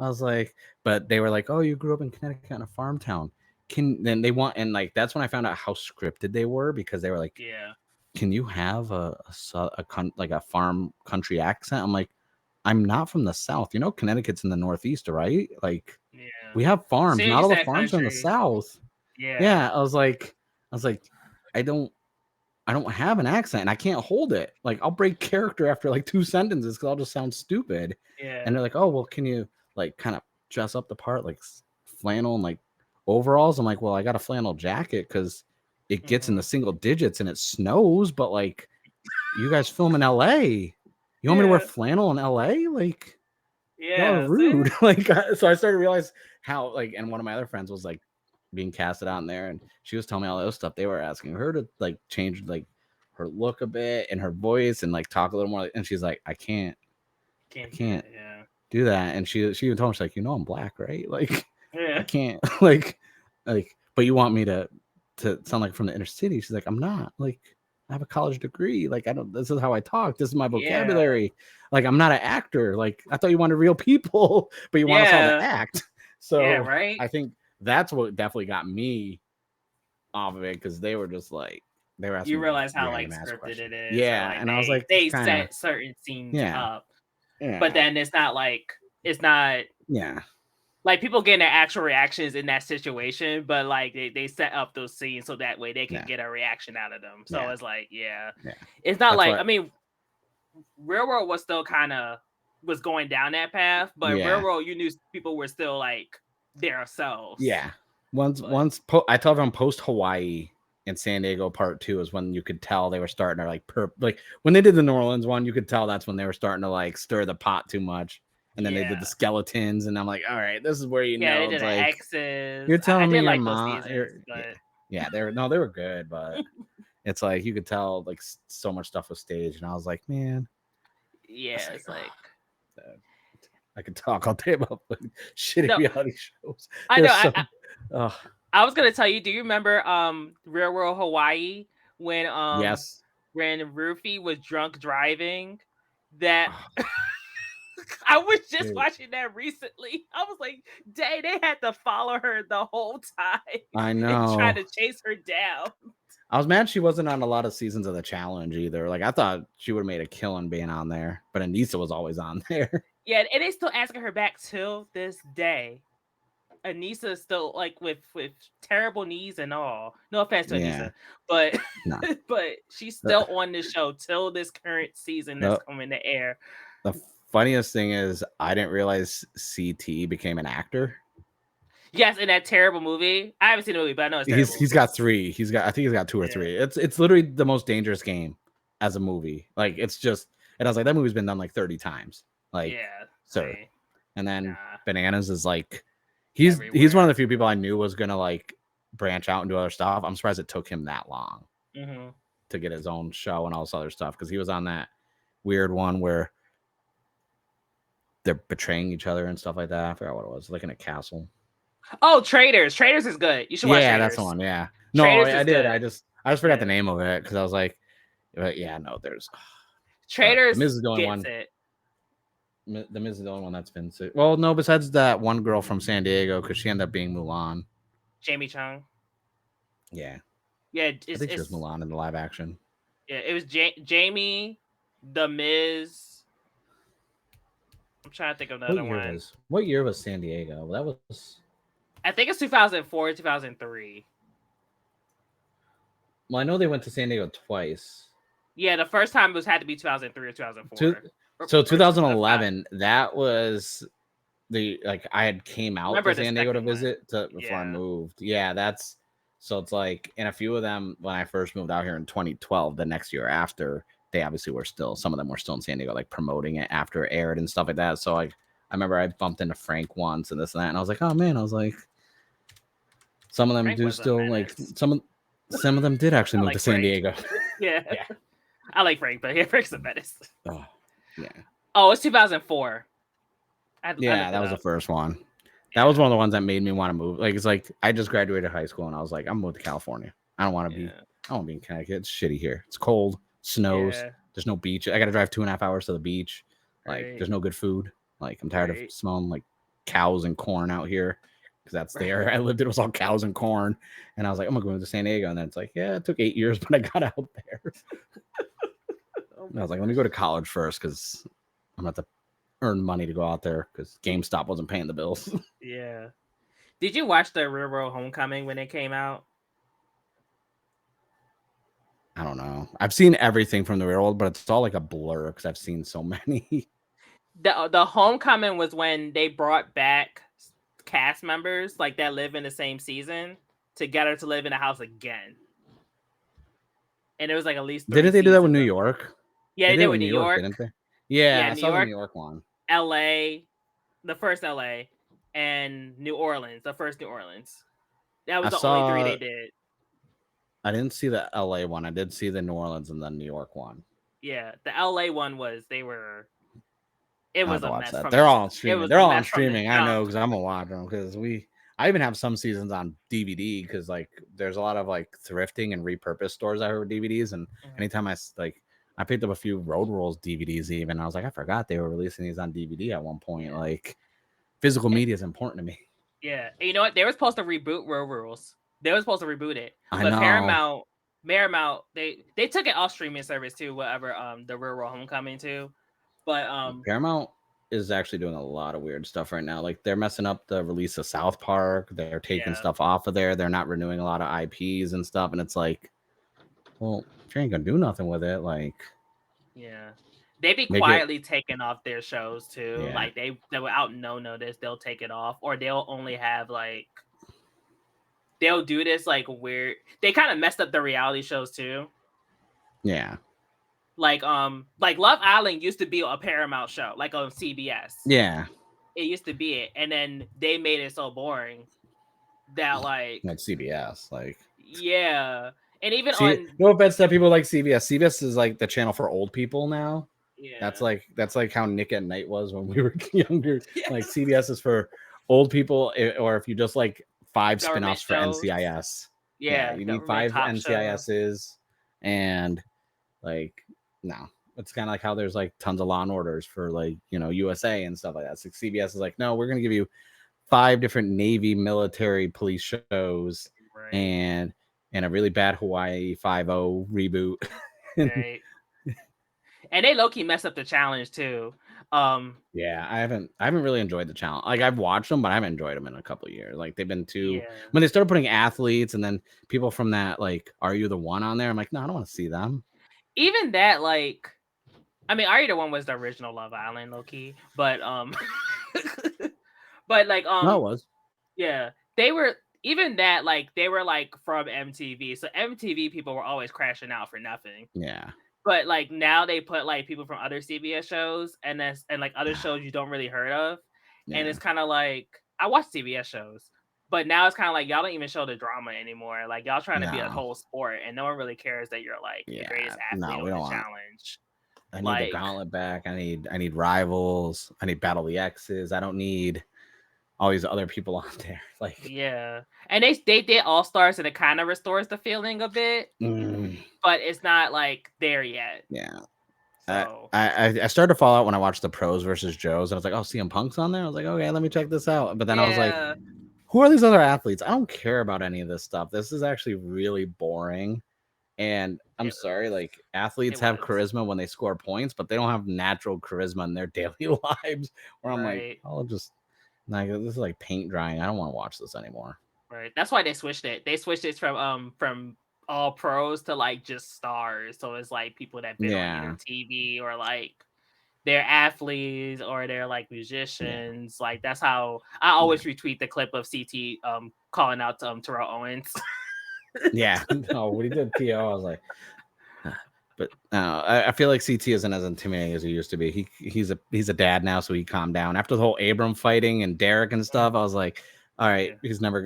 I was like, but they were like, oh, you grew up in Connecticut in a farm town. Then they want, and like that's when I found out how scripted they were, because they were like, can you have a farm country accent? I'm like, I'm not from the South. You know, Connecticut's in the Northeast, right? Like, we have farms. Not all the farms are in the South. Yeah. I was like, I don't have an accent, and I can't hold it. Like, I'll break character after like 2 sentences because I'll just sound stupid. Yeah. And they're like, oh, well, can you like kind of dress up the part, like flannel and like overalls? I'm like, well, I got a flannel jacket because it gets in the single digits and it snows, but like, you guys film in LA. You want me to wear flannel in LA? Like, y'all are rude. Like, so I started to realize how, like, and one of my other friends was like being casted out in there, and she was telling me all those stuff. They were asking her to like change like her look a bit and her voice and like talk a little more. And she's like, I can't do that. And she even told me, she's like, you know, I'm black, right? Like, I can't like, but you want me to sound like from the inner city? She's like, I'm not. Like, I have a college degree. Like, this is how I talk. This is my vocabulary. Like, I'm not an actor. Like, I thought you wanted real people, but you want us all to act. So I think that's what definitely got me off of it, because they were just like, they were asking. You realize how like scripted it is. Yeah, like, and I was like, they set certain scenes up, but then it's not. Like, people getting their actual reactions in that situation, but like they set up those scenes so that way they can get a reaction out of them. So it's like, it's not like, I mean, Real World was still kind of was going down that path, but Real World, you knew people were still like their selves. Yeah. Once I tell them post Hawaii and San Diego part 2 is when you could tell they were starting to like when they did the New Orleans one, you could tell that's when they were starting to like stir the pot too much. And then they did the skeletons, and I'm like, all right, this is where you know. They did it's like, X's. You're telling me your mom. They were good, but it's like you could tell like so much stuff was staged, and I was like, man. Yeah, it's like I could talk all day about like, shitty reality shows. I know. I was gonna tell you. Do you remember Real World Hawaii when when Rufy was drunk driving? That. I was just watching that recently. I was like, dang, they had to follow her the whole time. I know. And try to chase her down. I was mad she wasn't on a lot of seasons of the challenge either. Like, I thought she would have made a killing being on there, but Anissa was always on there. Yeah, and they still asking her back till this day. Anissa is still like with terrible knees and all. No offense to Anissa, but but she's still on the show till this current season that's coming to air. The funniest thing is, I didn't realize CT became an actor. Yes, in that terrible movie. I haven't seen the movie, but I know it's terrible. He's got 3. I think he's got 2 or 3. It's literally the most dangerous game as a movie. Like, it's just, and I was like, that movie's been done like 30 times. Like, sir. And then Bananas is like, he's one of the few people I knew was gonna like branch out and do other stuff. I'm surprised it took him that long Mm-hmm. to get his own show and all this other stuff, because he was on that weird one where they're betraying each other and stuff like that. I forgot what it was, like in a castle. Oh, Traders. Traders is good. You should watch Yeah, that's Traders. the one. Yeah. No, Traders I is did. good. I just forgot the Yeah. name of it because I was like, yeah, no, there's Traders the Miz is the only gets one. it. The Miz is the only one that's been sick. Well, no, besides that one girl from San Diego, because she ended up being Mulan. Jamie Chung. Yeah. Yeah, I think she was Mulan in the live action. Yeah, it was Jamie, The Miz. I'm trying to think of another one. What year was San Diego? That was. I think it's 2004, 2003. Well, I know they went to San Diego twice. Yeah, the first time had to be 2003 or 2004. So 2011, that was I had came out to San Diego to visit before I moved. Yeah, that's so it's like, and a few of them when I first moved out here in 2012, the next year after, they obviously were still, some of them were still in San Diego, like promoting it after it aired and stuff like that. So like I remember I bumped into Frank once and this and that, and I was like, oh man, I was like, some of them Frank do still like some of them did actually move to San Diego. Yeah. I like Frank, but yeah, Frank's the best. Oh, yeah. Oh, it's 2004. Yeah, that was the first one. That was one of the ones that made me want to move. Like, it's like I just graduated high school and I was like, I'm moving to California. I don't want to be. I don't want to be in Connecticut. It's shitty here. It's cold, snows. Yeah. There's no beach. I got to drive 2.5 hours to the beach. Like, there's no good food. Like, I'm tired of smelling like cows and corn out here, because that's the area I lived in. It was all cows and corn. And I was like, I'm gonna go move to San Diego. And then it's like, yeah, it took 8 years, but I got out there. I was like, let me go to college first, because I'm about to earn money to go out there, because GameStop wasn't paying the bills. Yeah. Did you watch the Real World Homecoming when it came out? I don't know. I've seen everything from the Real World, but it's all like a blur because I've seen so many. The Homecoming was when they brought back cast members like that live in the same season together to live in a house again. And it was like at least 3 Didn't they do that with New York? Yeah, they did with New York, didn't they? Yeah, I saw the New York one. LA, the first LA, and New Orleans, the first New Orleans. That was the only 3 they did. I didn't see the LA one. I did see the New Orleans and the New York one. Yeah, the LA one was it was a mess. They're all on streaming. They're all on streaming. I know, because I'm gonna watch them, because I even have some seasons on DVD, because like there's a lot of like thrifting and repurposed stores I heard DVDs, and anytime I picked up a few Road Rules DVDs even. I was like, I forgot they were releasing these on DVD at one point. Yeah. Like, physical media is important to me. Yeah, and you know what? They were supposed to reboot Road Rules. They were supposed to reboot it, but Paramount, they took it off streaming service too. Whatever, the Real World Homecoming too. But Paramount is actually doing a lot of weird stuff right now. Like, they're messing up the release of South Park. They're taking stuff off of there. They're not renewing a lot of IPs and stuff. And it's like, well, if you ain't gonna do nothing with it, like, yeah, they be quietly taking off their shows too. Yeah. Like they without no notice, they'll take it off, or they'll only have like, they'll do this like weird. They kind of messed up the reality shows too. Yeah. Like Love Island used to be a Paramount show, like on CBS. Yeah. It used to be it, and then they made it so boring that like CBS, like, yeah. And even on, no offense to people like CBS. CBS is like the channel for old people now. Yeah. That's like how Nick at Night was when we were younger. Yes. Like, CBS is for old people, or if you just like 5 spinoffs for NCIS. Yeah, you need 5 NCISs, and like, no. It's kind of like how there's like tons of Law and Orders for like, USA and stuff like that. So CBS is like, no, we're gonna give you 5 different Navy military police shows, right, and a really bad Hawaii 5-0 reboot. Right. And they low-key messed up the challenge too. Yeah, I haven't really enjoyed the challenge. Like, I've watched them, but I haven't enjoyed them in a couple of years. Like, they've been too, when they started putting athletes and then people from that, like, Are You the One on there, I'm like, no, I don't want to see them. Even that, like, I mean, Are You the One was the original Love Island, low-key, but but like no, it was. Yeah, they were, even that, like, they were like from MTV, so MTV people were always crashing out for nothing. Yeah. But like now they put like people from other CBS shows and like other shows you don't really heard of, and it's kind of like, I watch CBS shows, But now it's kind of like y'all don't even show the drama anymore. Like y'all trying to be a No. whole sport, and no one really cares that you're like the greatest athlete No, we on don't the want. challenge. I need the Like, gauntlet back. I need rivals. I need Battle the X's. I don't need all these other people on there. Like, yeah, and they did All Stars, and it kind of restores the feeling a bit, but it's not like there yet. Yeah. So I started to fall out when I watched the pros versus Joes. I was like, oh, CM Punk's on there. I was like, okay, let me check this out. But then I was like, yeah, who are these other athletes? I don't care about any of this stuff. This is actually really boring. And I'm it sorry, was. like athletes It have was charisma when they score points, but they don't have natural charisma in their daily lives. Where I'm like, right. I'll just like this is like paint drying. I don't want to watch this anymore. Right. That's why they switched it. They switched it from all pros to like just stars. So it's like people that been on either Yeah. TV or like they're athletes or they're like Yeah. musicians. Like that's how I always retweet the clip of CT calling out to Terrell Owens. Yeah. No, when he did TO, I was like, but I feel like CT isn't as intimidating as he used to be. He's a dad now, so he calmed down after the whole Abram fighting and Derek and stuff. I was like, all right, Yeah. he's never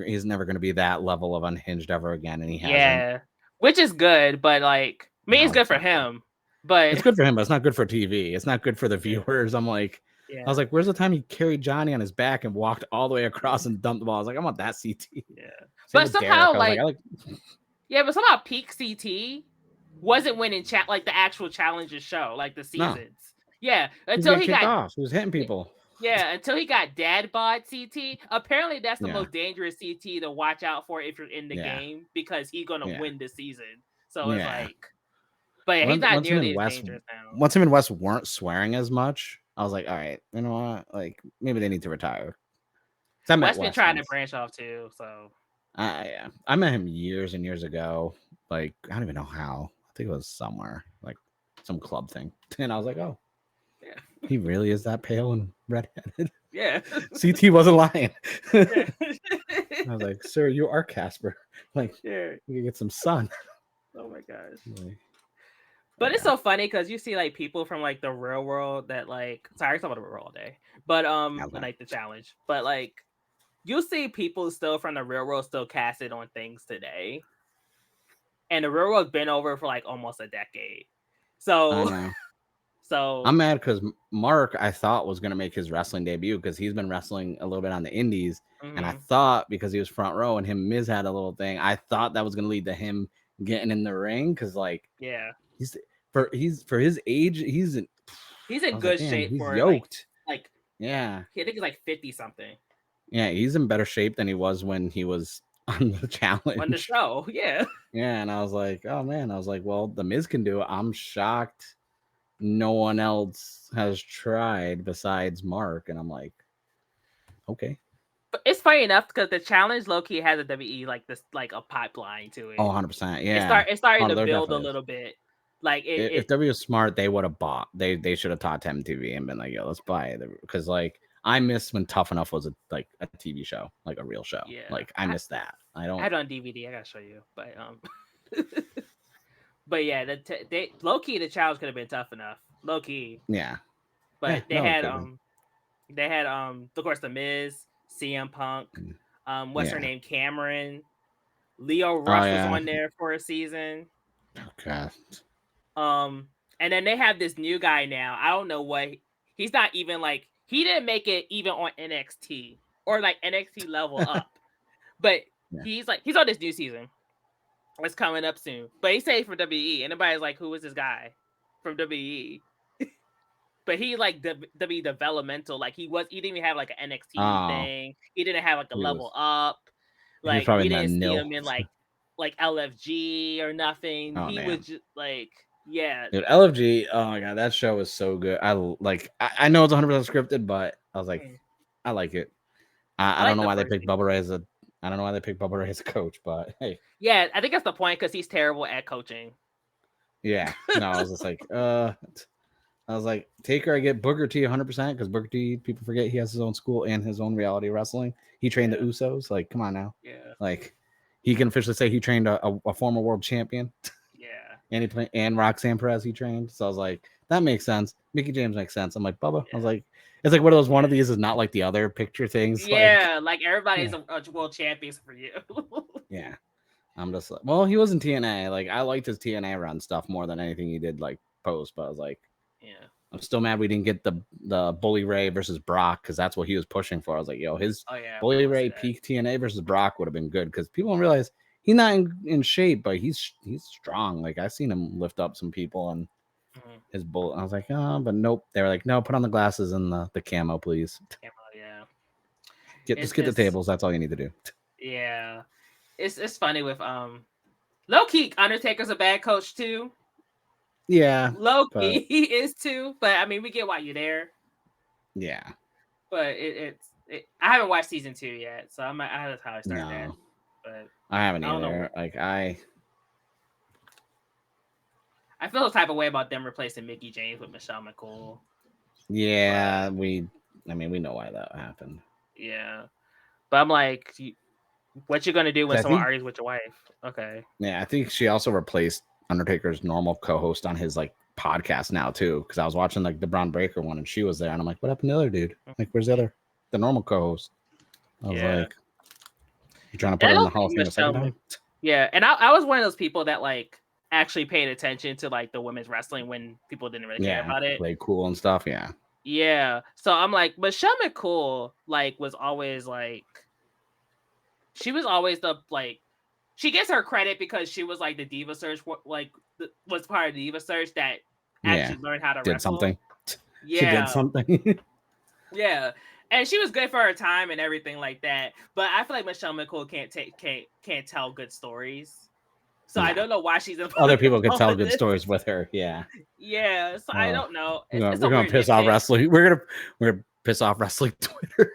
going to be that level of unhinged ever again, and he hasn't. Yeah. Which is good, but like I mean it's No, good for fuck that. him. But It's good for him, but it's not good for TV. It's not good for the yeah. viewers. I was Yeah. like, where's the time he carried Johnny on his back and walked all the way across and dumped the ball? I was like, I want that CT. Yeah. Same But with Derek. somehow I was like, like I like. yeah, but somehow peak CT wasn't winning like the actual challenges show, like the No, seasons. Yeah, he's until getting he kicked got off. He was hitting people. yeah, until he got dad bod CT. Apparently, that's the Yeah, most dangerous CT to watch out for if you're in the yeah, game because he's gonna yeah, win the season. So it's yeah. like, but yeah, he's not Once him nearly and as Wes, dangerous now. once him and Wes weren't swearing as much, I was like, all right, you know what? Like maybe they need to retire. I met Wes been Wes trying to once. branch off too, so I met him years and years ago. Like I don't even know how. I think it was somewhere like some club thing, and I was like, oh, yeah, he really is that pale and redheaded. yeah, CT wasn't lying. yeah, I was like, sir, you are Casper. Like, yeah. we can get some sun. Oh my gosh. Like, But it's yeah. so funny because you see like people from like the real world that like sorry, I talk about the real world all day, but Okay. like the challenge, but like you'll see people still from the real world still cast it on things today, and the real world's been over for like almost a decade. I So know. so I'm mad because Mark, I thought, was going to make his wrestling debut because he's been wrestling a little bit on the indies. And I mhm, thought because he was front row and him Miz had a little thing, I thought that was going to lead to him getting in the ring because, like, yeah, he's for his age, he's in, he's I in was like, good damn, shape he's for yoked. like Yeah. I think he's like 50 something Yeah. He's in better shape than he was when he was on the on the challenge. show. Yeah, Yeah. And I was like, oh, man. I was like, well, the Miz can do it. I'm shocked no one else has tried besides Mark. And I'm like, okay. but it's funny enough because the challenge low key has a WE like this like a pipeline to Oh, it. 100%. Yeah. It's starting Oh, to there build a definitely is. little bit. Like If it W was smart, they would have bought. They should have taught MTV and been like, yo, let's buy it. Because, like, I miss when Tough Enough was a TV show, like a real show. yeah. Like, I miss that. I I don't. had it on DVD. I gotta show you, but but yeah, they low key the challenge could have been tough enough, low key. Yeah. Yeah. But No, it could have been. they had of course the Miz, CM Punk, what's her Yeah. name, Cameron, Leo Oh, Rush was yeah. on there for a season. Oh, God. And then they have this new guy now. I don't know what he's not even like he didn't make it even on NXT or like NXT level up, but Yeah. he's on this new season. It's coming up soon. But he said from WE. And everybody's like, who is this guy from WE? But he like WWE developmental. Like he didn't even have like an NXT Oh, thing. He didn't have like a he level was. up. He was Like probably we in that didn't see nil. him in like LFG or nothing. Oh, He was damn. just like, yeah. Dude, LFG, oh my god, that show is so good. I know it's 100% scripted, but I was like, I like it. I I don't like know the why they first picked season. Bubba Ray as a I don't know why they picked Bubba Ray as a coach, but hey. Yeah, I think that's the point because he's terrible at coaching. Yeah. No, I was just like, I was like, Taker, I get Booker T 100% because Booker T, people forget he has his own school and his own reality wrestling. He trained the Usos. Like, come on now. Yeah. Like, he can officially say he trained a former world champion. Yeah. and Roxanne Perez he trained. So I was like, that makes sense. Mickey James makes sense. I'm like, Bubba. Yeah. I was like, it's like one of those. One of these is not like the other picture things. Yeah, like everybody's a world champion for you. Yeah. I'm just like, well, he was in TNA. Like, I liked his TNA run stuff more than anything he did like post. But I was like, yeah, I'm still mad we didn't get the Bully Ray versus Brock because that's what he was pushing for. I was like, yo, his Bully Ray peak TNA versus Brock would have been good because people don't realize he's not in shape, but he's strong. Like I've seen him lift up some people and his bullet. I was like, oh, but nope. They were like, no, put on the glasses and the camo, please. Camo, yeah. Just get the tables. That's all you need to do. Yeah, it's funny with low key. Undertaker's a bad coach too. Yeah, low key he is too. But I mean, we get why you're there. Yeah, but I haven't watched season 2 yet, so I have to start that. But I haven't either. Like I feel the type of way about them replacing Mickey James with Michelle McCool. Yeah, we know why that happened. Yeah, but I'm like, what you gonna do when someone argues with your wife? Okay. Yeah, I think she also replaced Undertaker's normal co-host on his like podcast now too. Because I was watching like the Braun Breaker one and she was there, and I'm like, what happened to the other dude? Like, where's the normal co-host? I was like, you trying to put her in the Hall of Fame a second time? Yeah, and I was one of those people that like actually paid attention to like the women's wrestling when people didn't really care about it. Play cool and stuff. Yeah. Yeah. So I'm like, Michelle McCool like was always like, she was always the like, she gets her credit because she was like the Diva Search, like was part of the Diva Search that actually learned how to wrestle. Something. Yeah. She did something. Yeah. And she was good for her time and everything like that. But I feel like Michelle McCool can't tell good stories. So I don't know why she's other people could tell good stories with her. Yeah. Yeah. So I don't know. We're gonna piss off wrestling. We're gonna piss off wrestling Twitter.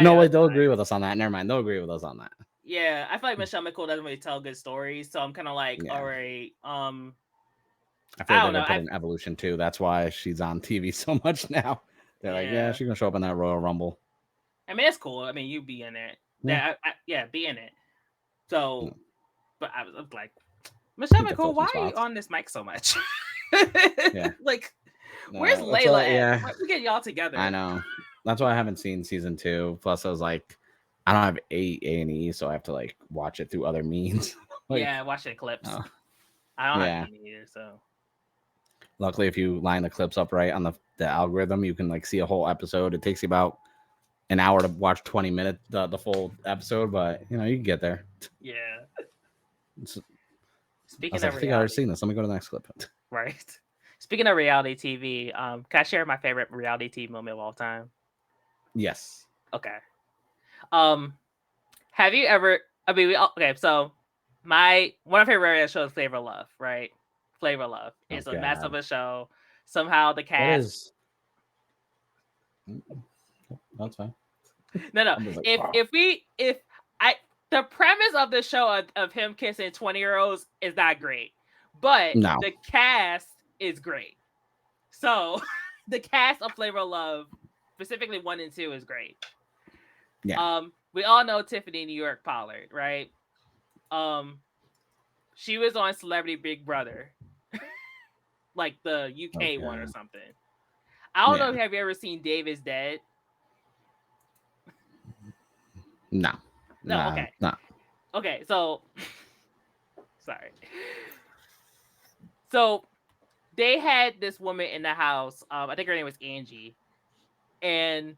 They'll agree with us on that. Never mind. They'll agree with us on that. Yeah, I feel like Michelle McCool doesn't really tell good stories, so I'm kind of like, all right. I feel like they're gonna put in Evolution too. That's why she's on TV so much now. They're like, yeah, she's gonna show up in that Royal Rumble. I mean, it's cool. I mean, you be in it. Be in it. So, but I was like, Michelle McCool, why are you on this mic so much? Like, where's Layla at? We get y'all together. I know. That's why I haven't seen season 2. Plus, I was like, I don't have A&E, so I have to like watch it through other means. Watch the clips. I don't have A&E either, so. Luckily, if you line the clips up right on the algorithm, you can like see a whole episode. It takes you about an hour to watch 20 minutes, the full episode, but you can get there. Yeah. Speaking of reality, I think I've already seen this. Let me go to the next clip. Right. Speaking of reality TV, can I share my favorite reality TV moment of all time? Yes. Okay. Have you ever? I mean, so one of my favorite reality shows, Flavor of Love, right? Flavor of Love is a mess of a show. Somehow the cast. That's fine. No. Like, the premise of the show of him kissing 20-year-olds is not great, but the cast is great. So the cast of Flavor of Love, specifically 1 and 2, is great. Yeah. We all know Tiffany New York Pollard, right? She was on Celebrity Big Brother, like the UK one or something. I don't know. Have you ever seen Dave is Dead? No. Okay. No. Okay, so sorry. So they had this woman in the house. I think her name was Angie, and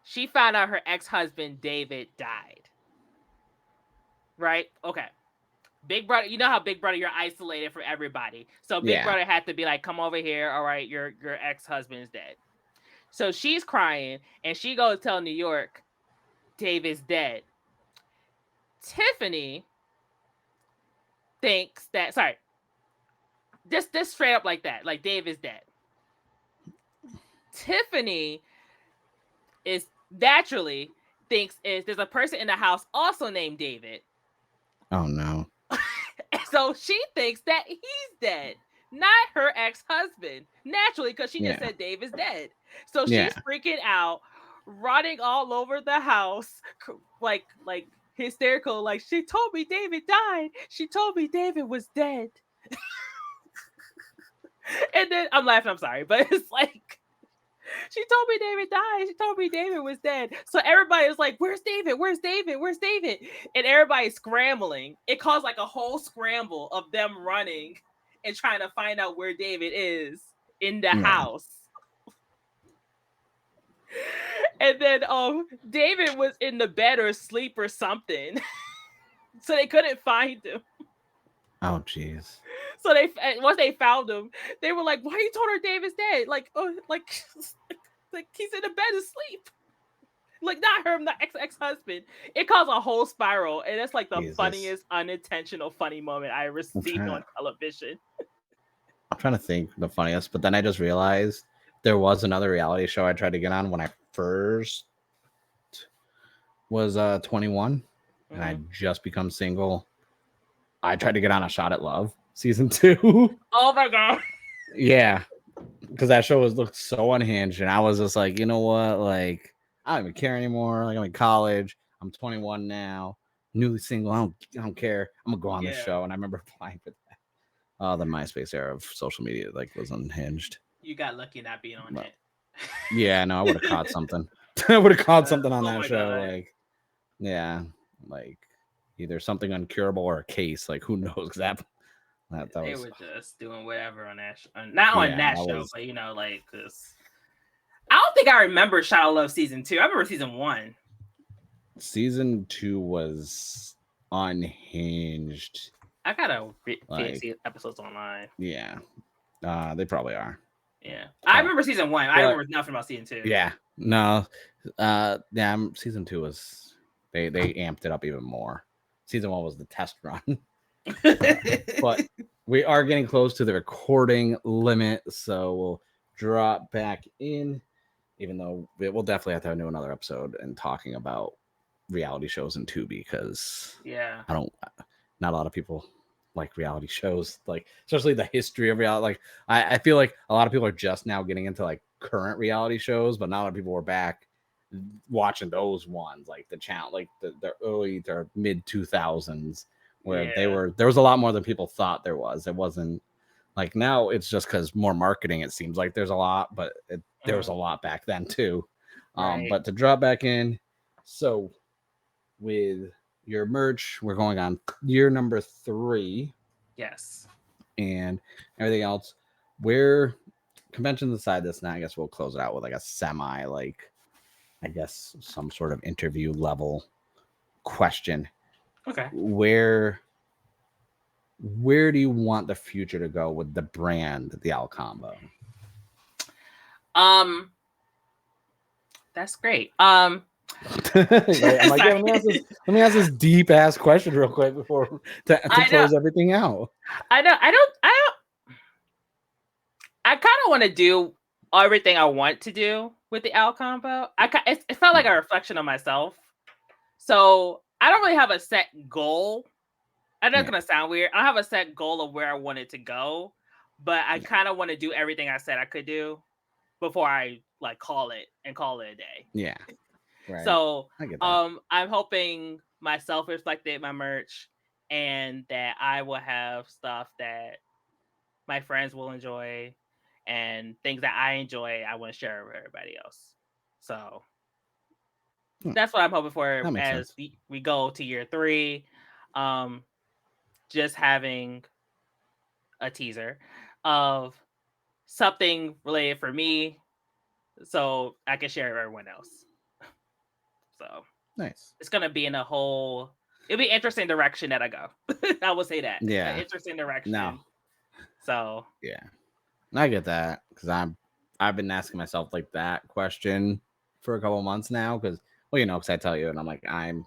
she found out her ex-husband David died. Right? Okay. Big Brother, you know how Big Brother, you're isolated from everybody. So Big Brother had to be like, come over here. All right, your ex-husband's dead. So she's crying, and she goes tell New York, David's dead. Tiffany thinks that, sorry, just straight up like that, like Dave is dead. Tiffany is naturally thinks there's a person in the house also named David. Oh no. So she thinks that he's dead, not her ex-husband. Naturally, because she just said Dave is dead. So she's freaking out, running all over the house, like hysterical. Like, she told me David died. She told me David was dead. And then I'm laughing, I'm sorry, but it's like, she told me David died. She told me David was dead. So everybody was like, where's David? Where's David? Where's David? And everybody's scrambling. It caused like a whole scramble of them running and trying to find out where David is in the house. And then David was in the bed or asleep or something. So they couldn't find him. Oh, jeez. So once they found him, they were like, "Why you told her David's dead? Like he's in the bed asleep. Like not her, not ex-husband." It caused a whole spiral, and that's like the funniest unintentional funny moment I ever seen on television. I'm trying to think the funniest, but then I just realized there was another reality show I tried to get on when I first was 21, and I just become single. I tried to get on A Shot at Love season 2. Oh my god! Yeah, because that show looked so unhinged, and I was just like, you know what, like I don't even care anymore. Like I'm in college, I'm 21 now, newly single. I don't care. I'm gonna go on this show, and I remember applying for that. Oh, the MySpace era of social media was unhinged. You got lucky not being on it. Yeah, no, I would have caught something. I would have caught something on that show. God. Like, yeah, like either something uncurable or a case. Like, who knows? That they was. Were just doing whatever on that show. Not on that show, but like, cause I don't think I remember Shot of Love season 2. I remember season 1. Season 2 was unhinged. I gotta see episodes online. Yeah, they probably are. Yeah, I remember season 1. I remember nothing about season 2. Yeah, no, season 2 was they amped it up even more. Season 1 was the test run. But we are getting close to the recording limit, so we'll drop back in, even though we'll definitely have to do another episode and talking about reality shows in Tubi, because not a lot of people like reality shows, like especially the history of reality. Like I feel like a lot of people are just now getting into like current reality shows, but not a lot of people were back watching those ones, like the channel, like the early to mid 2000s, where there was a lot more than people thought there was. It wasn't like now it's just because more marketing, it seems like there's a lot, but there was a lot back then too. But to drop back in, so with your merch, we're going on year number 3. Yes. And everything else, where conventions aside this, now I guess we'll close it out with like a semi, like I guess some sort of interview level question. Okay. Where do you want the future to go with the brand, TheALCombo? That's great. I'm like, let me ask this deep ass question real quick before to close everything out. I kind of want to do everything I want to do with the TheALCombo. It felt like a reflection of myself. So I don't really have a set goal. I know it's gonna sound weird. I don't have a set goal of where I want it to go, but I kind of want to do everything I said I could do before I like call it a day. Yeah. Right. So I'm hoping myself reflected my merch, and that I will have stuff that my friends will enjoy, and things that I enjoy I want to share with everybody else. So that's what I'm hoping for as we go to year 3. Just having a teaser of something related for me, so I can share with everyone else. So nice. It's gonna be in it'll be interesting direction that I go. I will say that. Yeah. Interesting direction. No. So yeah, I get that, because I've been asking myself like that question for a couple months now, because because I tell you, and I'm like, I'm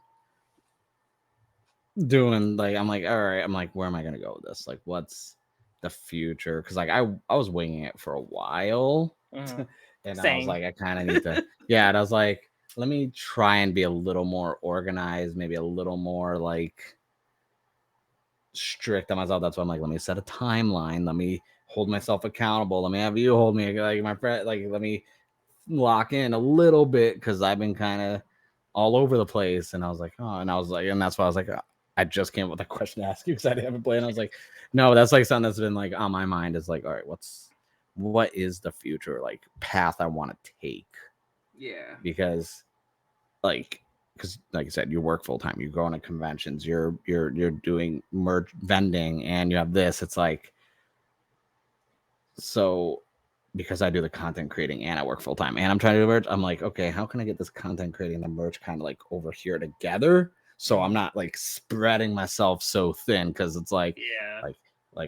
doing like, I'm like, all right, I'm like, where am I gonna go with this? Like, what's the future? Because like I was winging it for a while, and I was like, I kind of need to, and I was like, let me try and be a little more organized, maybe a little more like strict on myself. That's why I'm like, let me set a timeline, let me hold myself accountable, let me have you hold me like my friend, like let me lock in a little bit, because I've been kind of all over the place. And I was like, and that's why I was like, I just came up with a question to ask you, because I didn't have a plan. I was like, no, that's like something that's been like on my mind, is like, all right, what's what is the future like path I want to take? Yeah. Because like I said, you work full time, you go on conventions, you're doing merch vending, and you have this. It's like, so because I do the content creating and I work full time and I'm trying to do merch, I'm like, okay, how can I get this content creating and merch kind of like over here together? So I'm not like spreading myself so thin, because it's like, Yeah.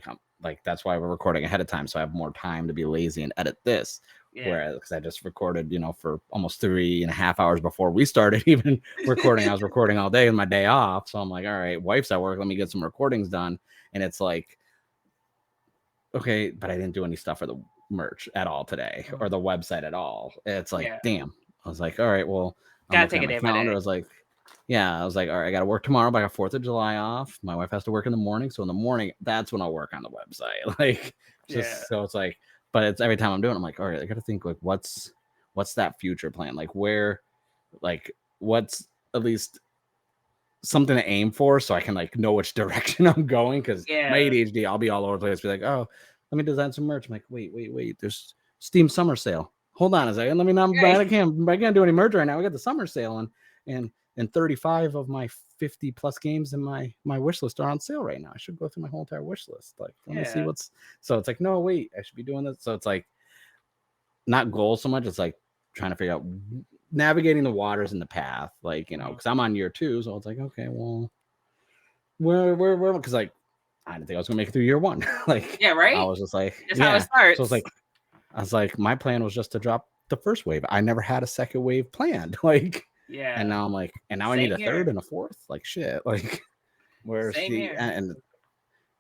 I'm like, that's why we're recording ahead of time, so I have more time to be lazy and edit this. Yeah. Whereas, because I just recorded, for almost 3.5 hours before we started even recording, I was recording all day in my day off. So I'm like, all right, wife's at work, let me get some recordings done. And it's like, okay, but I didn't do any stuff for the merch at all today, or the website at all. It's like, damn. I was like, all right, well, I'm Gotta looking take at a my day by calendar. day. I was like, yeah, I was like, all right, I got to work tomorrow, but I got 4th of July off. My wife has to work in the morning. So in the morning, that's when I'll work on the website. Like, just so it's like, but it's every time I'm doing it, I'm like, all right, I got to think like, what's that future plan? Like, where, like, what's at least something to aim for, so I can like know which direction I'm going. Because my ADHD, I'll be all over the place. Be like, oh, let me design some merch. I'm like, wait. There's Steam summer sale. Hold on a second. Let me not. I can't do any merch right now. We got the summer sale, and 35 of my 50 plus games in my wish list are on sale right now. I should go through my whole entire wish list. Like, let me see what's. So it's like, no, wait, I should be doing this. So it's like, not goals so much. It's like trying to figure out navigating the waters in the path, like, because I'm on year 2, so it's like, okay, well, where, because like I didn't think I was gonna make it through year 1. Like, right. I was just like, that's how it starts. So it's like, I was like, my plan was just to drop the first wave. I never had a second wave planned. Like, and now I'm like, and now I need a third and a fourth. Like, shit. Like, where's the and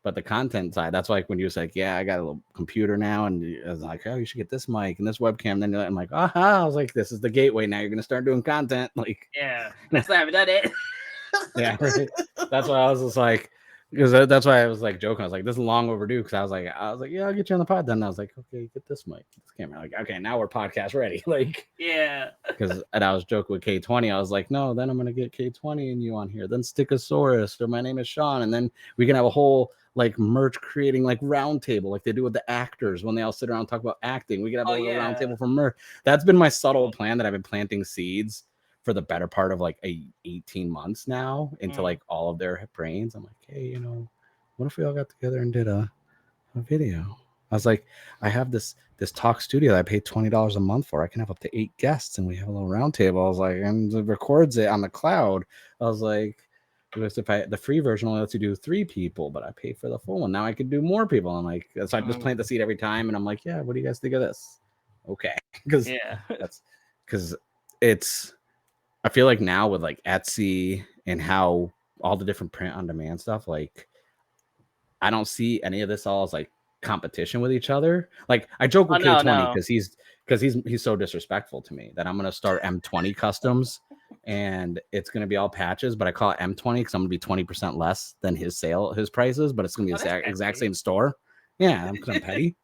but the content side, that's like when you was like, yeah, I got a little computer now, and I was like, oh, you should get this mic and this webcam. And then I'm like, aha, I was like, this is the gateway. Now you're gonna start doing content. Like, I still haven't done it. Yeah, right. That's why I was just like, because that's why I was like joking. I was like, this is long overdue, because I was like, yeah, I'll get you on the pod. Then I was like, okay, get this mic, this camera. Like, okay, now we're podcast ready. Like, because and I was joking with K20. I was like, no, then I'm gonna get K20 and you on here. Then Stickosaurus, or my name is Sean, and then we can have a whole like merch creating like round table, like they do with the actors when they all sit around and talk about acting. We could have a little round table for merch. That's been my subtle plan that I've been planting seeds for the better part of like 18 months now into like all of their brains. I'm like, hey, what if we all got together and did a video? I was like, I have this talk studio that I pay $20 a month for. I can have up to 8 guests, and we have a little round table. I was like, and it records it on the cloud. I was like, if the free version only lets you do 3 people, but I pay for the full one. Now I could do more people. I'm like, so I just plant the seed every time, and I'm like, yeah, what do you guys think of this? Okay, because it's. I feel like now with like Etsy and how all the different print on demand stuff, like I don't see any of this all as like competition with each other. Like, I joke with K20 because he's so disrespectful to me that I'm gonna start M20 customs, and it's gonna be all patches, but I call it M20 because I'm gonna be 20% less than his prices, but it's gonna be the exact same store. Yeah, because I'm petty.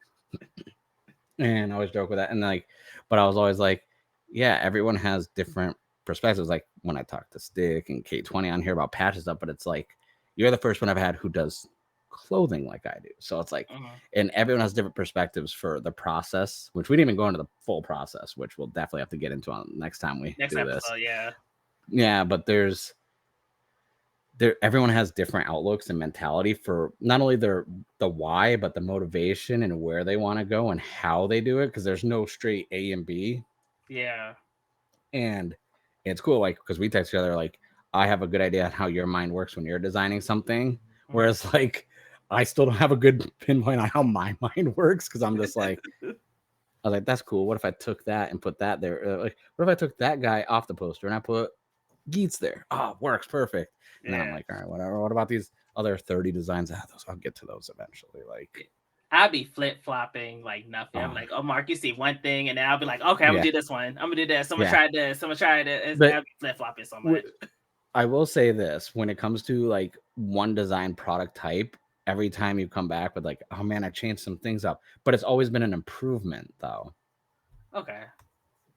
And I always joke with that. And like, but I was always like, yeah, everyone has different perspectives. Like when I talk to Stick and K20 on here about patches stuff, but it's like, you're the first one I've had who does clothing like I do. So it's like, and everyone has different perspectives for the process, which we didn't even go into the full process, which we'll definitely have to get into on next time we do episode, this. Yeah, but everyone has different outlooks and mentality for not only the why, but the motivation and where they want to go and how they do it, because there's no straight A and B. And it's cool, like, because we text each other, like, I have a good idea on how your mind works when you're designing something, whereas like I still don't have a good pinpoint on how my mind works, because I'm just like, I was like, that's cool. What if I took that and put that there? Like, what if I took that guy off the poster and I put Geets there? Oh, works perfect. And then I'm like, all right, whatever. What about these other 30 designs? I'll get to those eventually. Like, I'll be flip flopping like nothing. I'm like, oh, Mark, you see one thing, and then I'll be like, okay, I'm gonna do this one. I'm gonna do this. Someone tried this. Someone tried it. I'll be flip flopping so much. I will say this: when it comes to like one design product type, every time you come back with like, oh man, I changed some things up, but it's always been an improvement though. Okay.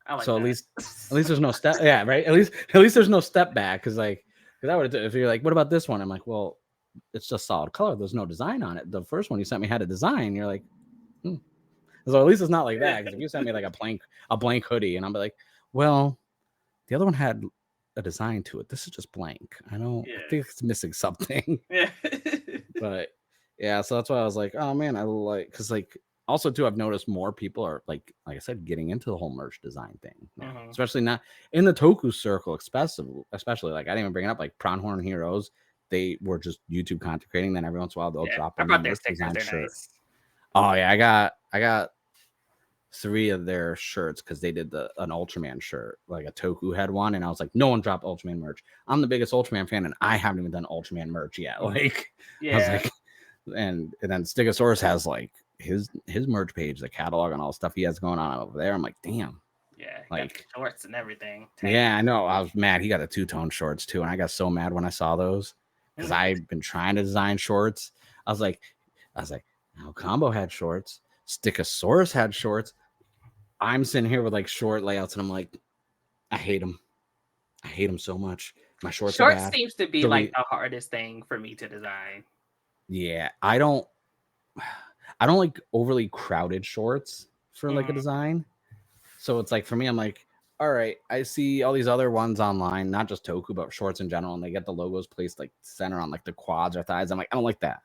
I like so that. at least there's no step. Yeah, right. At least there's no step back, because I would, if you're like, what about this one? I'm like, well, it's just solid color. There's no design on it. The first one you sent me had a design. You're like, So at least it's not like that. Because if you send me like a blank hoodie, and I'm like, well, the other one had a design to it. This is just blank. I think it's missing something. Yeah. But yeah, so that's why I was like, oh man, I like, because like also too, I've noticed more people are like I said, getting into the whole merch design thing now, especially not in the Toku circle, especially like I didn't even bring it up, like Pronghorn Heroes. They were just YouTube content creating. Then every once in a while they'll drop a new merch design shirt. Nice. Oh yeah, I got 3 of their shirts because they did an Ultraman shirt, like a Toku had one, and I was like, no one dropped Ultraman merch. I'm the biggest Ultraman fan, and I haven't even done Ultraman merch yet. Like, I was like, and then Stegosaurus has like his merch page, the catalog, and all the stuff he has going on over there. I'm like, damn. Yeah, like shorts and everything. Yeah, I know. I was mad. He got the 2-tone shorts too, and I got so mad when I saw those because I've been trying to design shorts. I was like, ANNM had shorts. Stegosaurus had shorts. I'm sitting here with like short layouts, and I'm like, I hate them. I hate them so much. My shorts seems to be like the hardest thing for me to design. Yeah, I don't like overly crowded shorts for like a design. So it's like for me, I'm like, all right, I see all these other ones online, not just Toku, but shorts in general, and they get the logos placed like center on like the quads or thighs. I'm like, I don't like that.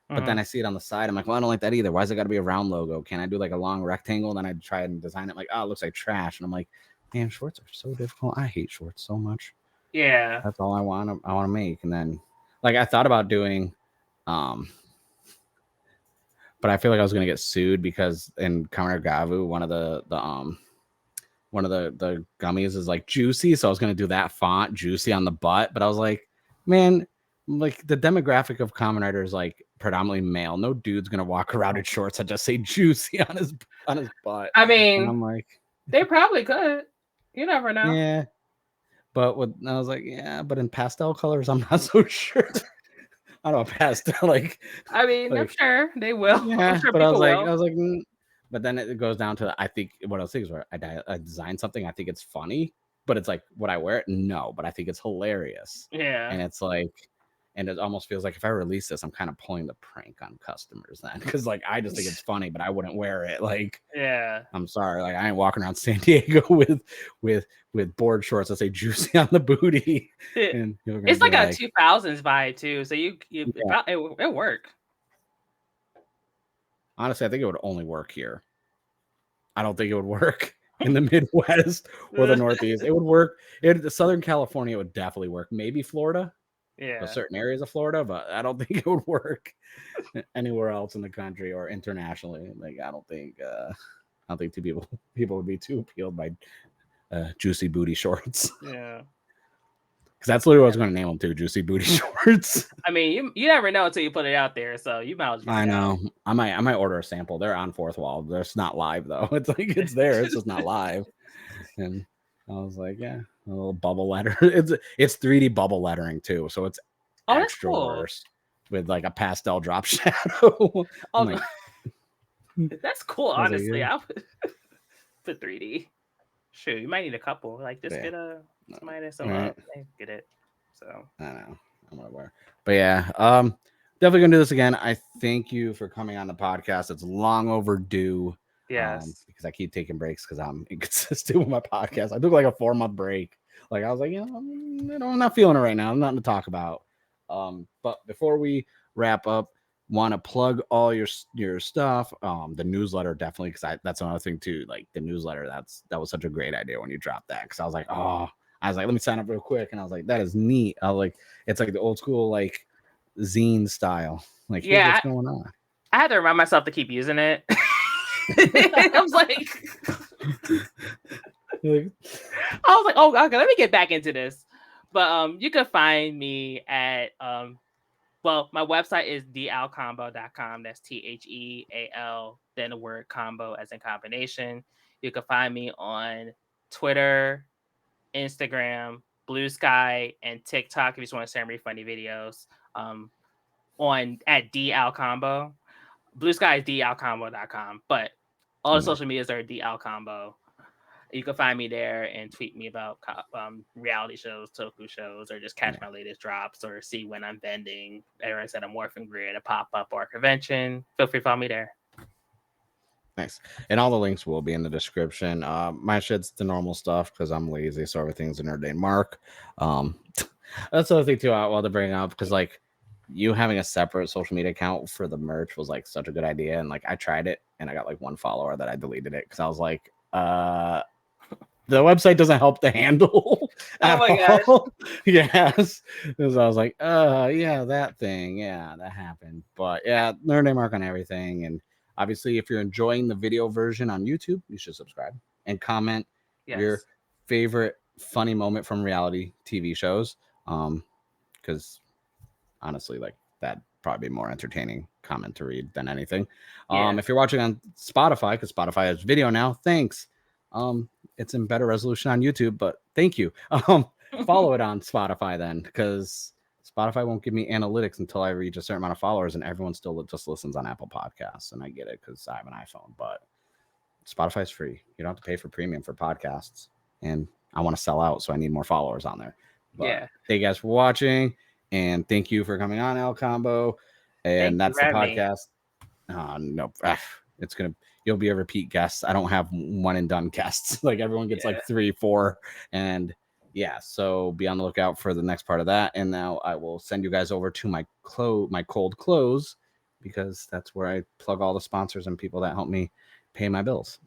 But then I see it on the side. I'm like, well, I don't like that either. Why has it got to be a round logo? Can I do like a long rectangle? Then I try and design it like, oh, it looks like trash. And I'm like, man, shorts are so difficult. I hate shorts so much. Yeah. That's all I want to make. And then like I thought about doing but I feel like I was gonna get sued because in Gavu, one of the gummies is like juicy. So I was gonna do that font juicy on the butt, but I was like, man, like the demographic of Kamen Rider is like predominantly male. No dude's gonna walk around in shorts that just say juicy on his butt. I mean, and I'm like, they probably could. You never know. Yeah. But I was like, yeah, but in pastel colors, I'm not so sure. I don't know, pastel, like I mean, I'm sure they will. Yeah, I'm sure but I was will. like, but then it goes down to I think what I was thinking is where I design something, I think it's funny, but it's like, would I wear it? No, but I think it's hilarious. Yeah. And it's like, and it almost feels like if I release this, I'm kind of pulling the prank on customers then, because like I just think it's funny, but I wouldn't wear it. Like, yeah, I'm sorry, like I ain't walking around San Diego with board shorts that say juicy on the booty. And it's like a 2000s vibe too, so it work. Honestly, I think it would only work here. I don't think it would work in the Midwest or the Northeast. It would work in Southern California. It would definitely work. Maybe Florida, certain areas of Florida, but I don't think it would work anywhere else in the country or internationally. Like I don't think people would be too appealed by juicy booty shorts. Yeah, because that's literally what I was going to name them too, juicy booty shorts. I mean, you never know until you put it out there, so you might as well. I know. I might order a sample. They're on Fourth Wall. It's not live though. It's like it's there. It's just not live. And I was like, yeah, a little bubble letter. It's 3D bubble lettering too, so it's extra worse with like a pastel drop shadow. Like, that's cool. Honestly, I would put 3D. Shoot, you might need a couple. Like just get a minus and get it. So I know. I'm gonna wear. But yeah, definitely gonna do this again. I thank you for coming on the podcast. It's long overdue. Yes. Because I keep taking breaks because I'm inconsistent with my podcast. I took like a 4-month break. Like I was like, I'm not feeling it right now. I'm nothing to talk about. But before we wrap up, want to plug all your stuff. The newsletter definitely, because that's another thing too. Like the newsletter, that was such a great idea when you dropped that. Because I was like, let me sign up real quick, and I was like, that is neat. I was like, it's like the old school like zine style. Like, hey, what's going on? I had to remind myself to keep using it. I was like, oh, okay, let me get back into this. But you can find me at well, my website is TheALCombo.com. That's THEAL, then the word combo as in combination. You can find me on Twitter, Instagram, Blue Sky, and TikTok if you just want to send me funny videos. On at TheALCombo. Blue Sky is TheALCombo.com, but all the social medias are TheALCombo. You can find me there and tweet me about reality shows, Toku shows, or just catch my latest drops or see when I'm vending. Everyone said a Morphin Grid, a pop-up, or a convention. Feel free to follow me there. Nice. And all the links will be in the description. My shit's the normal stuff because I'm lazy, so everything's a nerd named Mark. Um, that's the other thing too I want to bring up because like you having a separate social media account for the merch was like such a good idea, and like I tried it and I got like one follower that I deleted it because I was like, the website doesn't help the handle Oh at my gosh. all. Yes. Because I was like, yeah, that thing. Yeah, that happened. But yeah, learn name mark on everything. And obviously, if you're enjoying the video version on YouTube, you should subscribe and comment your Yes. favorite funny moment from reality TV shows. Because honestly, like that probably be more entertaining comment to read than anything. Yeah. If you're watching on Spotify, because Spotify has video now, thanks. It's in better resolution on YouTube, but thank you. Follow it on Spotify then, because Spotify won't give me analytics until I reach a certain amount of followers, and everyone still just listens on Apple Podcasts, and I get it because I have an iPhone, but Spotify's free. You don't have to pay for premium for podcasts, and I want to sell out, so I need more followers on there. But Yeah. thank you guys for watching, and thank you for coming on ANNM, Thank and you that's for the having me. podcast. No, it's gonna you'll be a repeat guest. I don't have one and done guests. Like everyone gets Yeah. like 3, 4, and yeah. So be on the lookout for the next part of that. And now I will send you guys over to my cold close, because that's where I plug all the sponsors and people that help me pay my bills.